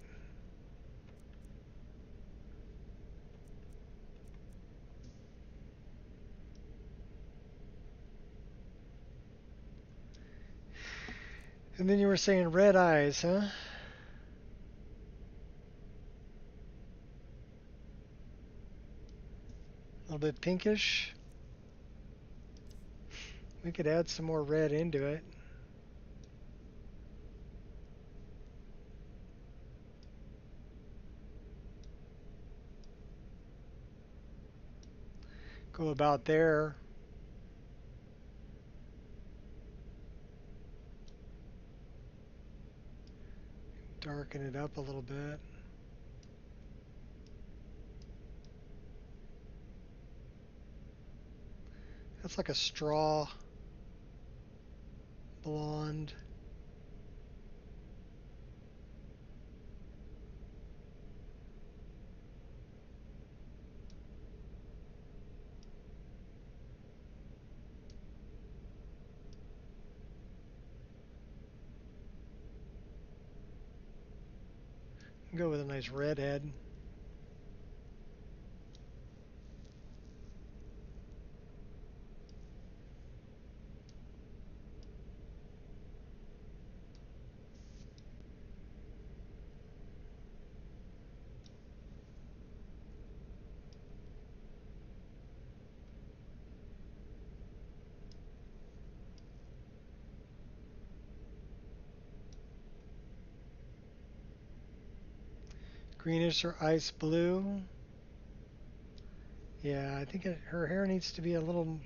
And then you were saying red eyes, huh? A little bit pinkish. We could add some more red into it. Go about there. Darken it up a little bit. That's like a straw blonde. Go with a nice red head. Greenish or ice blue. Yeah, I think her hair needs to be a little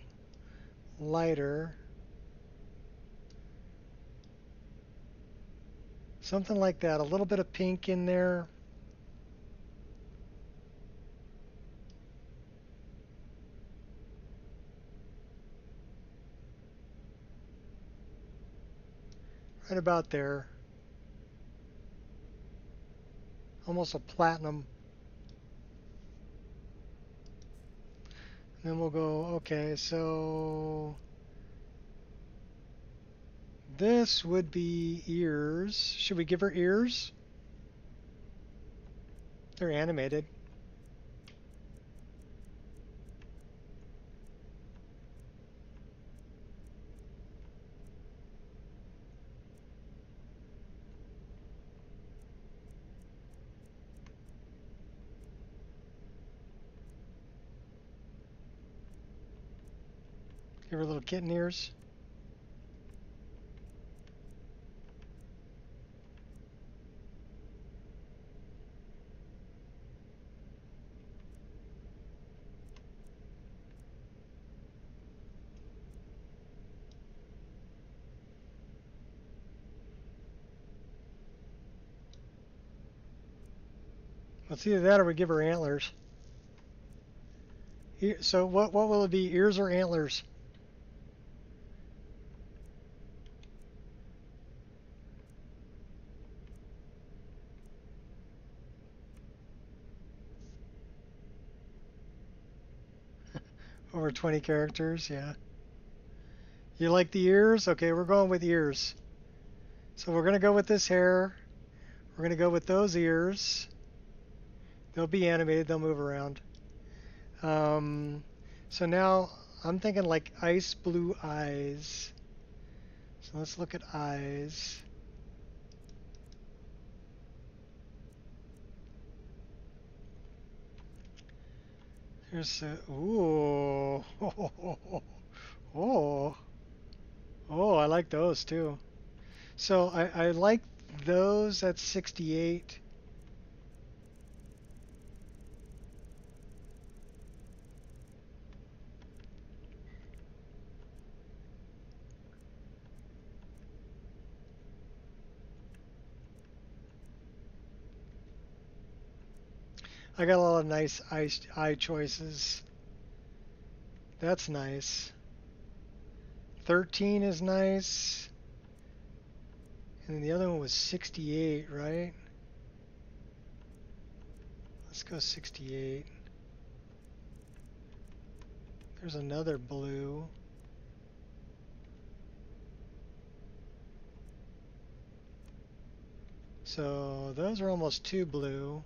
lighter. Something like that. A little bit of pink in there. Right about there. Almost a platinum. Then we'll go, okay, so this would be ears. Should we give her ears? They're animated. Give her little kitten ears. Let's either that or we give her antlers. So what will it be, ears or antlers? Over 20 characters, yeah. You like the ears? Okay, we're going with ears. So we're going to go with this hair. We're going to go with those ears. They'll be animated, they'll move around. So now I'm thinking like ice blue eyes. So let's look at eyes. There's a, ooh, oh, oh, I like those too. So I like those at 68. I got a lot of nice eye choices. That's nice. 13 is nice. And then the other one was 68, right? Let's go 68. There's another blue. So those are almost too blue.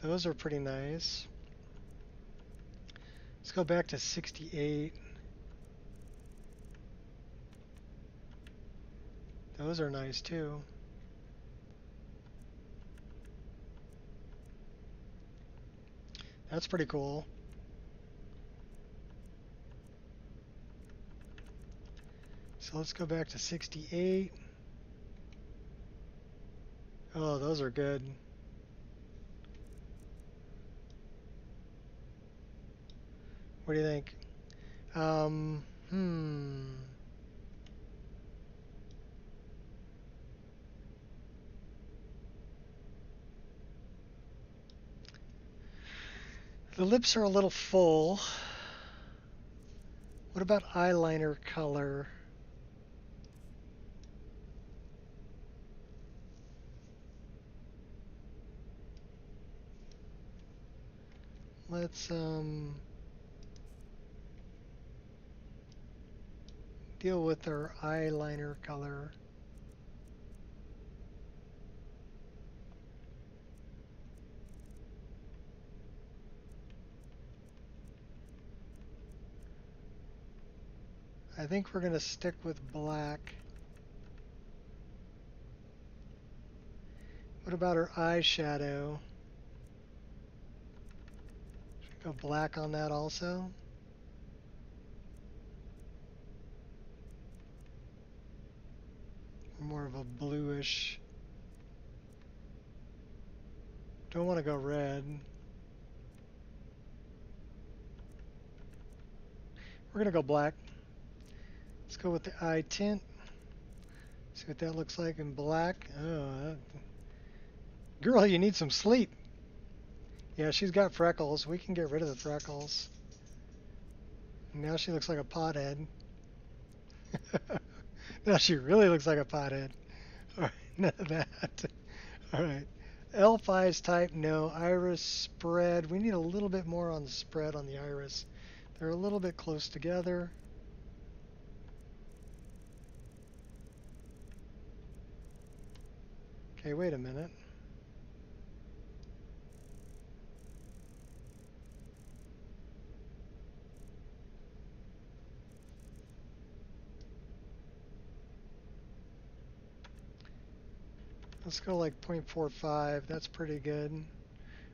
Those are pretty nice. Let's go back to 68. Those are nice too. That's pretty cool. So let's go back to 68. Oh, those are good. What do you think? The lips are a little full. What about eyeliner color? Let's deal with our eyeliner color. I think we're going to stick with black. What about our eyeshadow? Should we go black on that also? More of a bluish. Don't want to go red. We're going to go black. Let's go with the eye tint. See what that looks like in black. Oh, girl, you need some sleep. Yeah, she's got freckles. We can get rid of the freckles. Now she looks like a pothead. Now she really looks like a pothead. All right, none of that. All right. Elf eyes type, no. Iris spread. We need a little bit more on the spread on the iris. They're a little bit close together. Okay, wait a minute. Let's go like 0.45. That's pretty good.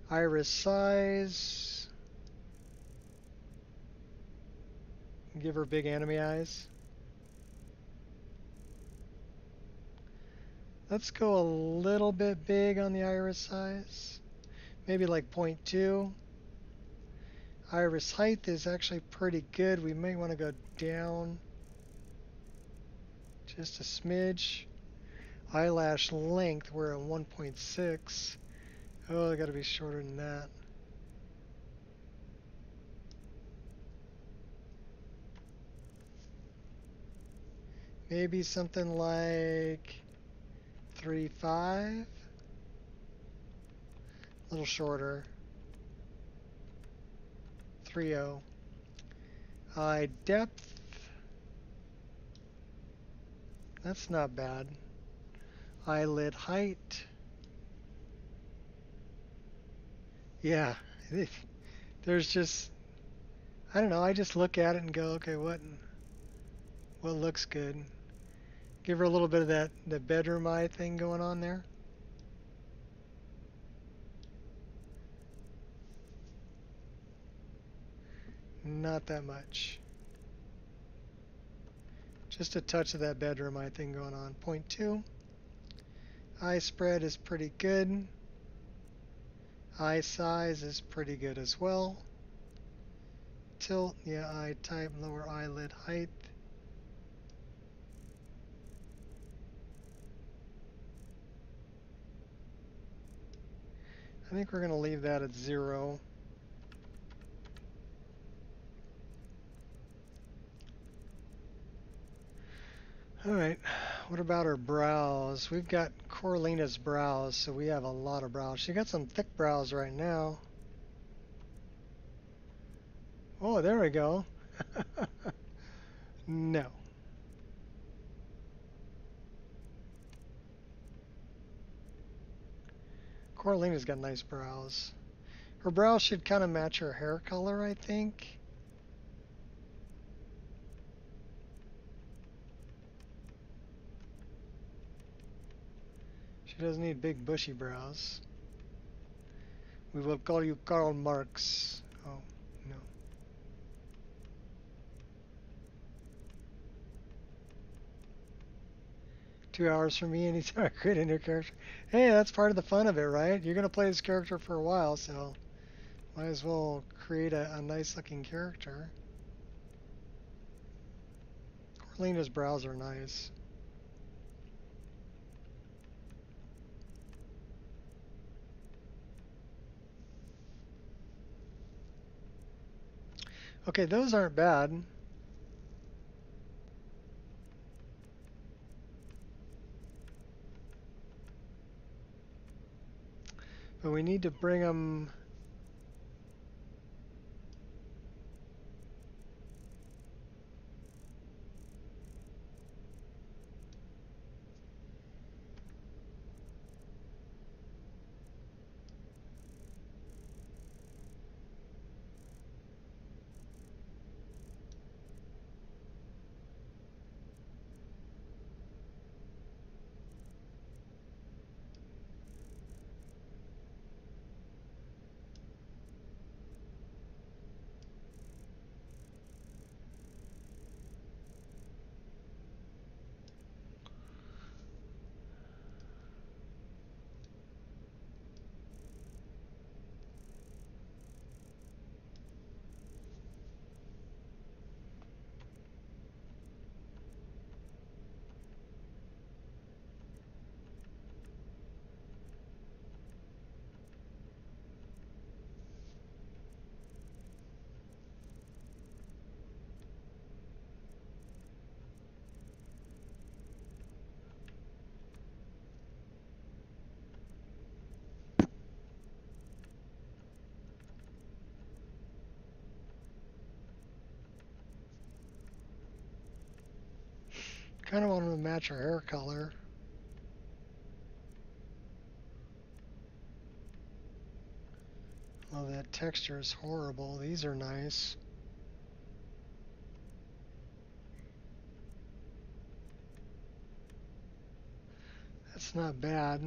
Iris size. Give her big anime eyes. Let's go a little bit big on the iris size. Maybe like 0.2. Iris height is actually pretty good. We may want to go down just a smidge. Eyelash length, we're at 1.6. Oh, I gotta be shorter than that. Maybe something like 3.5. A little shorter. 3.0. Eye depth. That's not bad. Eyelid height. Yeah, there's just, I don't know, I just look at it and go, okay, what looks good? Give her a little bit of that the bedroom eye thing going on there. Not that much. Just a touch of that bedroom eye thing going on. 0.2. Eye spread is pretty good. Eye size is pretty good as well. Tilt, yeah, eye type, lower eyelid height. I think we're going to leave that at 0. Alright, what about her brows? We've got Corlina's brows, so we have a lot of brows. She got some thick brows right now. Oh, there we go. No. Coralina's got nice brows. Her brows should kind of match her hair color, I think. She doesn't need big bushy brows. We will call you Karl Marx. Oh, no. Two hours for me anytime I create a new character. Hey, that's part of the fun of it, right? You're going to play this character for a while, so might as well create a nice looking character. Corlina's brows are nice. Okay, those aren't bad. But we need to bring them... Kind of want them to match her hair color. Oh, that texture is horrible. These are nice. That's not bad.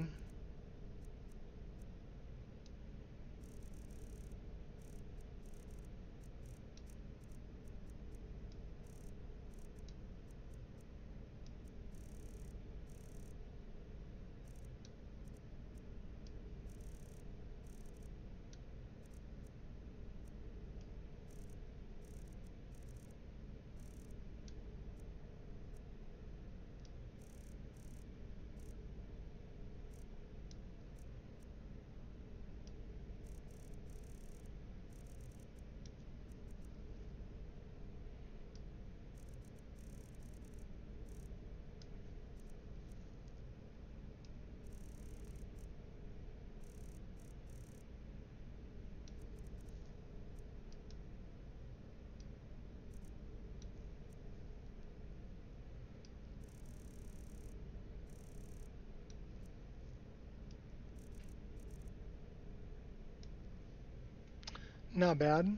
Not bad.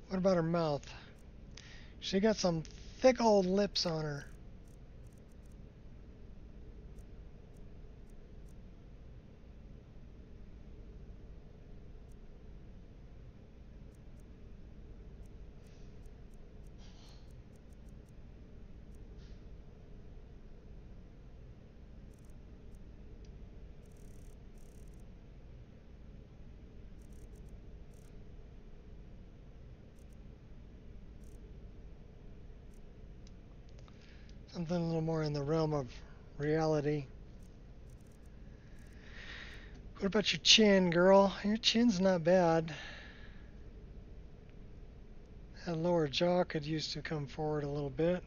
What about her mouth? She got some thick old lips on her. Something a little more in the realm of reality. What about your chin, girl? Your chin's not bad. That lower jaw could use to come forward a little bit.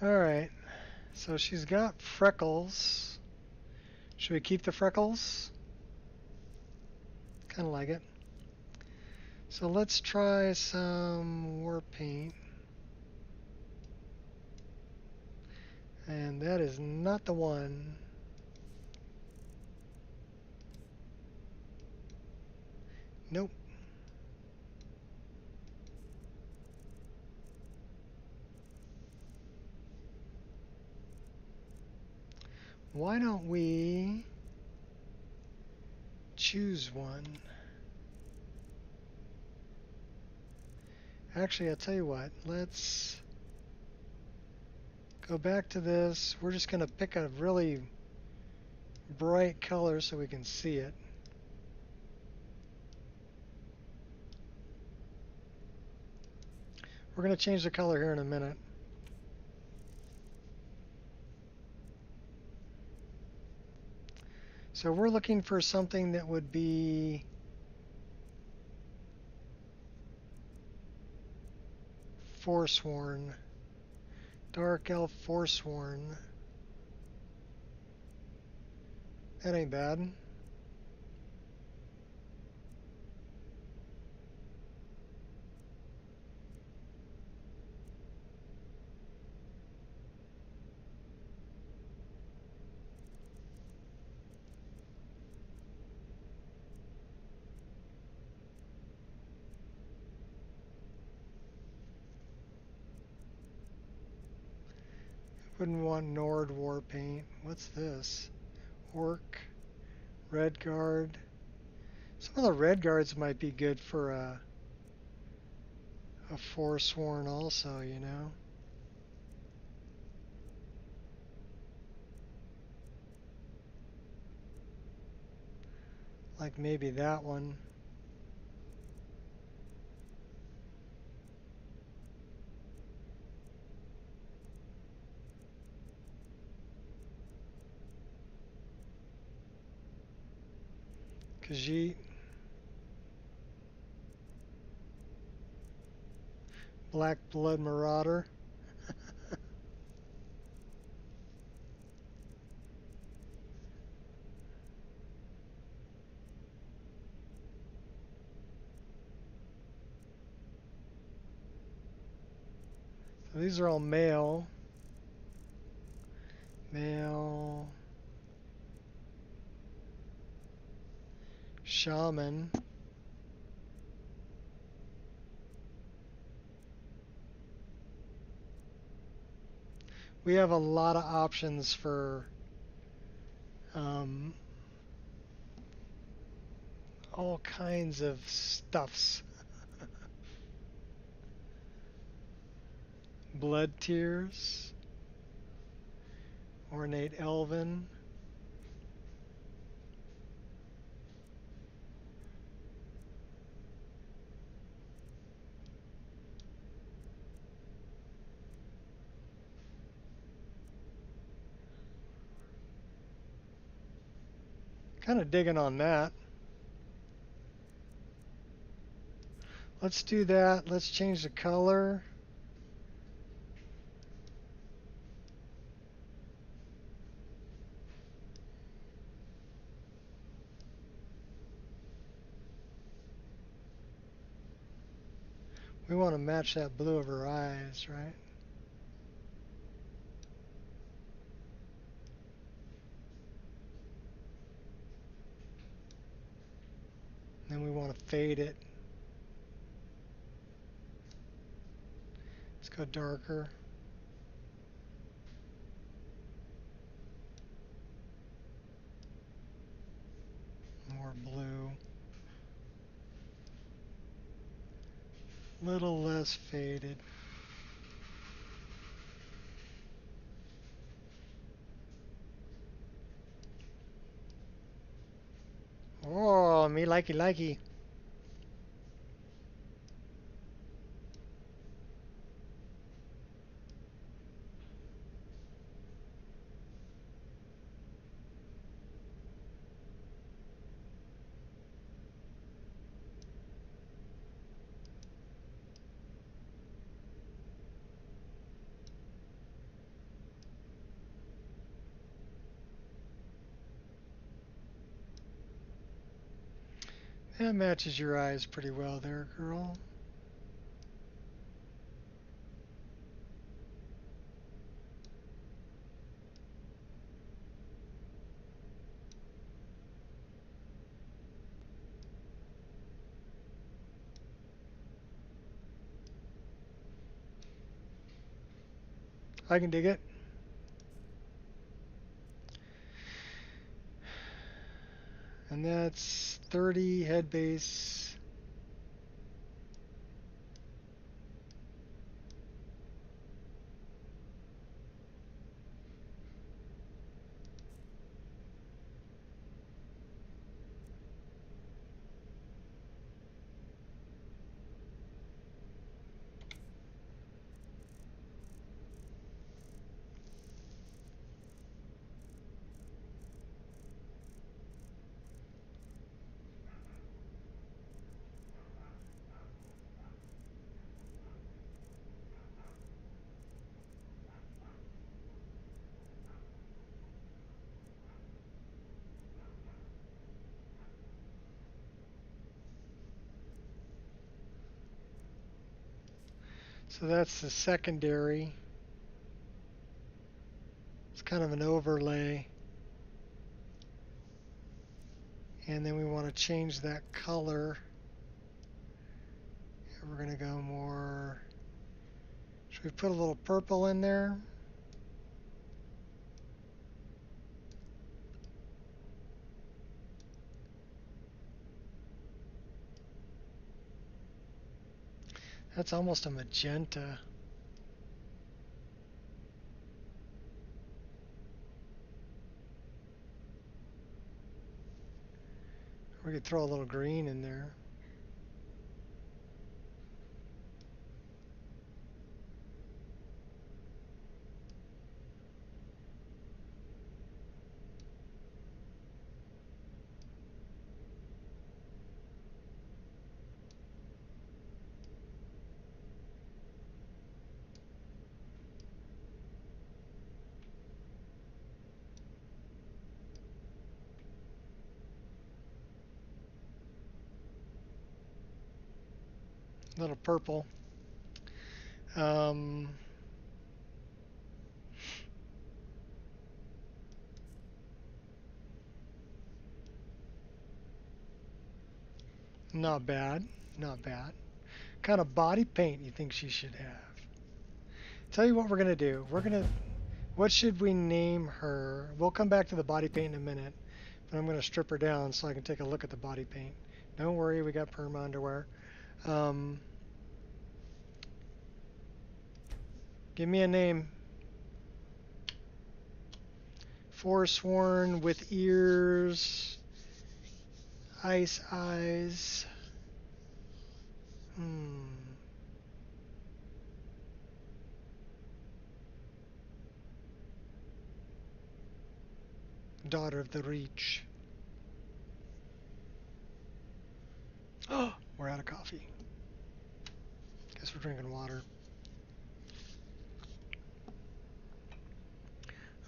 Alright, so she's got freckles. Should we keep the freckles? Kind of like it. So let's try some war paint. And that is not the one. Nope. Why don't we choose one? Actually, I'll tell you what. Let's go back to this. We're just going to pick a really bright color so we can see it. We're going to change the color here in a minute. So we're looking for something that would be Forsworn. Dark Elf Forsworn. That ain't bad. Wouldn't want Nord war paint. What's this? Orc, Red Guard. Some of the Red Guards might be good for a Forsworn also, you know. Like maybe that one. Khajiit. Black Blood Marauder. So these are all male. Male. Shaman. We have a lot of options for all kinds of stuffs. Blood Tears. Ornate Elven. Kind of digging on that. Let's do that. Let's change the color. We want to match that blue of her eyes, right? Then we want to fade it. Let's go darker. More blue. Little less faded. Oh, me likey likey. That matches your eyes pretty well there, girl. I can dig it. And that's 30 head base. So that's the secondary. It's kind of an overlay. And then we want to change that color. And we're going to go more... Should we put a little purple in there? That's almost a magenta. We could throw a little green in there. A little purple. Not bad. Not bad. What kind of body paint you think she should have? Tell you what we're going to do. What should we name her? We'll come back to the body paint in a minute, but I'm going to strip her down so I can take a look at the body paint. Don't worry, we got perma underwear. Give me a name. Forsworn with ears, ice eyes. Daughter of the Reach. Oh, we're out of coffee. Guess we're drinking water.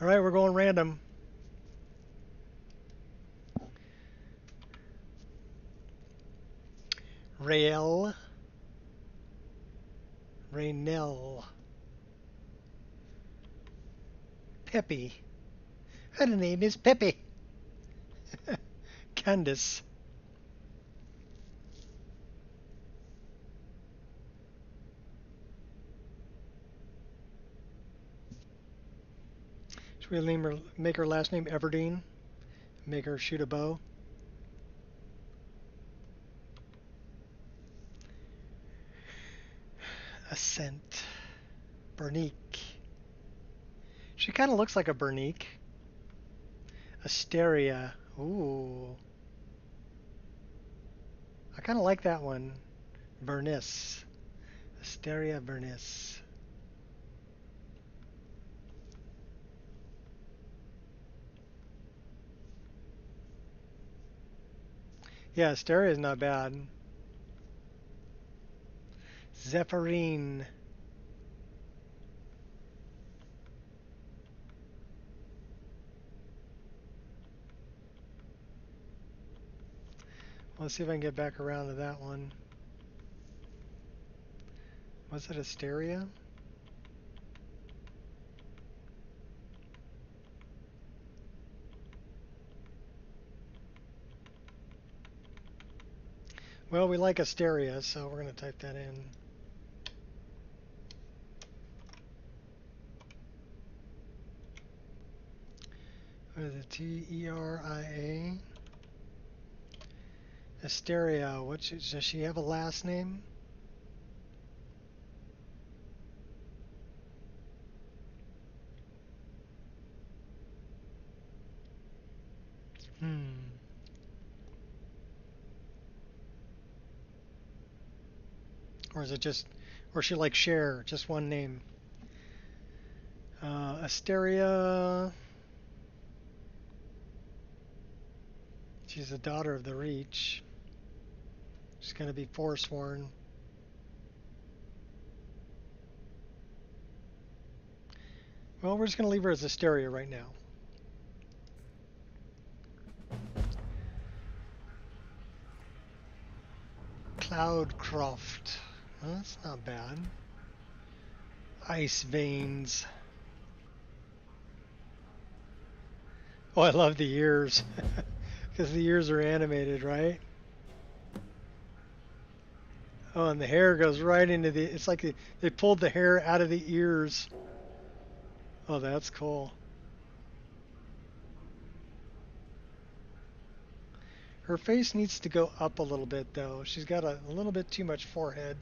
All right, we're going random. Rael. Raynell. Peppy. Her name is Peppy. Candace. Should we make her last name Everdeen? Make her shoot a bow? Ascent. Bernique. She kind of looks like a Bernique. Asteria. Ooh. I kind of like that one. Vernis. Asteria Vernis. Yeah, Asteria is not bad. Zephyrine. Let's see if I can get back around to that one. Was it Asteria? Well, we like Asteria, so we're going to type that in. What is it? T-E-R-I-A? Asteria. Does she have a last name? Or is it just, or is she like Cher, just one name? Asteria. She's the daughter of the Reach. She's going to be forsworn. Well, we're just going to leave her as Asteria right now. Cloudcroft. Well, that's not bad. Ice veins. Oh, I love the ears. Because the ears are animated, right? Oh, and the hair goes right into the... It's like they pulled the hair out of the ears. Oh, that's cool. Her face needs to go up a little bit, though. She's got a little bit too much forehead.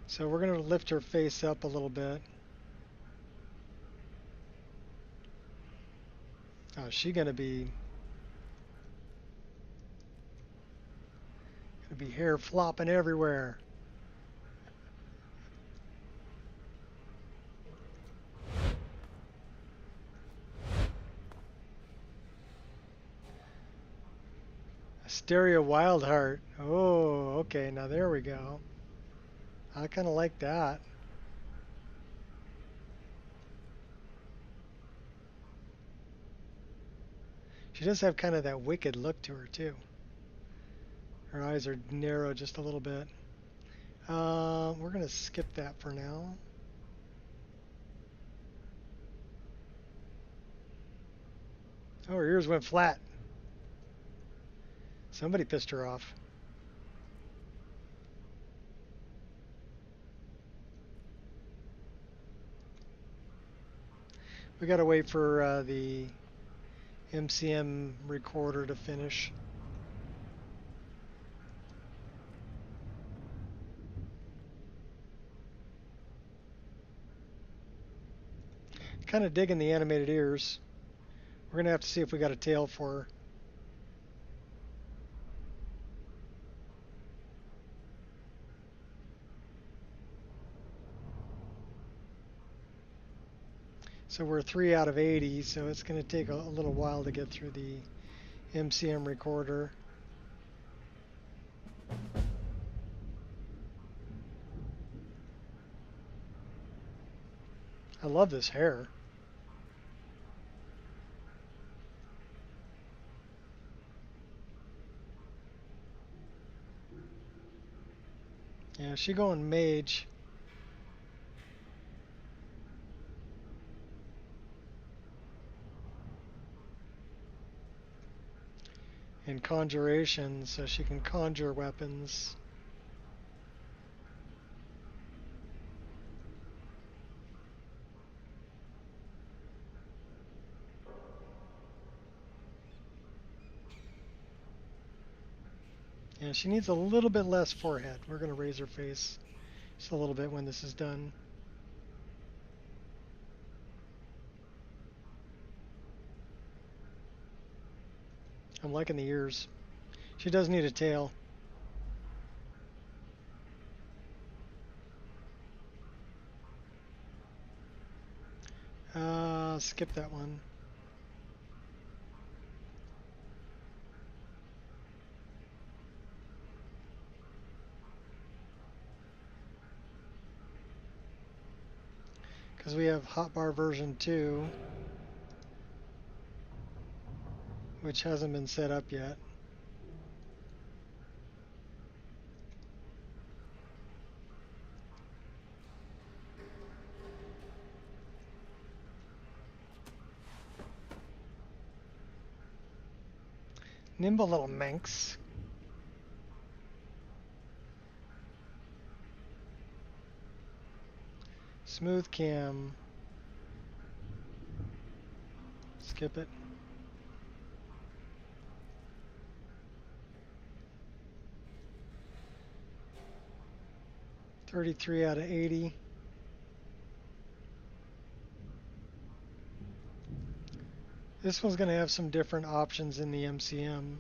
So we're going to lift her face up a little bit. Oh, is she going to be hair flopping everywhere? Asteria Wildheart. Oh, okay, now there we go. I kind of like that. She does have kind of that wicked look to her, too. Her eyes are narrow just a little bit. We're going to skip that for now. Oh, her ears went flat. Somebody pissed her off. We got to wait for the MCM recorder to finish. Kind of digging the animated ears. We're going to have to see if we got a tail for her. So we're 3 out of 80, so it's going to take a little while to get through the MCM recorder. I love this hair. Yeah, she going mage. And conjuration, so she can conjure weapons. Yeah, she needs a little bit less forehead. We're going to raise her face just a little bit when this is done. I'm liking the ears. She does need a tail. Skip that one. Because we have hotbar version 2, which hasn't been set up yet. Nimble little Manx. Smooth cam. Skip it. $33 out of 80. This one's going to have some different options in the MCM.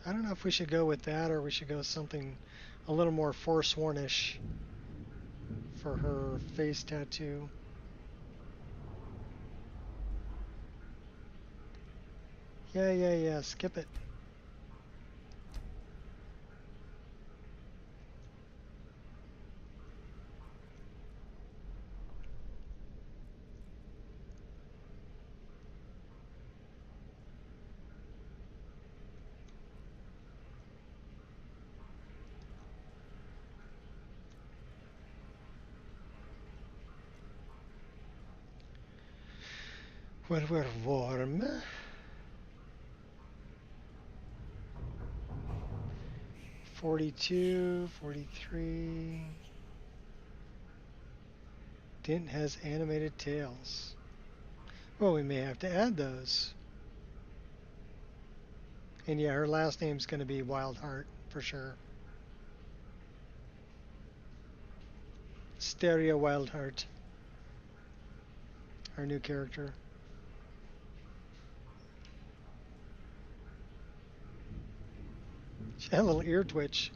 I don't know if we should go with that or we should go something a little more Forswornish for her face tattoo. Yeah, skip it. When we're warm. $42, $43. Dint has animated tails. Well, we may have to add those. And yeah, her last name's going to be Wildheart for sure. Stereo Wildheart. Our new character. She had a little ear twitch.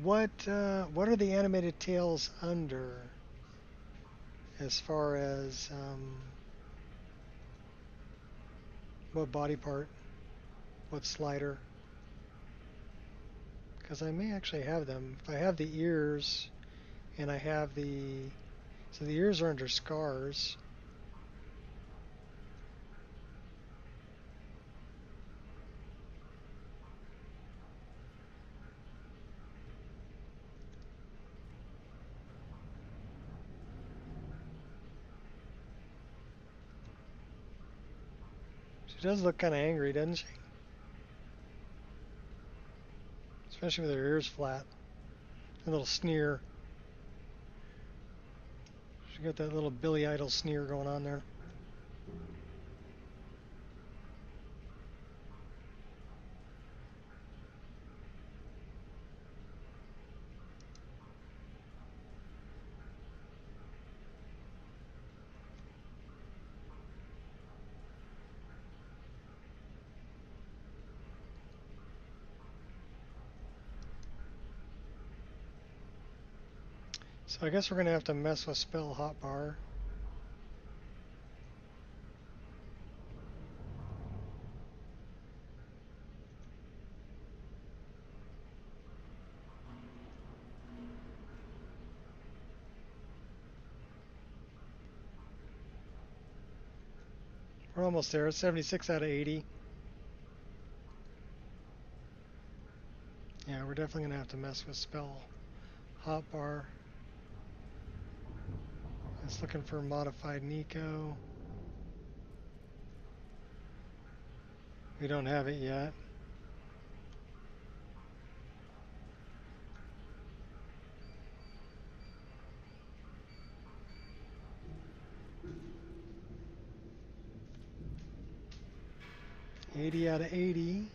What are the animated tails under? As far as what body part? What slider? Because I may actually have them. If I have the ears and I have the... So the ears are under scars. She does look kind of angry, doesn't she? Especially with her ears flat. A little sneer. She got that little Billy Idol sneer going on there. So I guess we're going to have to mess with spell hotbar. We're almost there. 76 out of 80. Yeah, we're definitely going to have to mess with spell hotbar. It's looking for modified Nico. We don't have it yet. $80 out of 80.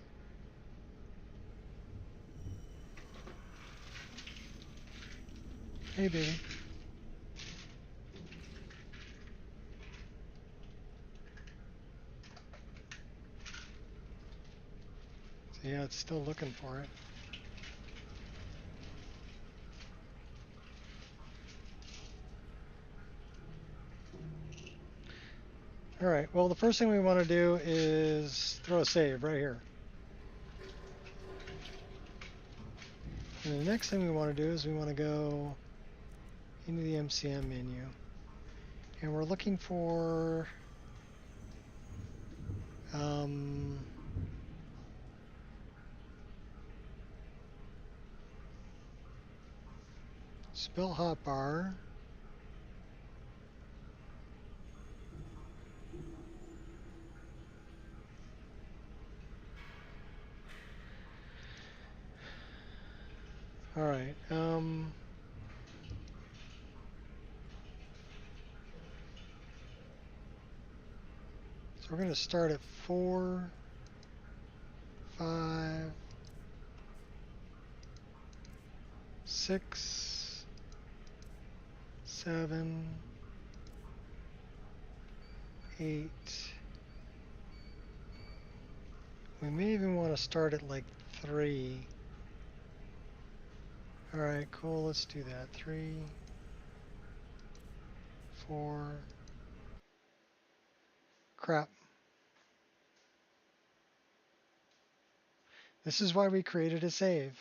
Hey, baby. So yeah, it's still looking for it. Alright, well the first thing we want to do is throw a save right here. And the next thing we want to do is we want to go into the MCM menu. And we're looking for spell hotbar. Alright, so we're going to start at 4, 5, 6, 7, 8. We may even want to start at like 3. Alright, cool, let's do that. 3, 4. Crap. This is why we created a save.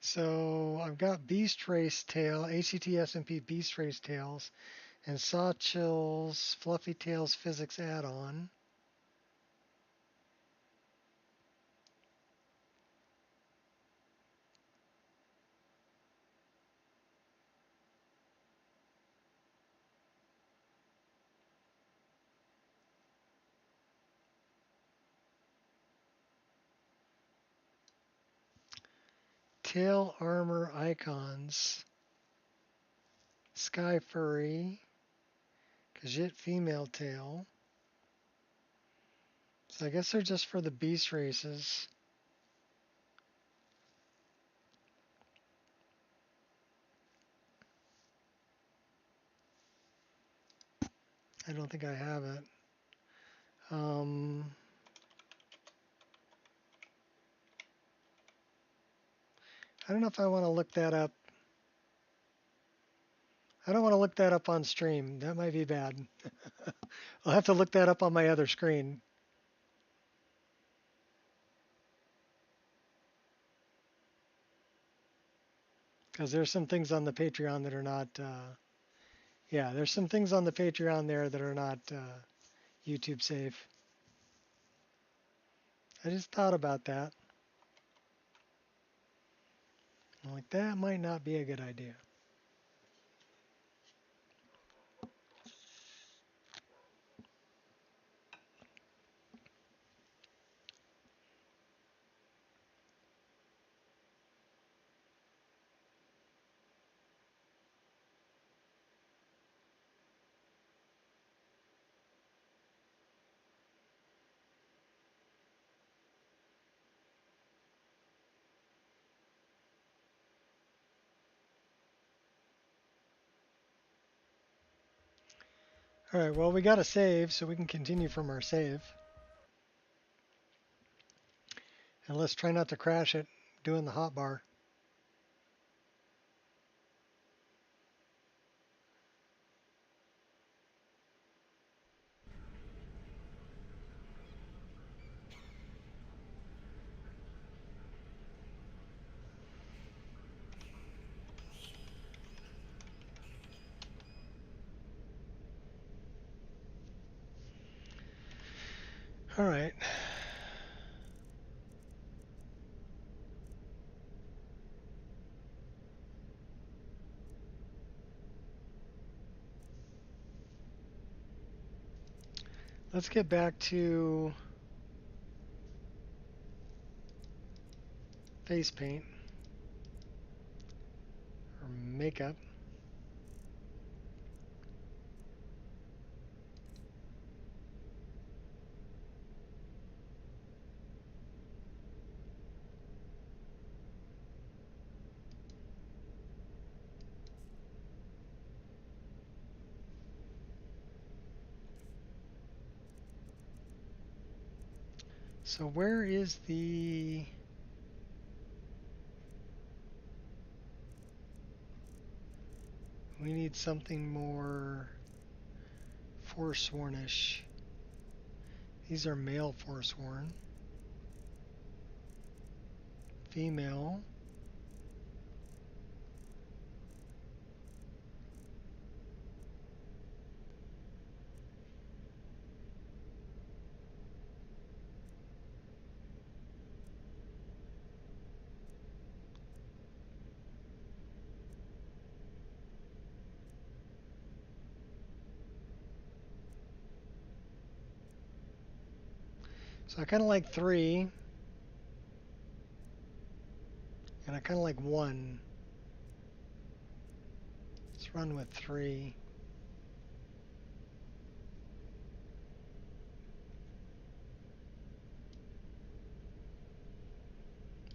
So I've got Beast Race Tail, ACT SMP Beast Race Tails, and Sawchill's Fluffy Tails Physics add-on. Tail Armor Icons, Sky Furry, Khajiit Female Tail. So I guess they're just for the beast races. I don't think I have it. I don't know if I want to look that up. I don't want to look that up on stream. That might be bad. I'll have to look that up on my other screen. Because there's some things on the Patreon that are not, yeah, there's some things on the Patreon there that are not YouTube safe. I just thought about that. I'm like, that might not be a good idea. All right, well, we got a save, so we can continue from our save. And let's try not to crash it doing the hotbar. All right. Let's get back to face paint or makeup. So where is the... We need something more Forswornish. These are male Forsworn. Female. So I kind of like 3. And I kind of like 1. Let's run with 3.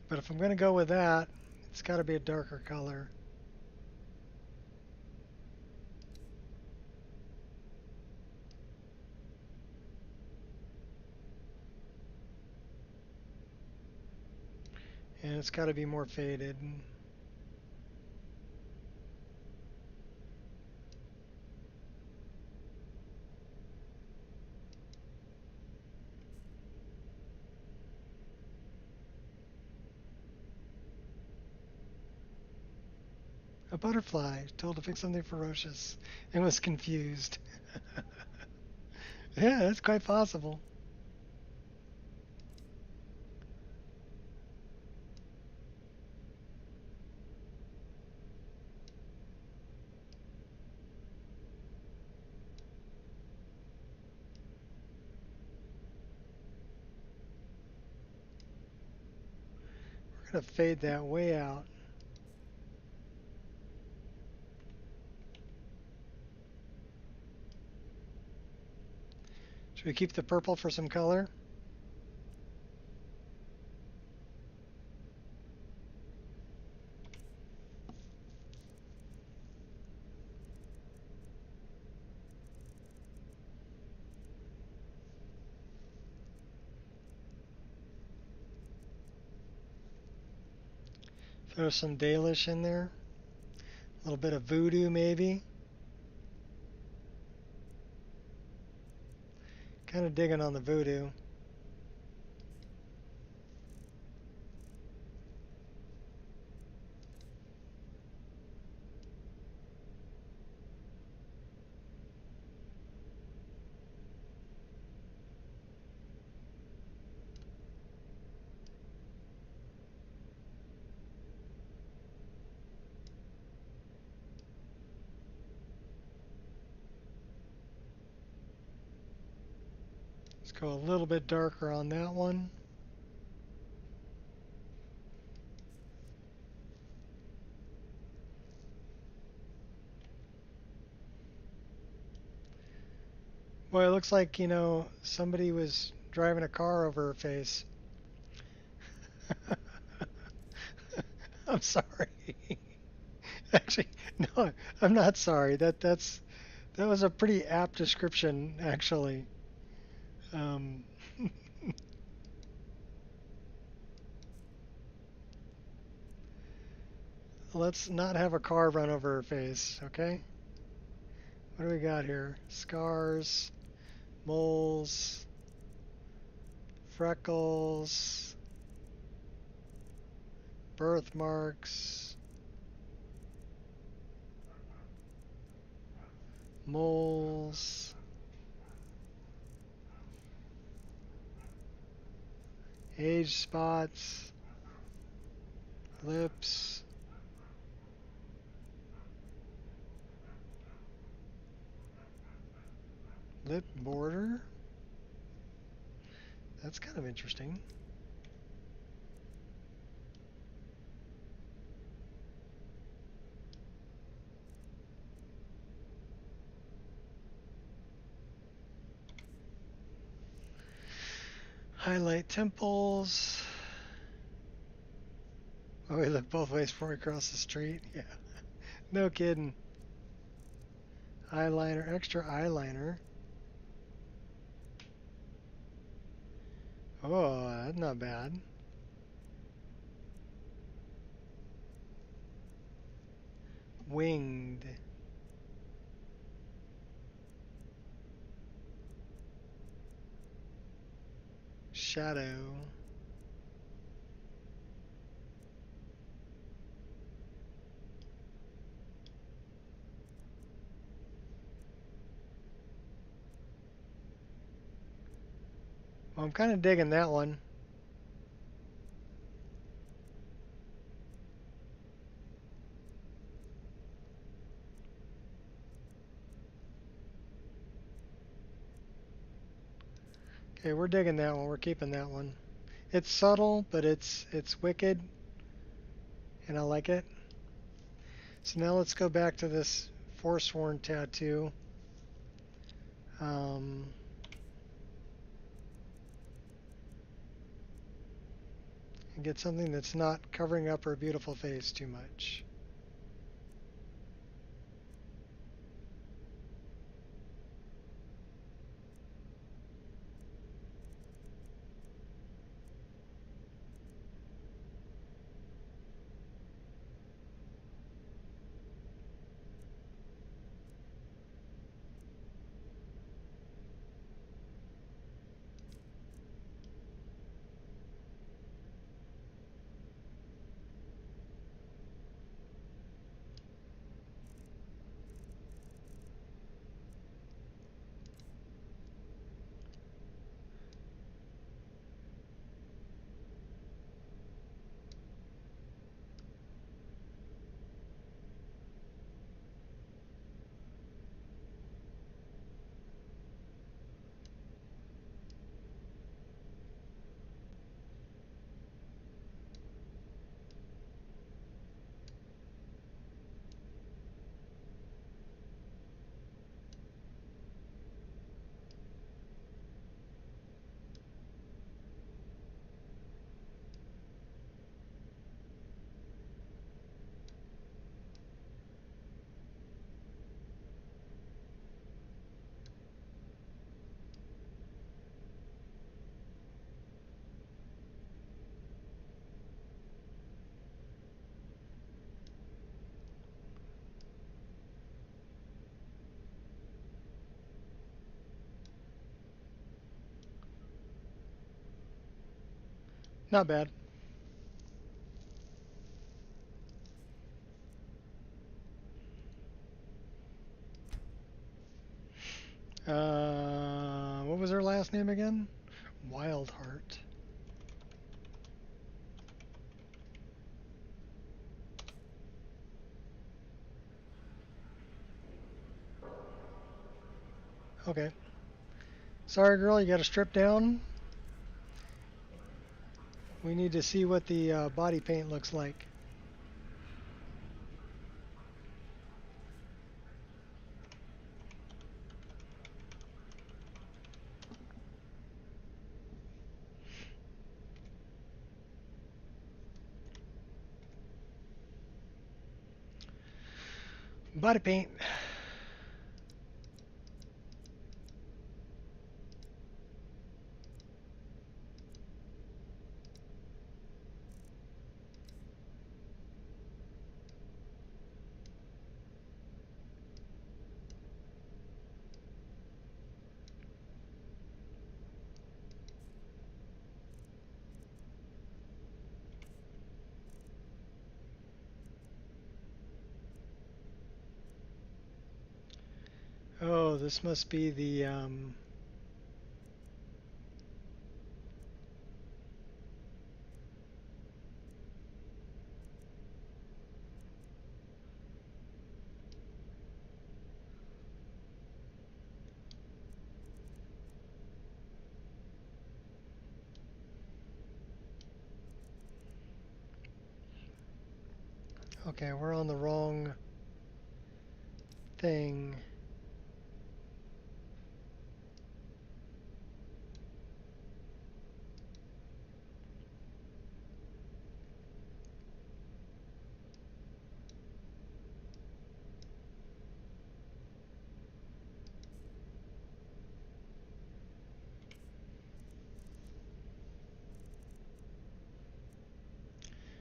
But if I'm going to go with that, it's got to be a darker color. And it's got to be more faded. A butterfly told to fix something ferocious and was confused. Yeah, that's quite possible. We're going to fade that way out. Should we keep the purple for some color? Throw some Dalish in there. A little bit of voodoo maybe. Kind of digging on the voodoo. Let's go a little bit darker on that one. Boy, it looks like, you know, somebody was driving a car over her face. I'm sorry. Actually, no, I'm not sorry. That was a pretty apt description, actually. Let's not have a car run over her face, okay? What do we got here? Scars, moles, freckles, birthmarks, moles, age spots, lips, lip border. That's kind of interesting. Highlight temples. Oh, we look both ways before we cross the street. Yeah, no kidding. Eyeliner, extra eyeliner. Oh, that's not bad. Winged. Shadow. Well, I'm kind of digging that one. Okay, we're digging that one. We're keeping that one. It's subtle, but it's wicked, and I like it. So now let's go back to this Forsworn tattoo. And get something that's not covering up her beautiful face too much. Not bad. What was her last name again? Wildheart. Okay. Sorry, girl, you got to strip down. We need to see what the body paint looks like. Body paint. Oh, this must be the Okay, we're on the wrong thing.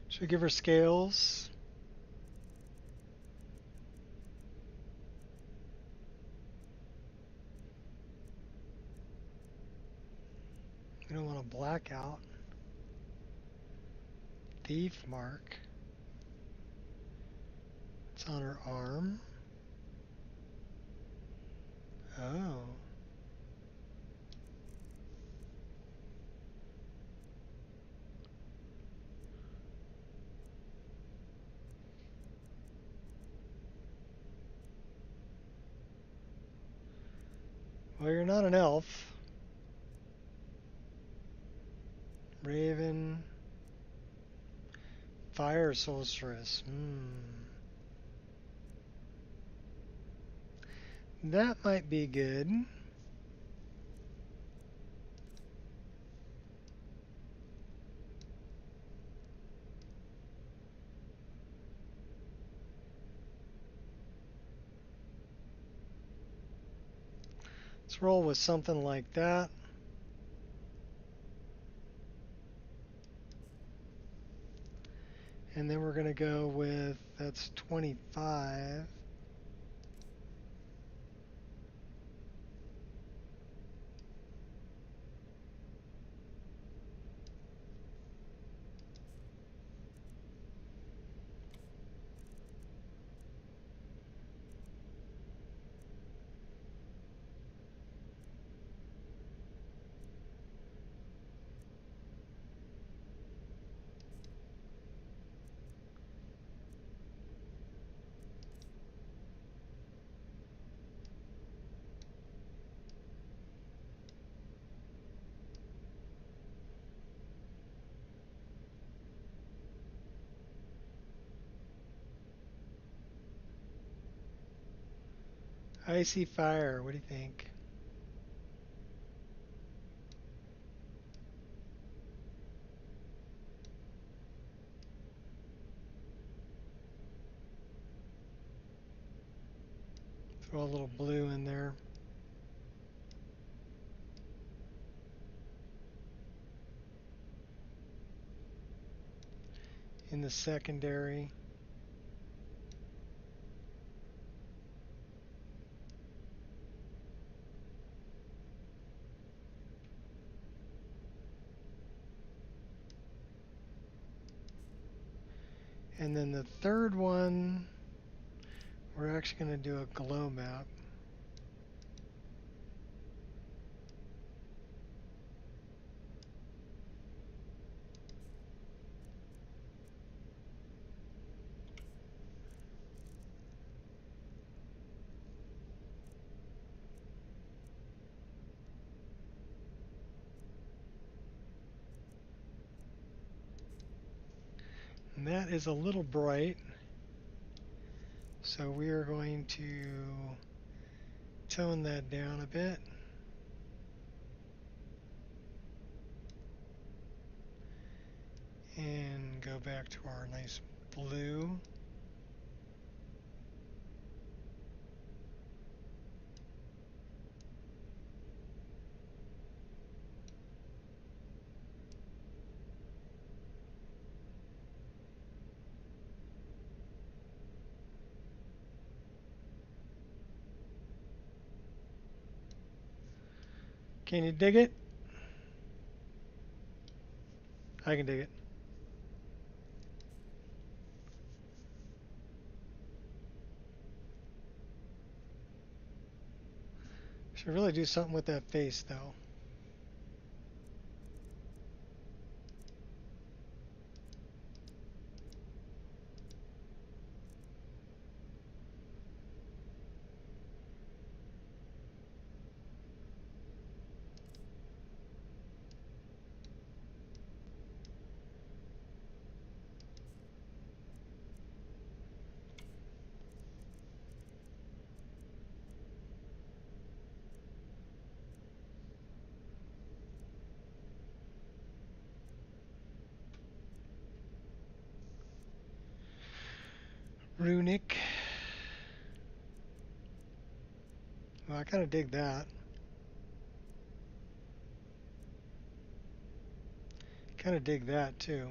Should we give her scales? We don't want to black out. Thief mark. It's on her arm. Oh. Well, you're not an elf. Raven. Fire sorceress. That might be good. Let's roll with something like that. And then we're going to go with, that's 25. Icy fire, what do you think? Throw a little blue in there. In the secondary. And then the third one, we're actually going to do a glow map. And that is a little bright. So we are going to tone that down a bit. And go back to our nice blue. Can you dig it? I can dig it. Should really do something with that face though. Runic. Well, I kind of dig that. Kind of dig that too.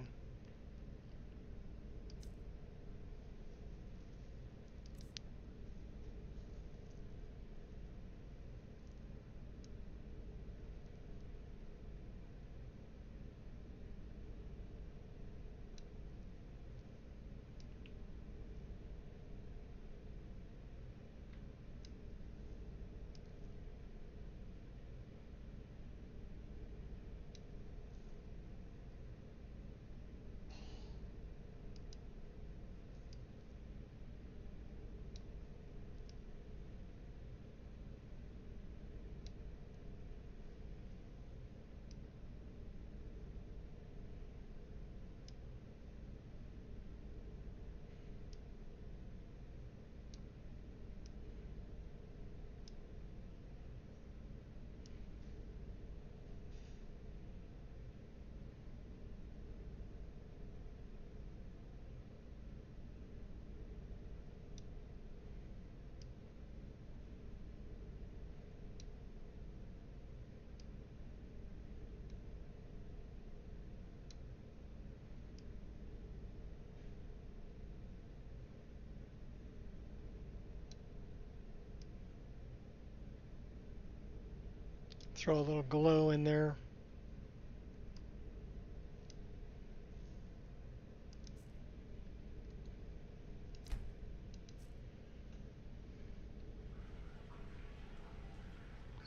Throw a little glow in there.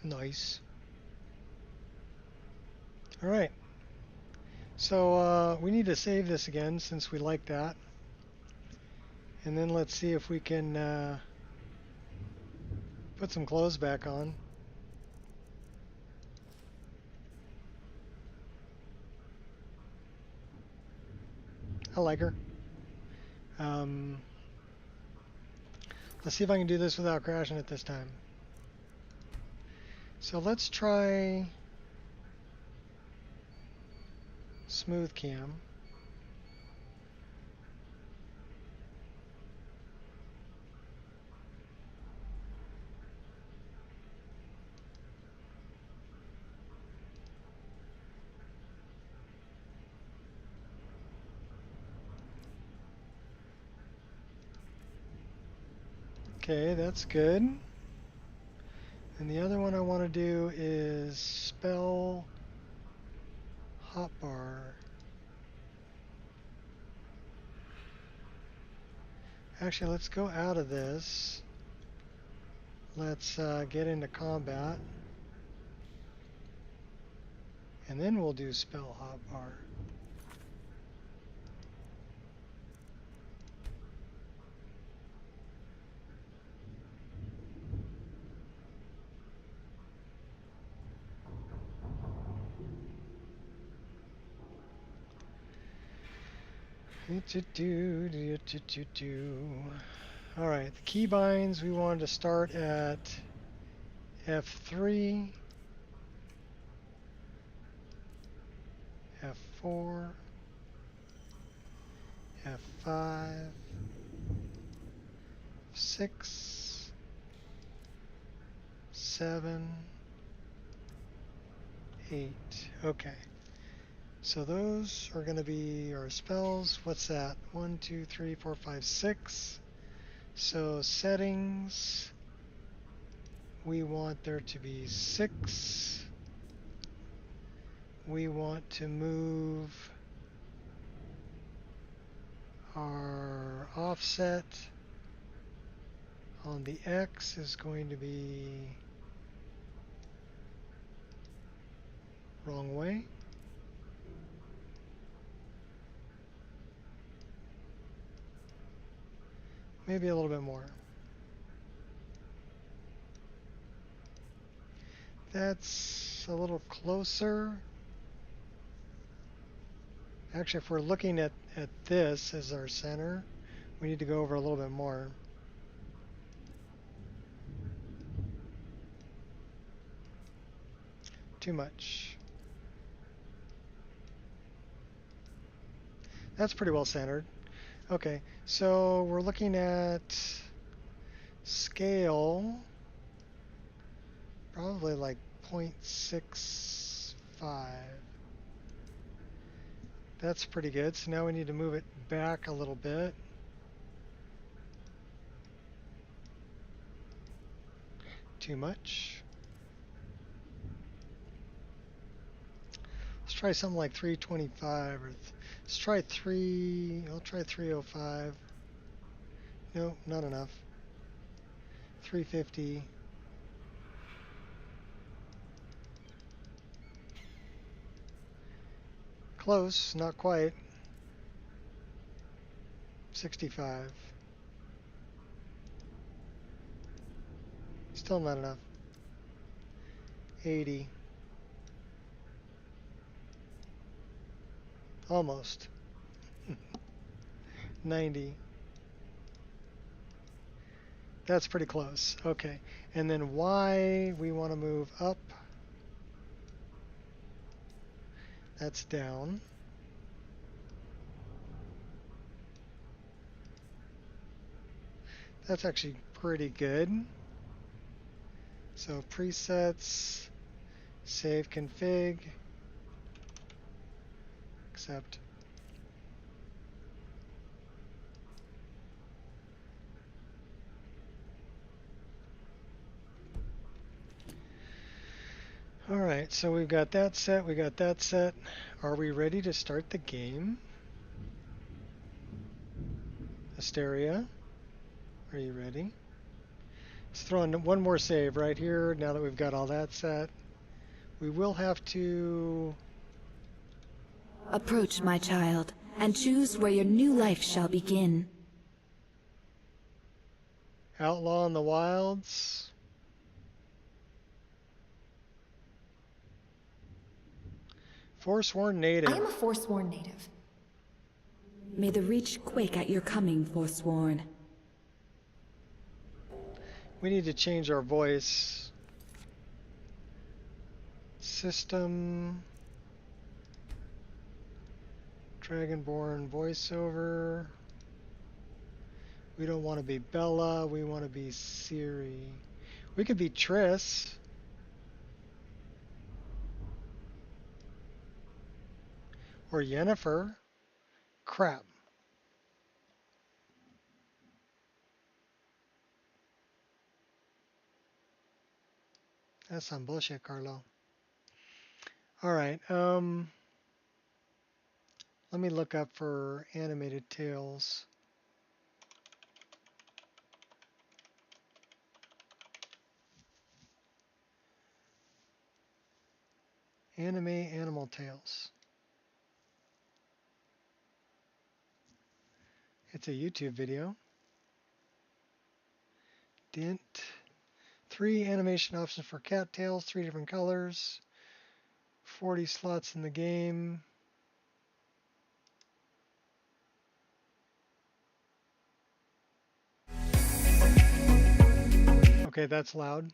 Nice. All right. So we need to save this again since we like that. And then let's see if we can put some clothes back on. I like her. Let's see if I can do this without crashing it this time. So let's try smooth cam. Okay, that's good. And the other one I want to do is spell hotbar. Actually, let's go out of this. Let's get into combat. And then we'll do spell hotbar. All right, the keybinds we wanted to start at F3, F4, F5, 6, 7, 8. Okay. So those are going to be our spells. What's that? 1, 2, 3, 4, 5, 6. So settings, we want there to be 6. We want to move our offset on the X is going to be wrong way. Maybe a little bit more. That's a little closer. Actually, if we're looking at this as our center, we need to go over a little bit more. Too much. That's pretty well centered. Okay, so we're looking at scale, probably like 0.65. That's pretty good. So now we need to move it back a little bit. Too much. Let's try something like 325 or let's try I'll try 305. No, not enough. 350. Close, not quite. 65. Still not enough. 80. Almost. 90. That's pretty close. Okay. And then Y, we want to move up. That's down. That's actually pretty good. So presets, save config, accept. All right, so we've got that set, we got that set. Are we ready to start the game? Asteria, are you ready? Let's throw in one more save right here now that we've got all that set. We will have to... Approach, my child, and choose where your new life shall begin. Outlaw in the Wilds. Forsworn native. I am a Forsworn native. May the Reach quake at your coming, Forsworn. We need to change our voice. System. Dragonborn voiceover. We don't want to be Bella, we want to be Ciri. We could be Triss. Or Yennefer. Crap. That's some bullshit, Carlo. Alright, let me look up for animated tales. Anime Animal Tales. It's a YouTube video. Dint. 3 animation options for cattails, 3 different colors. 40 slots in the game. Okay, that's loud.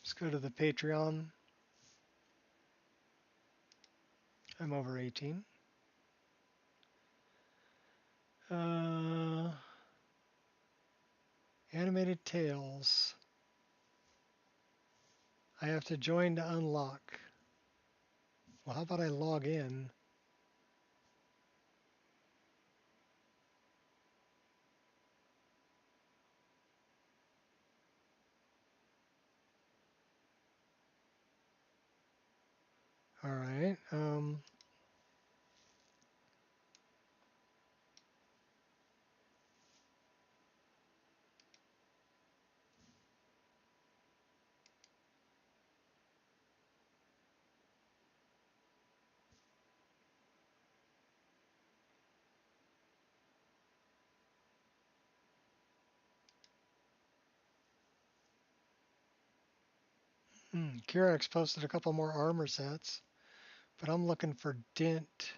Let's go to the Patreon. I'm over 18. Animated Tales. I have to join to unlock. Well, how about I log in? All right. Kirax posted a couple more armor sets, but I'm looking for Dint.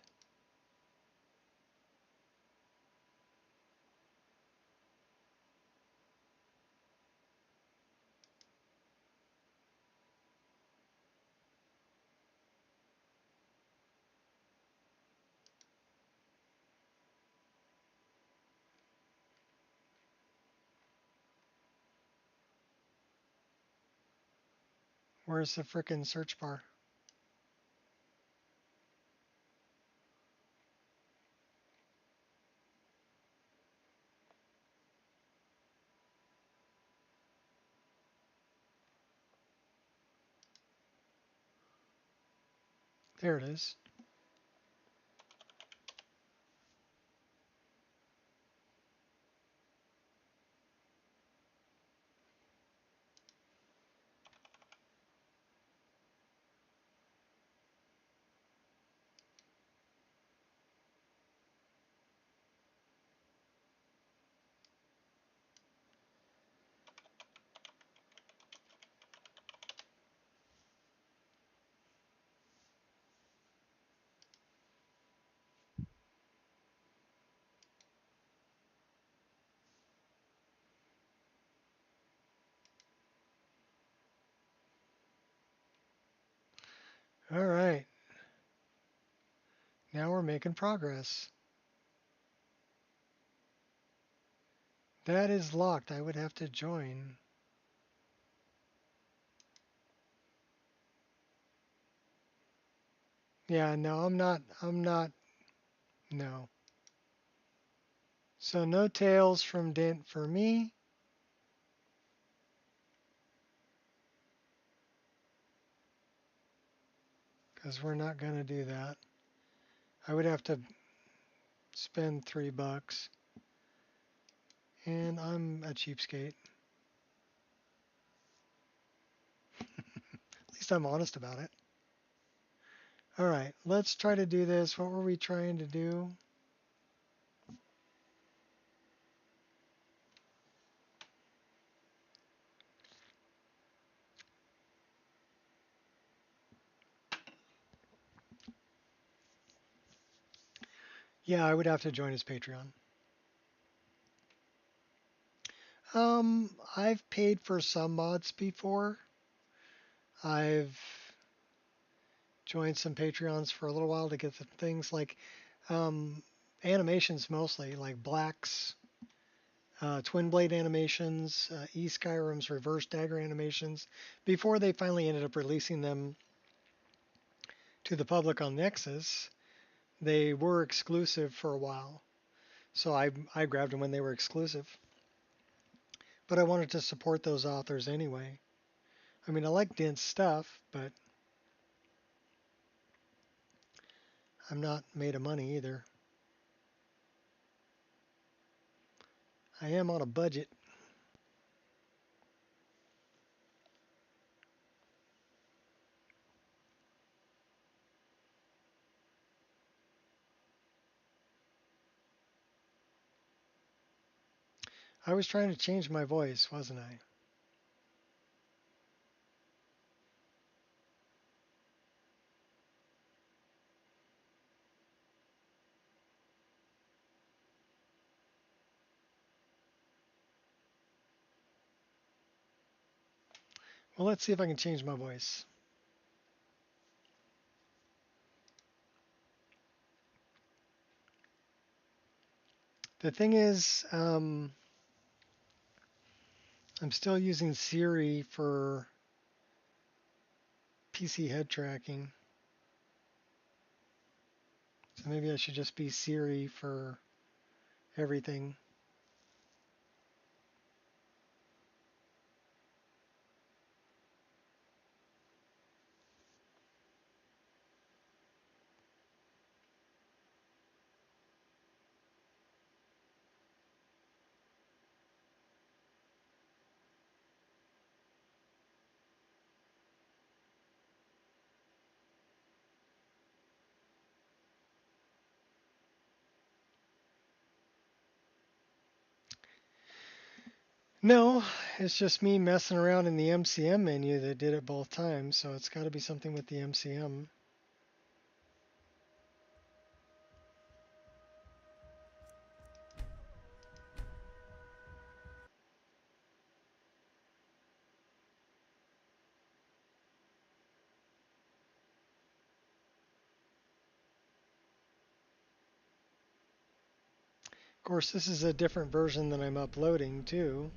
Where's the frickin' search bar? There it is. All right. Now we're making progress. That is locked. I would have to join. Yeah, no, I'm not. No. So no tails from Dent for me. Because we're not going to do that. I would have to spend $3. And I'm a cheapskate. At least I'm honest about it. All right, let's try to do this. What were we trying to do? Yeah, I would have to join his Patreon. I've paid for some mods before. I've joined some Patreons for a little while to get the things like animations mostly, like Black's Twin Blade animations, Skyrim's reverse dagger animations, before they finally ended up releasing them to the public on Nexus. They were exclusive for a while, so I grabbed them when they were exclusive. But I wanted to support those authors anyway. I mean, I like Dent's stuff, but I'm not made of money either. I am on a budget. I was trying to change my voice, wasn't I? Well, let's see if I can change my voice. The thing is, I'm still using Siri for PC head tracking. So maybe I should just be Siri for everything. No, it's just me messing around in the MCM menu that did it both times, so it's got to be something with the MCM. Of course, this is a different version than I'm uploading too.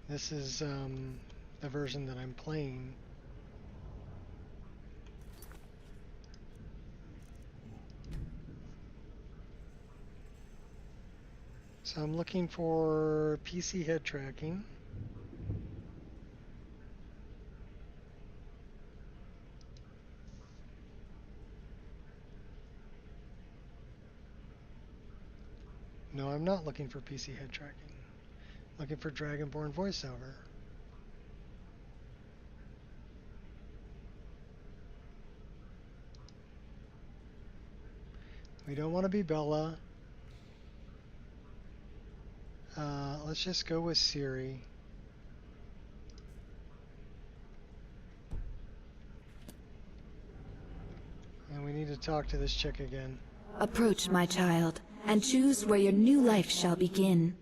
This is the version that I'm playing. So I'm looking for PC head tracking. No, I'm not looking for PC head tracking. Looking for Dragonborn voiceover. We don't want to be Bella. Let's just go with Siri. And we need to talk to this chick again. Approach, my child, and choose where your new life shall begin.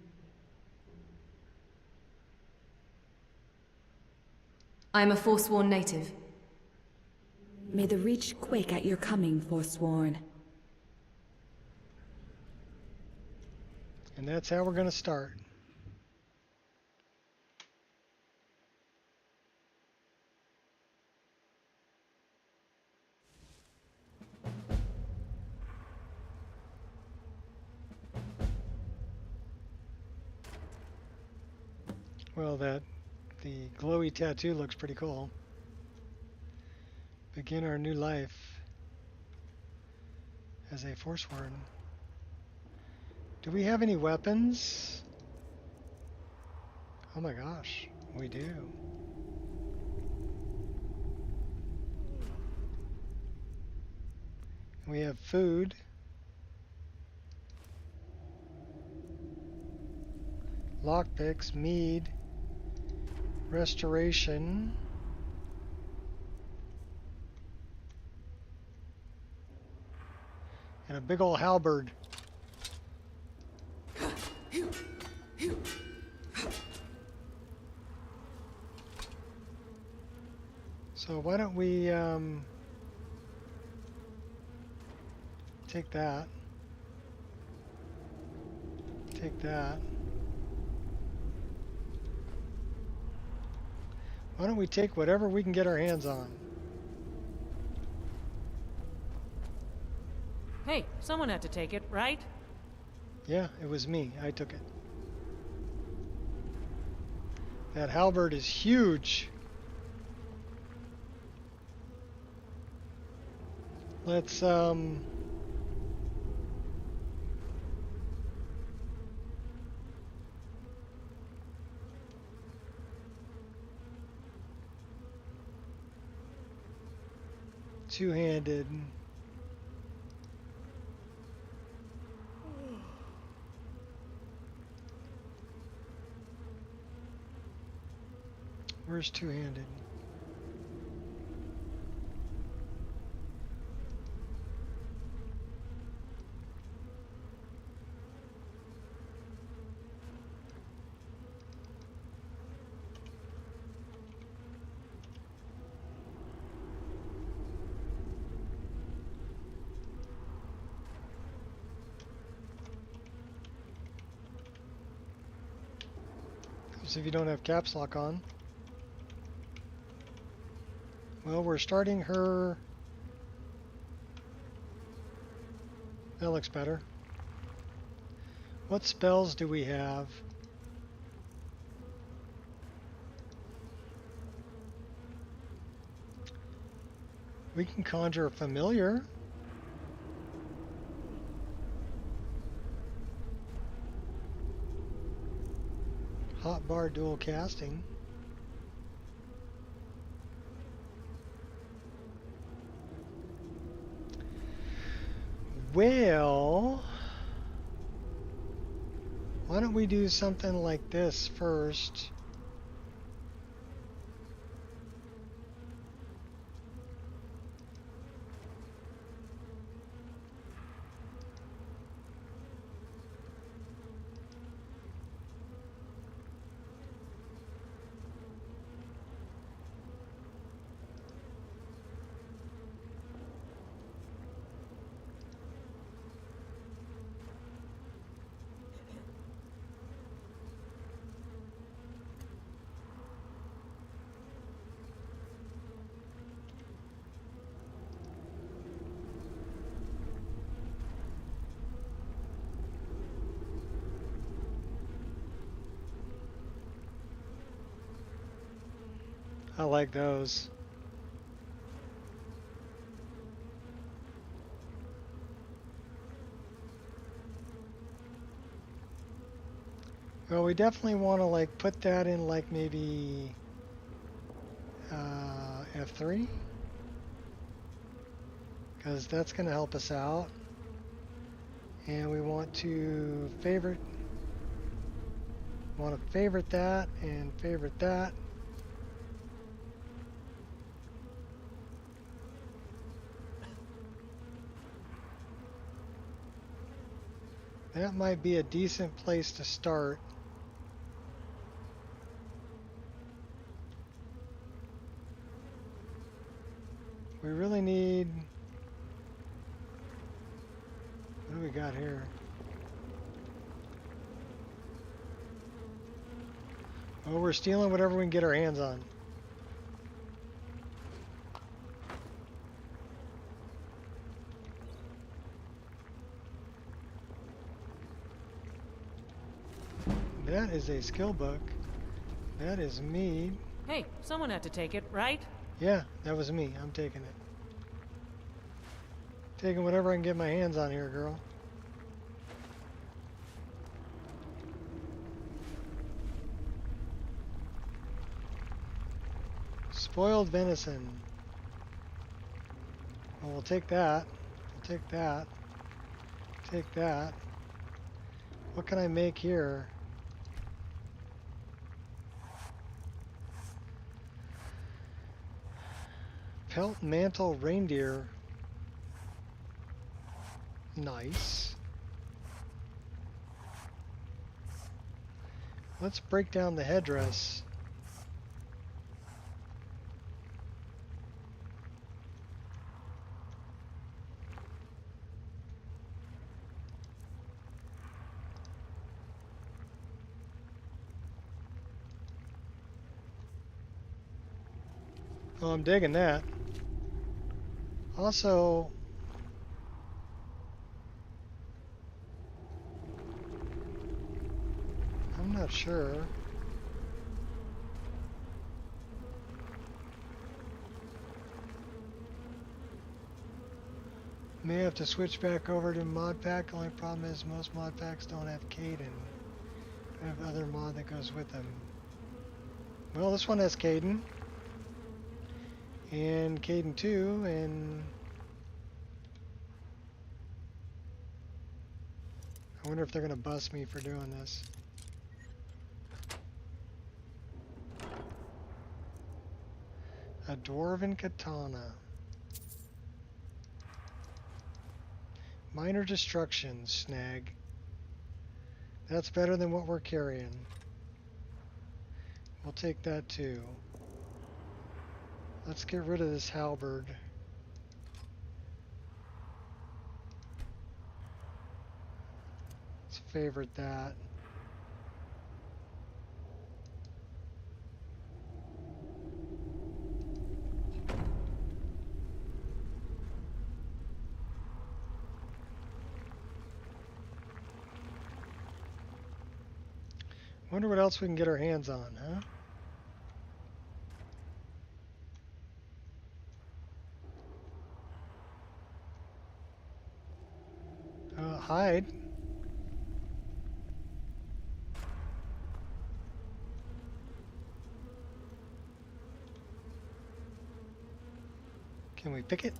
I am a Forsworn native. May the Reach quake at your coming, Forsworn. And that's how we're going to start. Well, the glowy tattoo looks pretty cool. Begin our new life as a Forsworn. Do we have any weapons? Oh my gosh, we do. We have food. Lockpicks, mead, restoration. And a big old halberd. So why don't we take that. Take that. Why don't we take whatever we can get our hands on? Hey, someone had to take it, right? Yeah, it was me. I took it. That halberd is huge. Let's two-handed. Where's two-handed? If you don't have caps lock on. Well, we're starting her. That looks better. What spells do we have? We can conjure a familiar. Hotbar dual casting. Well, why don't we do something like this first? I like those. Well, we definitely want to like put that in like maybe F3, because that's going to help us out. And we want to favorite that and favorite that. That might be a decent place to start. We really need... What do we got here? Well, we're stealing whatever we can get our hands on. That is a skill book. That is me. Hey, someone had to take it, right? Yeah, that was me. I'm taking it. Taking whatever I can get my hands on here, girl. Spoiled venison. Well, we'll take that. We'll take that. Take that. What can I make here? Pelt mantle reindeer. Nice. Let's break down the headdress. Oh, I'm digging that. Also, I'm not sure. May have to switch back over to mod pack. Only problem is most mod packs don't have Caden. I have other mod that goes with them. Well, this one has Caden. And Caden 2, and I wonder if they're going to bust me for doing this. A Dwarven Katana. Minor Destruction, snag. That's better than what we're carrying. We'll take that too. Let's get rid of this halberd. Let's favorite that. Wonder what else we can get our hands on, huh? Hide. Can we pick it?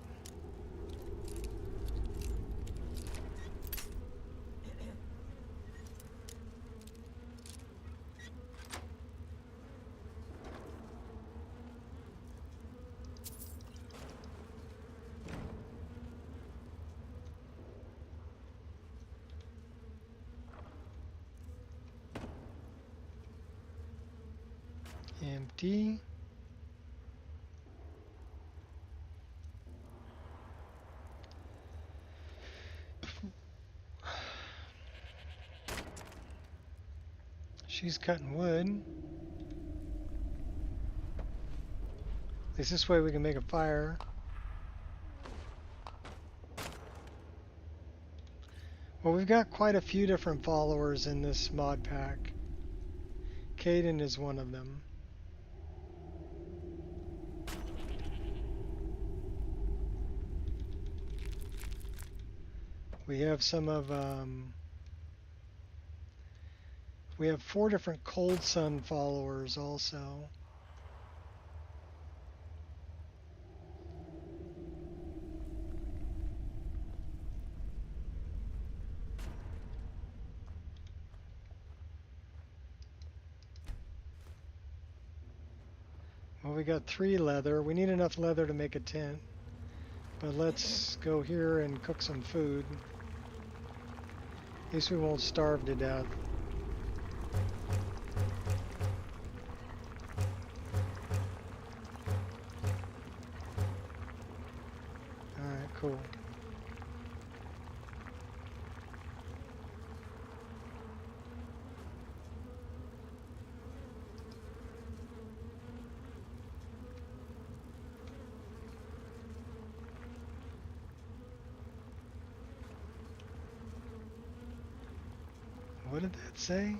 Empty. She's cutting wood. At least this way we can make a fire. Well, we've got quite a few different followers in this mod pack. Caden is one of them. We have some of, we have 4 different Cold Sun followers also. Well, we got 3 leather. We need enough leather to make a tent. But let's go here and cook some food. At least we won't starve to death. Alright, cool. What did that say?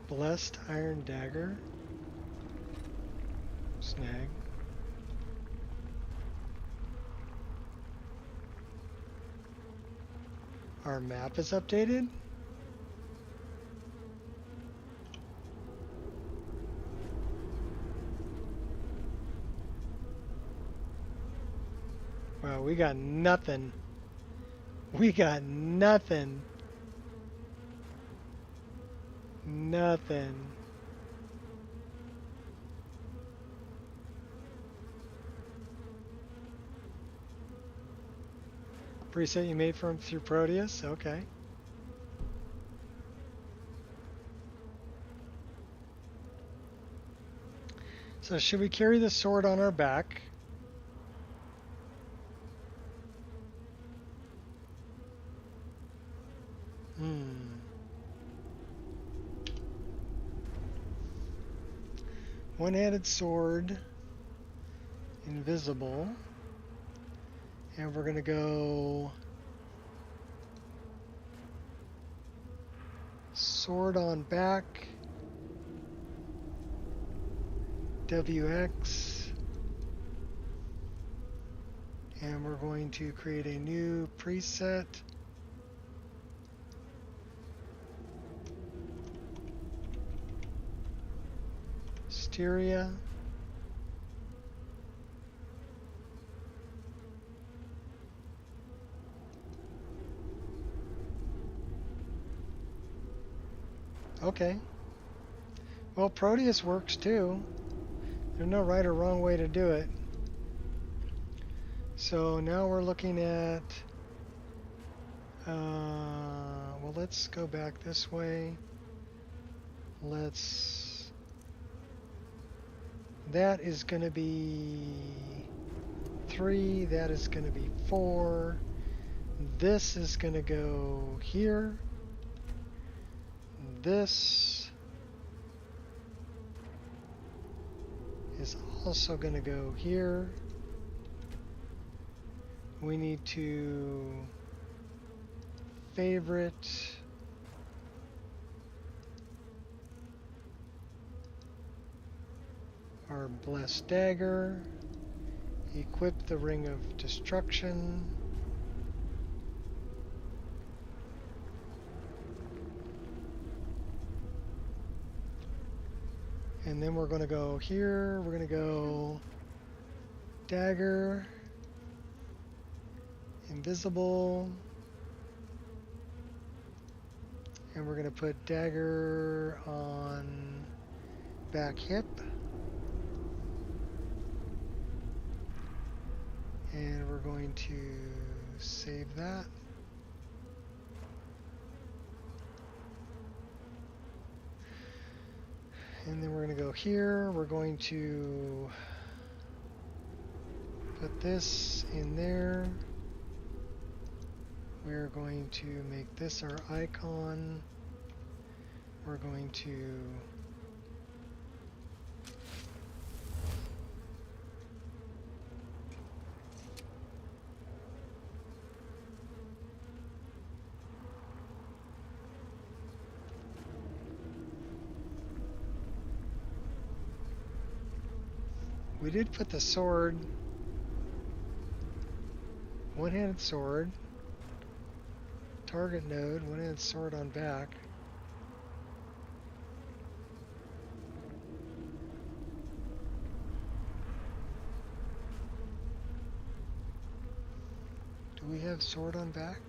Blessed iron dagger. Snag. Our map is updated? Wow, we got nothing. We got nothing. Nothing. Preset you made through Proteus? Okay. So should we carry the sword on our back? One-handed sword, invisible, and we're gonna go sword on back, WX, and we're going to create a new preset. Styria. Okay. Well, Proteus works too. There's no right or wrong way to do it. So now we're looking at, well, let's go back this way. That is going to be 3, that is going to be 4. This is going to go here. This is also going to go here. We need to favorite our blessed dagger, equip the ring of destruction, and then we're going to go here, we're going to go dagger, invisible, and we're going to put dagger on back hip. And we're going to save that. And then we're going to go here. We're going to put this in there. We're going to make this our icon. We're going to We did put the sword, one-handed sword, target node, one-handed sword on back. Do we have sword on back?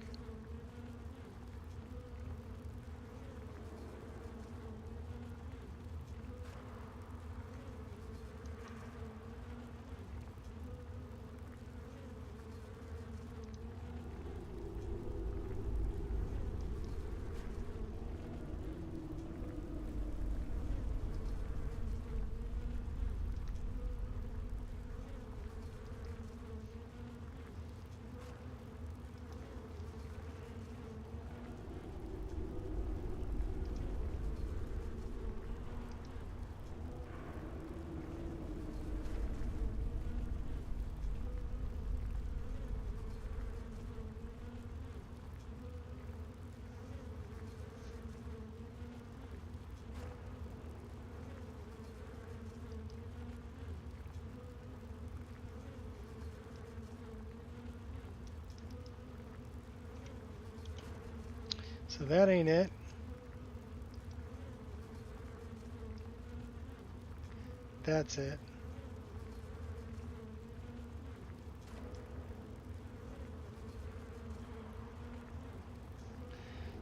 So that ain't it. That's it.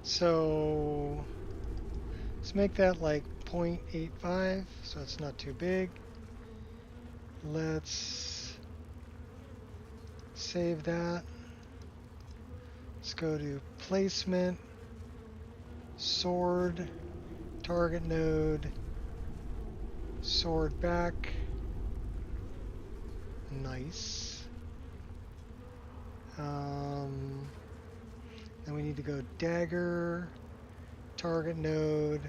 So let's make that like 0.85, so it's not too big. Let's save that. Let's go to placement, sword, target node, sword back. Nice. Then we need to go dagger, target node,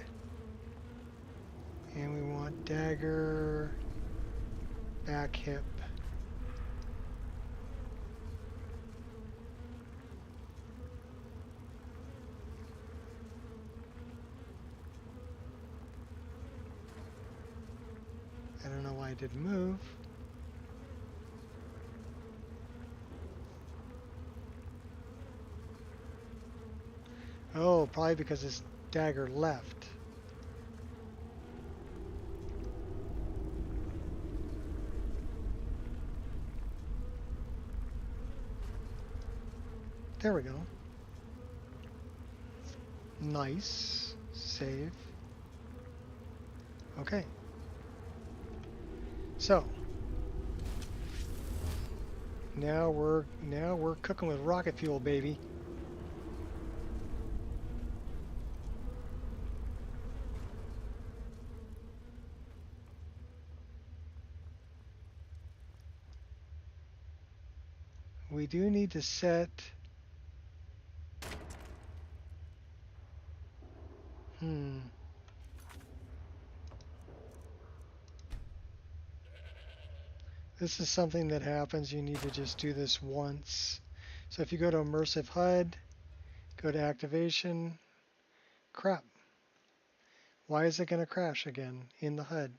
and we want dagger, back hip. I don't know why it didn't move. Oh, probably because his dagger left. There we go. Nice. Save. Okay. So now we're cooking with rocket fuel, baby. We do need to set This is something that happens. You need to just do this once. So if you go to immersive HUD, go to activation, crap. Why is it going to crash again in the HUD?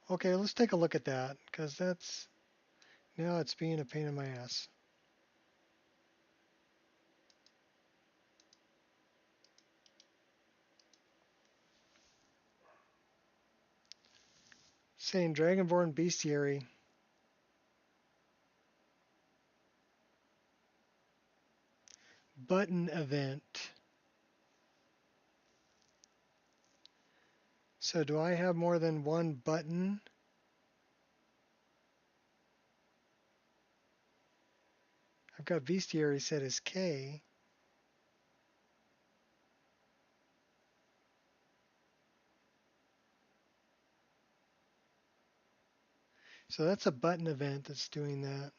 Okay, let's take a look at that, because now it's being a pain in my ass. Saying Dragonborn Bestiary. Button event. So do I have more than one button? I've got Bestiary set as K. So that's a button event that's doing that.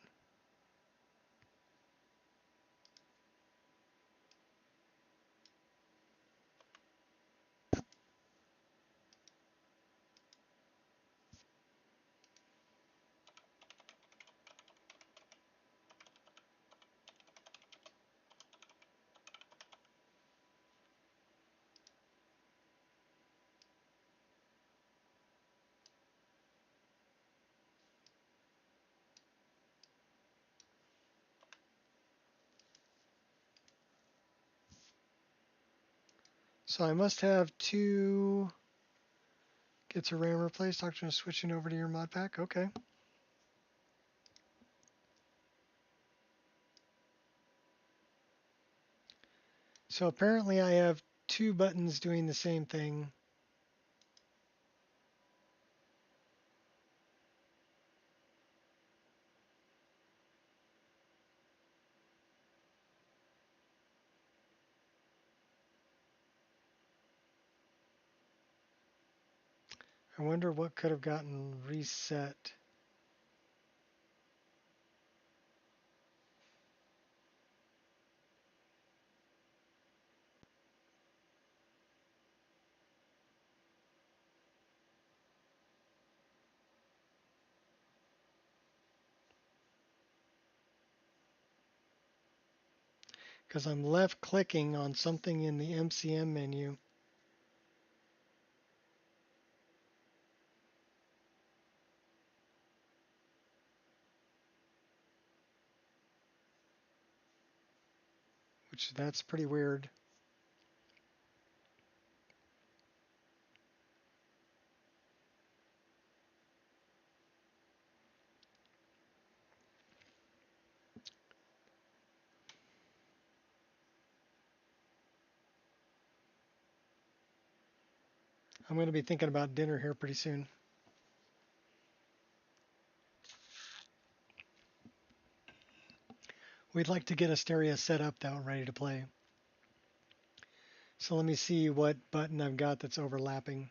So I must have 2 gets a RAM replaced. Doctrine is switching over to your mod pack. Okay. So apparently I have 2 buttons doing the same thing. I wonder what could have gotten reset. Because I'm left clicking on something in the MCM menu. Which that's pretty weird. I'm going to be thinking about dinner here pretty soon. We'd like to get Asteria set up though, ready to play. So let me see what button I've got that's overlapping.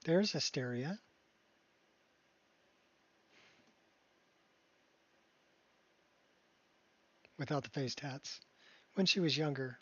There's Asteria. Without the face tats. When she was younger.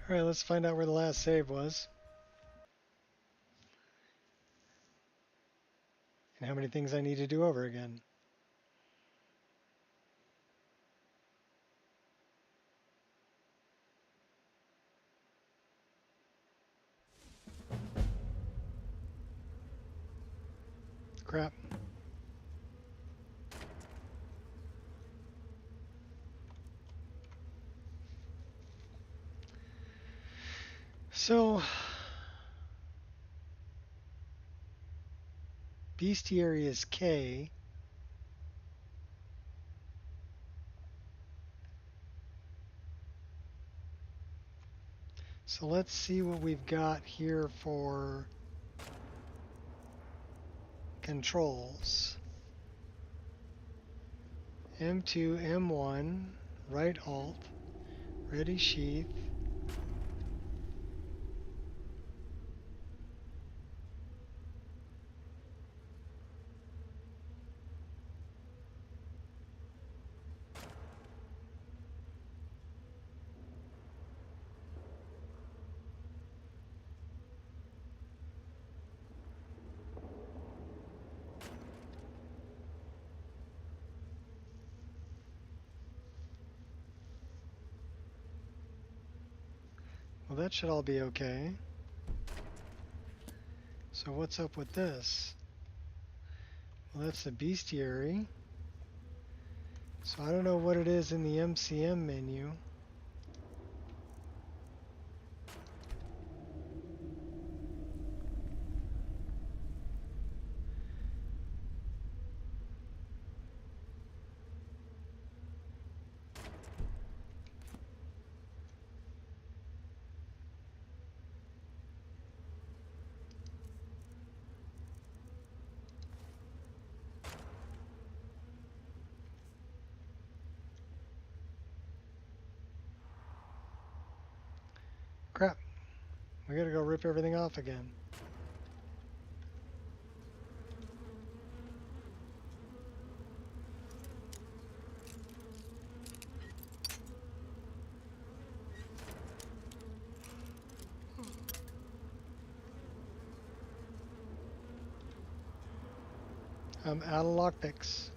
All right, let's find out where the last save was. And how many things I need to do over again. Crap. So, bestiary is K. So let's see what we've got here for controls. M2, M1, right alt, ready sheath. Well, that should all be okay. So what's up with this? Well, that's the bestiary. So I don't know what it is in the MCM menu. We gotta go rip everything off again. I'm out of lockpicks.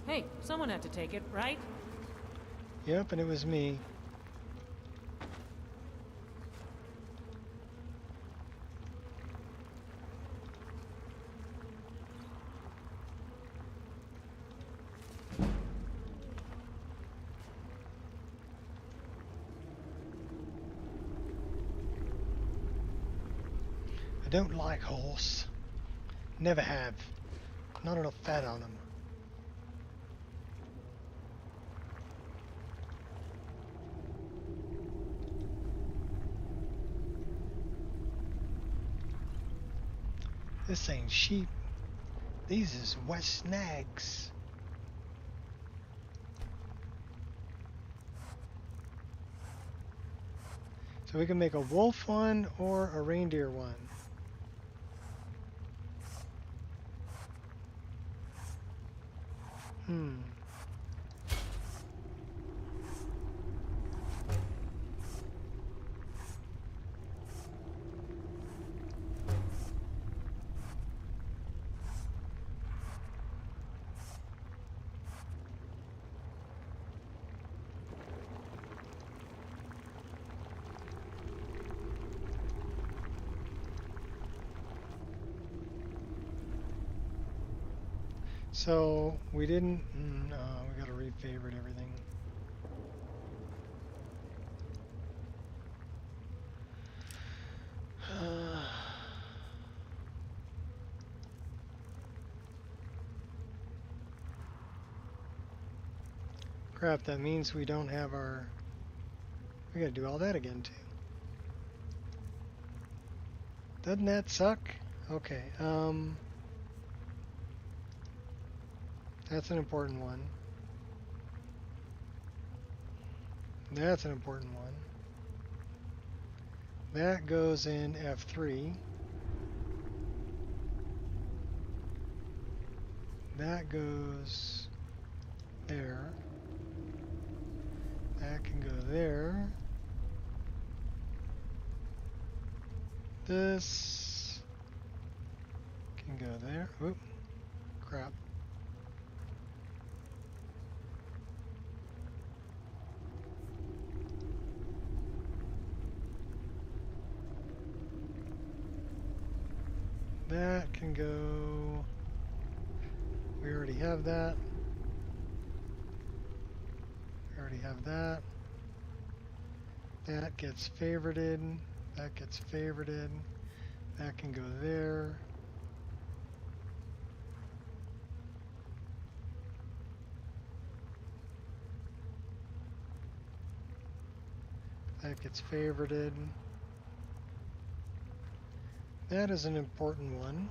Hey, someone had to take it, right? Yep, and it was me. I don't like horse. Never have. Not enough fat on them. This ain't sheep. These is wet snags. So we can make a wolf one or a reindeer one. So we didn't. No, we gotta re-favorite everything. Crap, that means we don't have our... We gotta do all that again, too. Doesn't that suck? Okay, that's an important one. That's an important one. That goes in F3. That goes there. That can go there. This can go there. Oop, crap. That can go. We already have that. We already have that. That gets favorited. That gets favorited. That can go there. That gets favorited. That is an important one.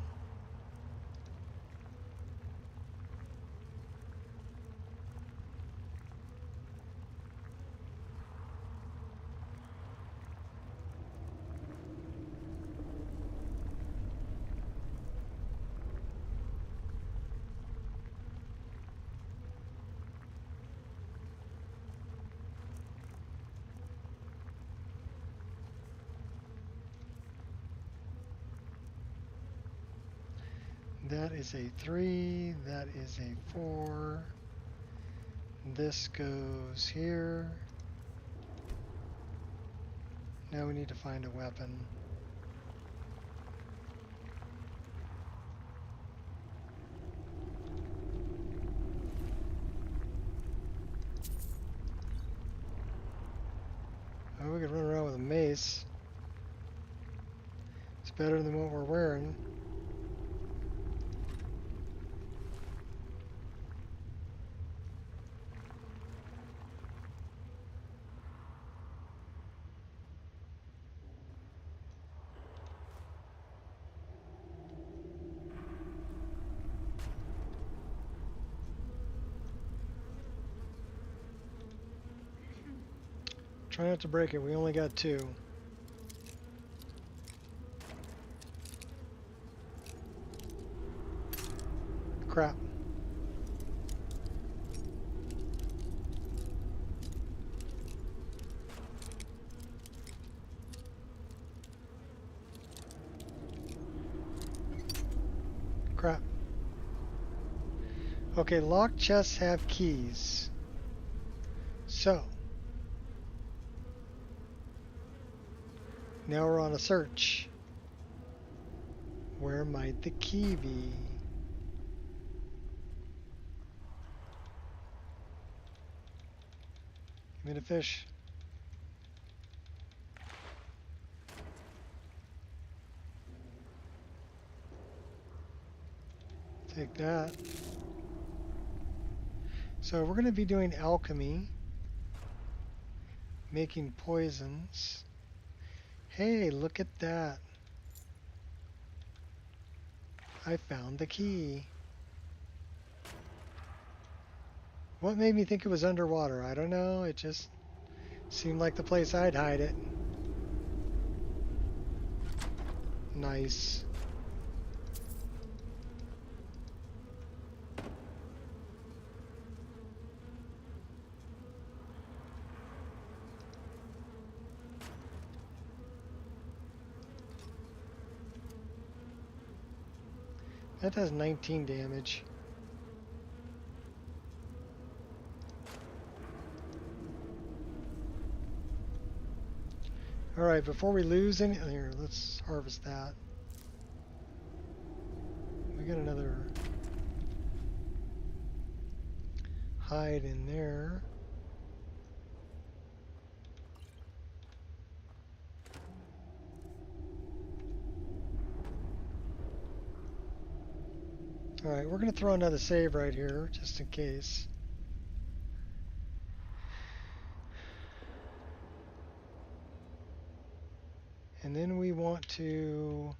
That is a 3, that is a 4. This goes here. Now we need to find a weapon. Oh, we could run around with a mace. It's better than what we're wearing. Try not to break it. We only got 2. Crap. Crap. Okay, locked chests have keys. So, now we're on a search. Where might the key be? Give me the fish. Take that. So we're going to be doing alchemy, making poisons. Hey, look at that. I found the key. What made me think it was underwater? I don't know. It just seemed like the place I'd hide it. Nice. That does 19 damage. Alright, before we lose any... Here, let's harvest that. We got another hide in there. Alright, we're going to throw another save right here, just in case. And then we want to...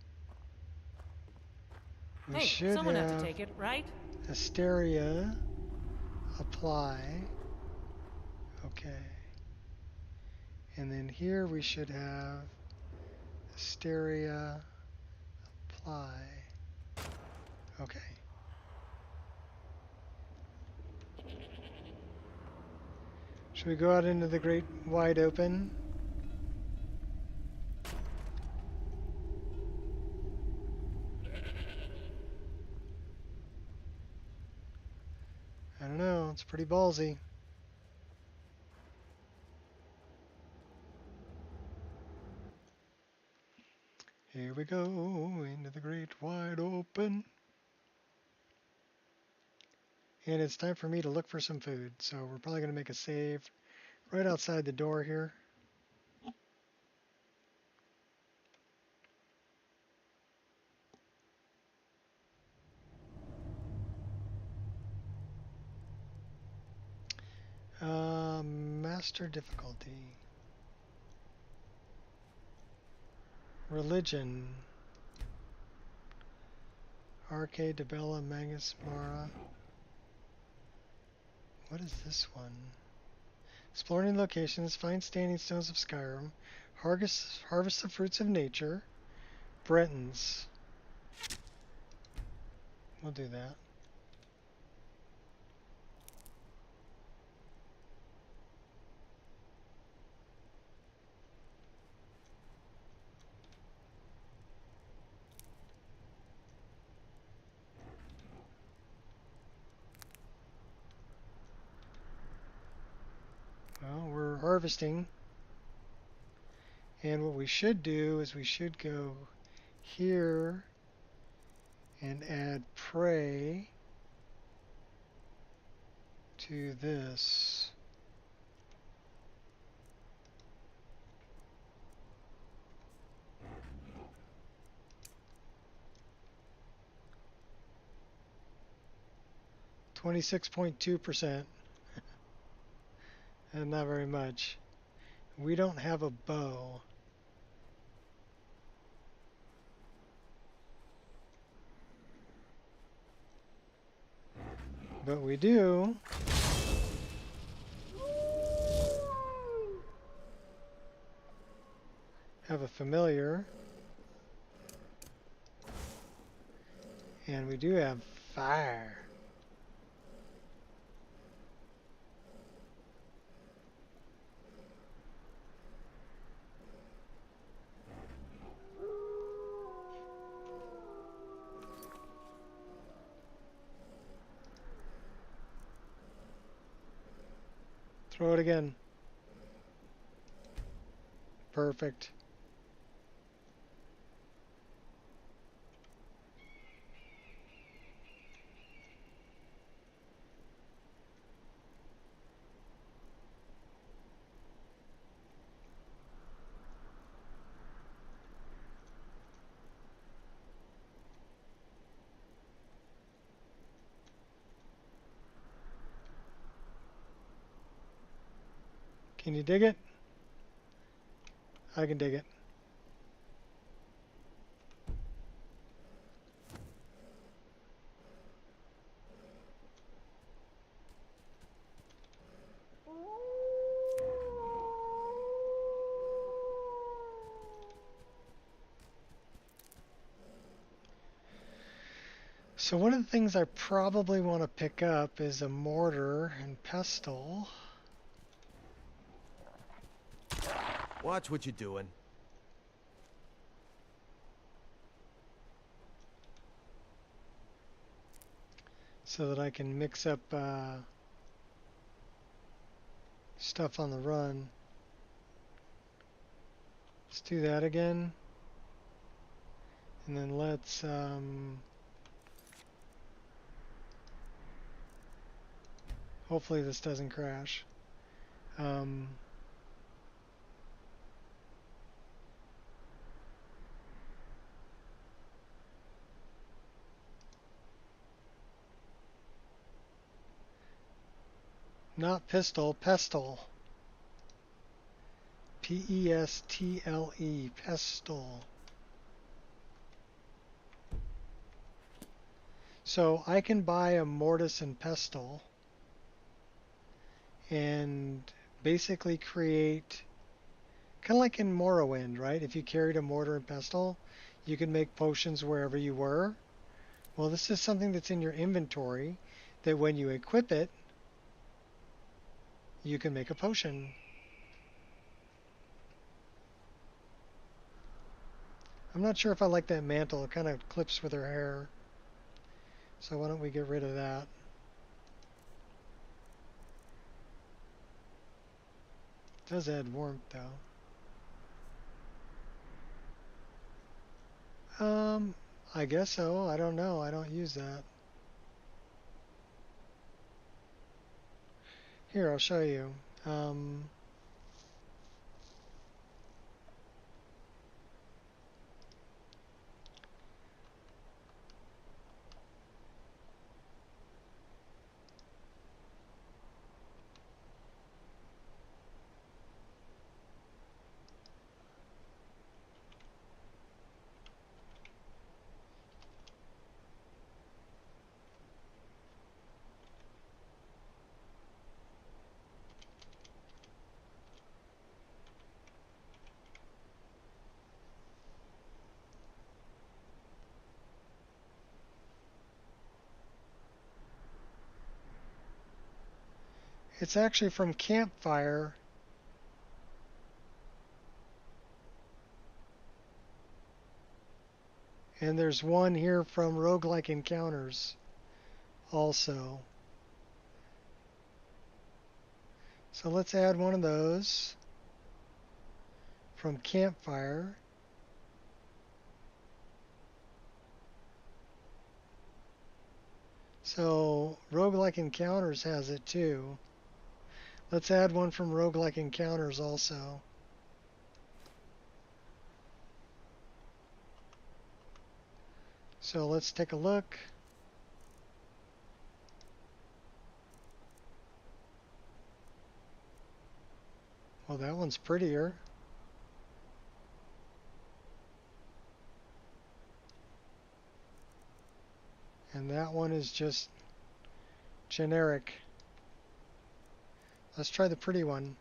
We should someone have had to take it, right? Hysteria apply. Okay. And then here we should have Hysteria apply. Okay. Should we go out into the great wide open? I don't know, it's pretty ballsy. Here we go into the great wide open. And it's time for me to look for some food. So we're probably going to make a save right outside the door here. Master difficulty. Religion. Arcade, Debella, Magus, Mara. What is this one? Exploring locations, find standing stones of Skyrim, harvest the fruits of nature, Bretons. We'll do that. Well, we're harvesting. And what we should do is we should go here and add pray to this. %26.2%. And not very much. We don't have a bow. But we do have a familiar. And we do have fire. Throw it again. Perfect. Can you dig it? I can dig it. So one of the things I probably want to pick up is a mortar and pestle. Watch what you're doing. So that I can mix up stuff on the run. Let's do that again. And then let's hopefully this doesn't crash. Not pistol, pestle. P-E-S-T-L-E, pestle. So I can buy a mortise and pestle and basically create, kind of like in Morrowind, right? If you carried a mortar and pestle, you can make potions wherever you were. Well, this is something that's in your inventory that when you equip it, you can make a potion. I'm not sure if I like that mantle. It kind of clips with her hair. So why don't we get rid of that? It does add warmth though. I guess so. I don't know. I don't use that. Here, I'll show you. It's actually from Campfire. And there's one here from Roguelike Encounters also. So let's add one of those from Campfire. So Roguelike Encounters has it too. Let's add one from Roguelike Encounters also. So let's take a look. Well, that one's prettier. And that one is just generic. Let's try the pretty one.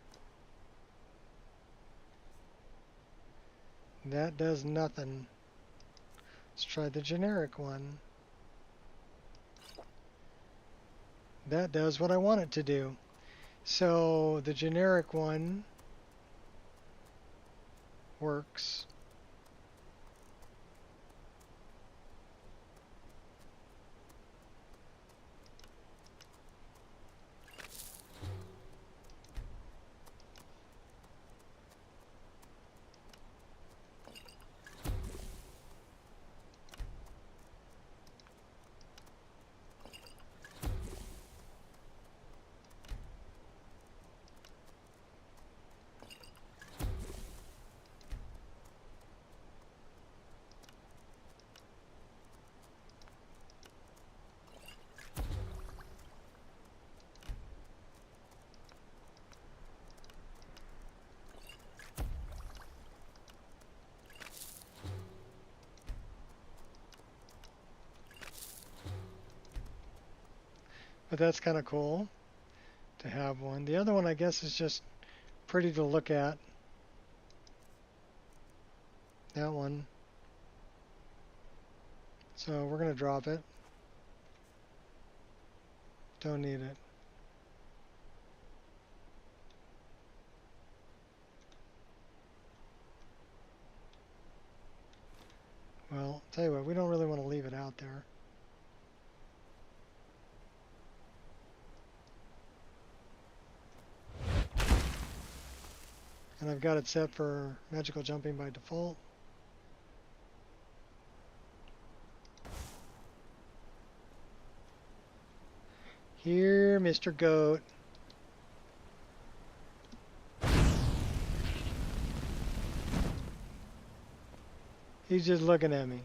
That does nothing. Let's try the generic one. That does what I want it to do. So the generic one works. But that's kind of cool to have one. The other one, I guess, is just pretty to look at. That one. So we're going to drop it. Don't need it. Well, tell you what, we don't really want to leave it out there. And I've got it set for magical jumping by default. Here, Mr. Goat. He's just looking at me.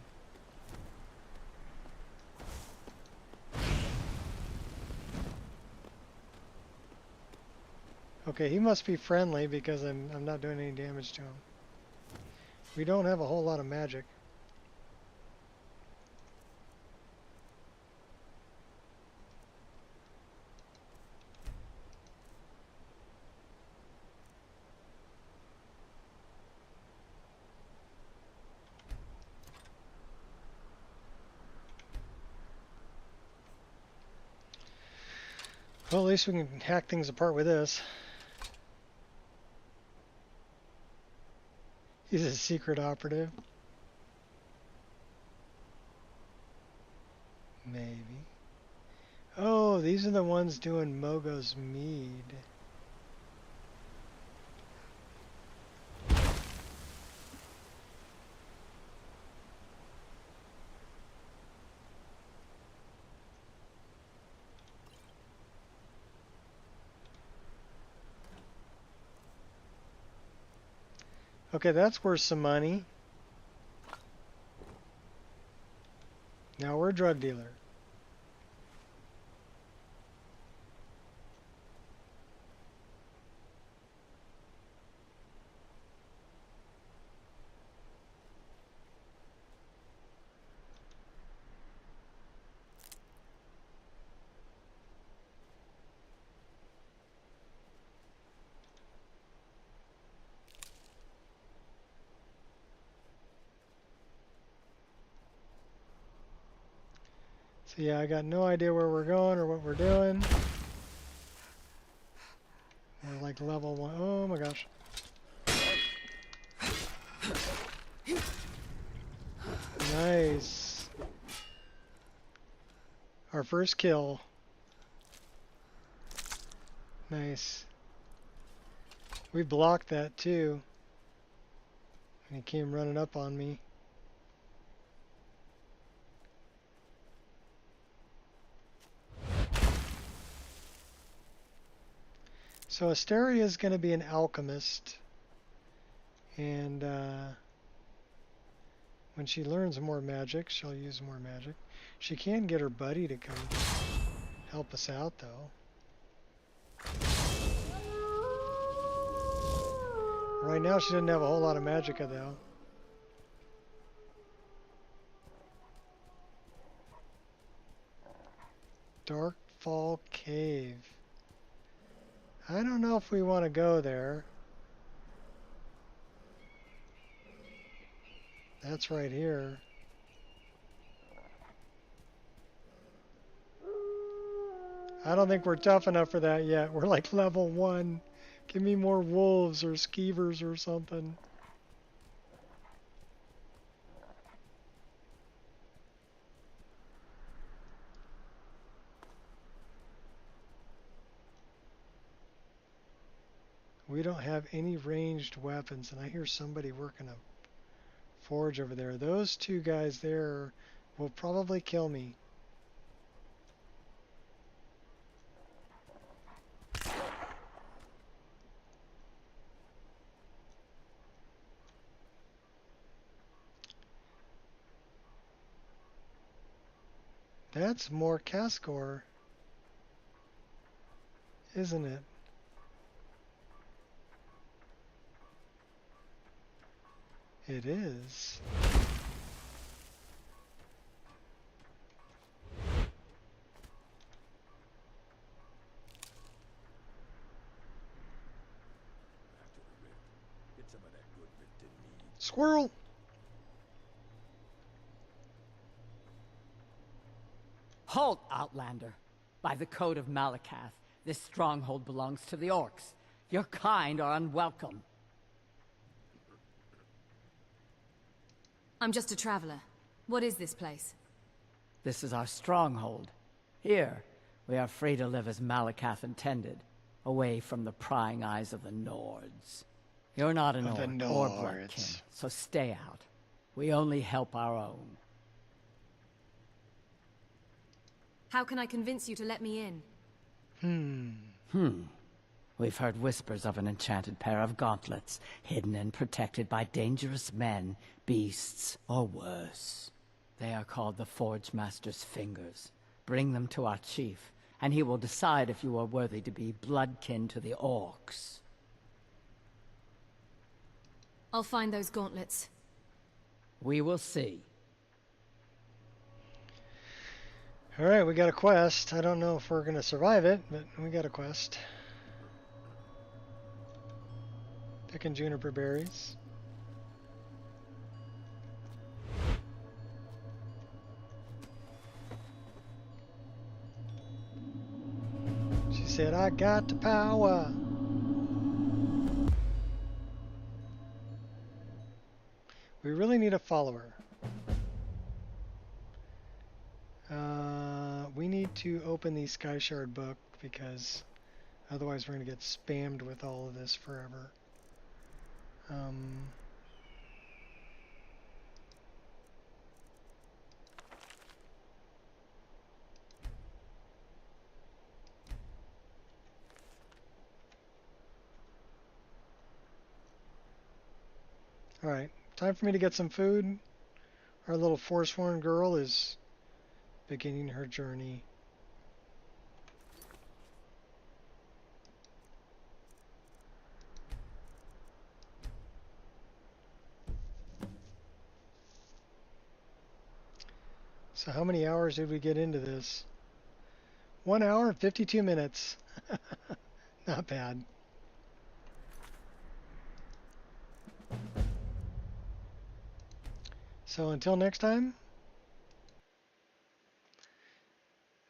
Okay, he must be friendly because I'm not doing any damage to him. We don't have a whole lot of magic. Well, at least we can hack things apart with this. He's a secret operative. Maybe. Oh, these are the ones doing Mogo's mead. Okay, that's worth some money. Now we're a drug dealer. So yeah, I got no idea where we're going or what we're doing. We're like level 1. Oh my gosh. Nice. Our first kill. Nice. We blocked that too. And he came running up on me. So Asteria is going to be an alchemist, and when she learns more magic, she'll use more magic. She can get her buddy to come help us out, though. Right now, she doesn't have a whole lot of magicka, though. Darkfall Cave. I don't know if we want to go there. That's right here. I don't think we're tough enough for that yet. We're like level 1. Give me more wolves or skeevers or something. We don't have any ranged weapons, and I hear somebody working a forge over there. Those two guys there will probably kill me. That's more Cascor, isn't it? It is. Squirrel! Halt, Outlander! By the code of Malakath, this stronghold belongs to the orcs. Your kind are unwelcome. I'm just a traveler. What is this place? This is our stronghold. Here, we are free to live as Malakath intended, away from the prying eyes of the Nords. You're not an orc or bloodkin, so stay out. We only help our own. How can I convince you to let me in? We've heard whispers of an enchanted pair of gauntlets, hidden and protected by dangerous men, beasts, or worse. They are called the Forge Master's Fingers. Bring them to our chief, and he will decide if you are worthy to be bloodkin to the orcs. I'll find those gauntlets. We will see. Alright, we got a quest. I don't know if we're going to survive it, but we got a quest. Picking juniper berries. She said, I got the power. We really need a follower. We need to open the Sky Shard book because otherwise we're going to get spammed with all of this forever. Alright, time for me to get some food. Our little Forsworn girl is beginning her journey. So how many hours did we get into this? 1 hour and 52 minutes. Not bad. So until next time,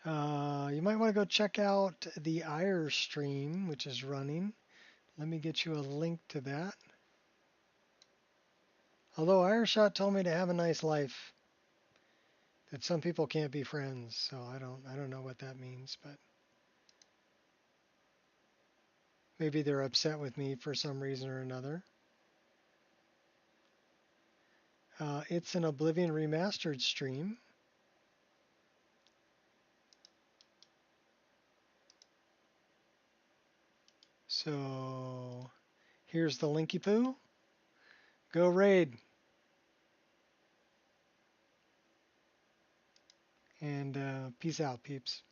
you might want to go check out the Ire stream, which is running. Let me get you a link to that. Although Ireshot told me to have a nice life, that some people can't be friends, so I don't know what that means, but maybe they're upset with me for some reason or another. It's an Oblivion Remastered stream. So here's the linky poo. Go raid. And peace out, peeps.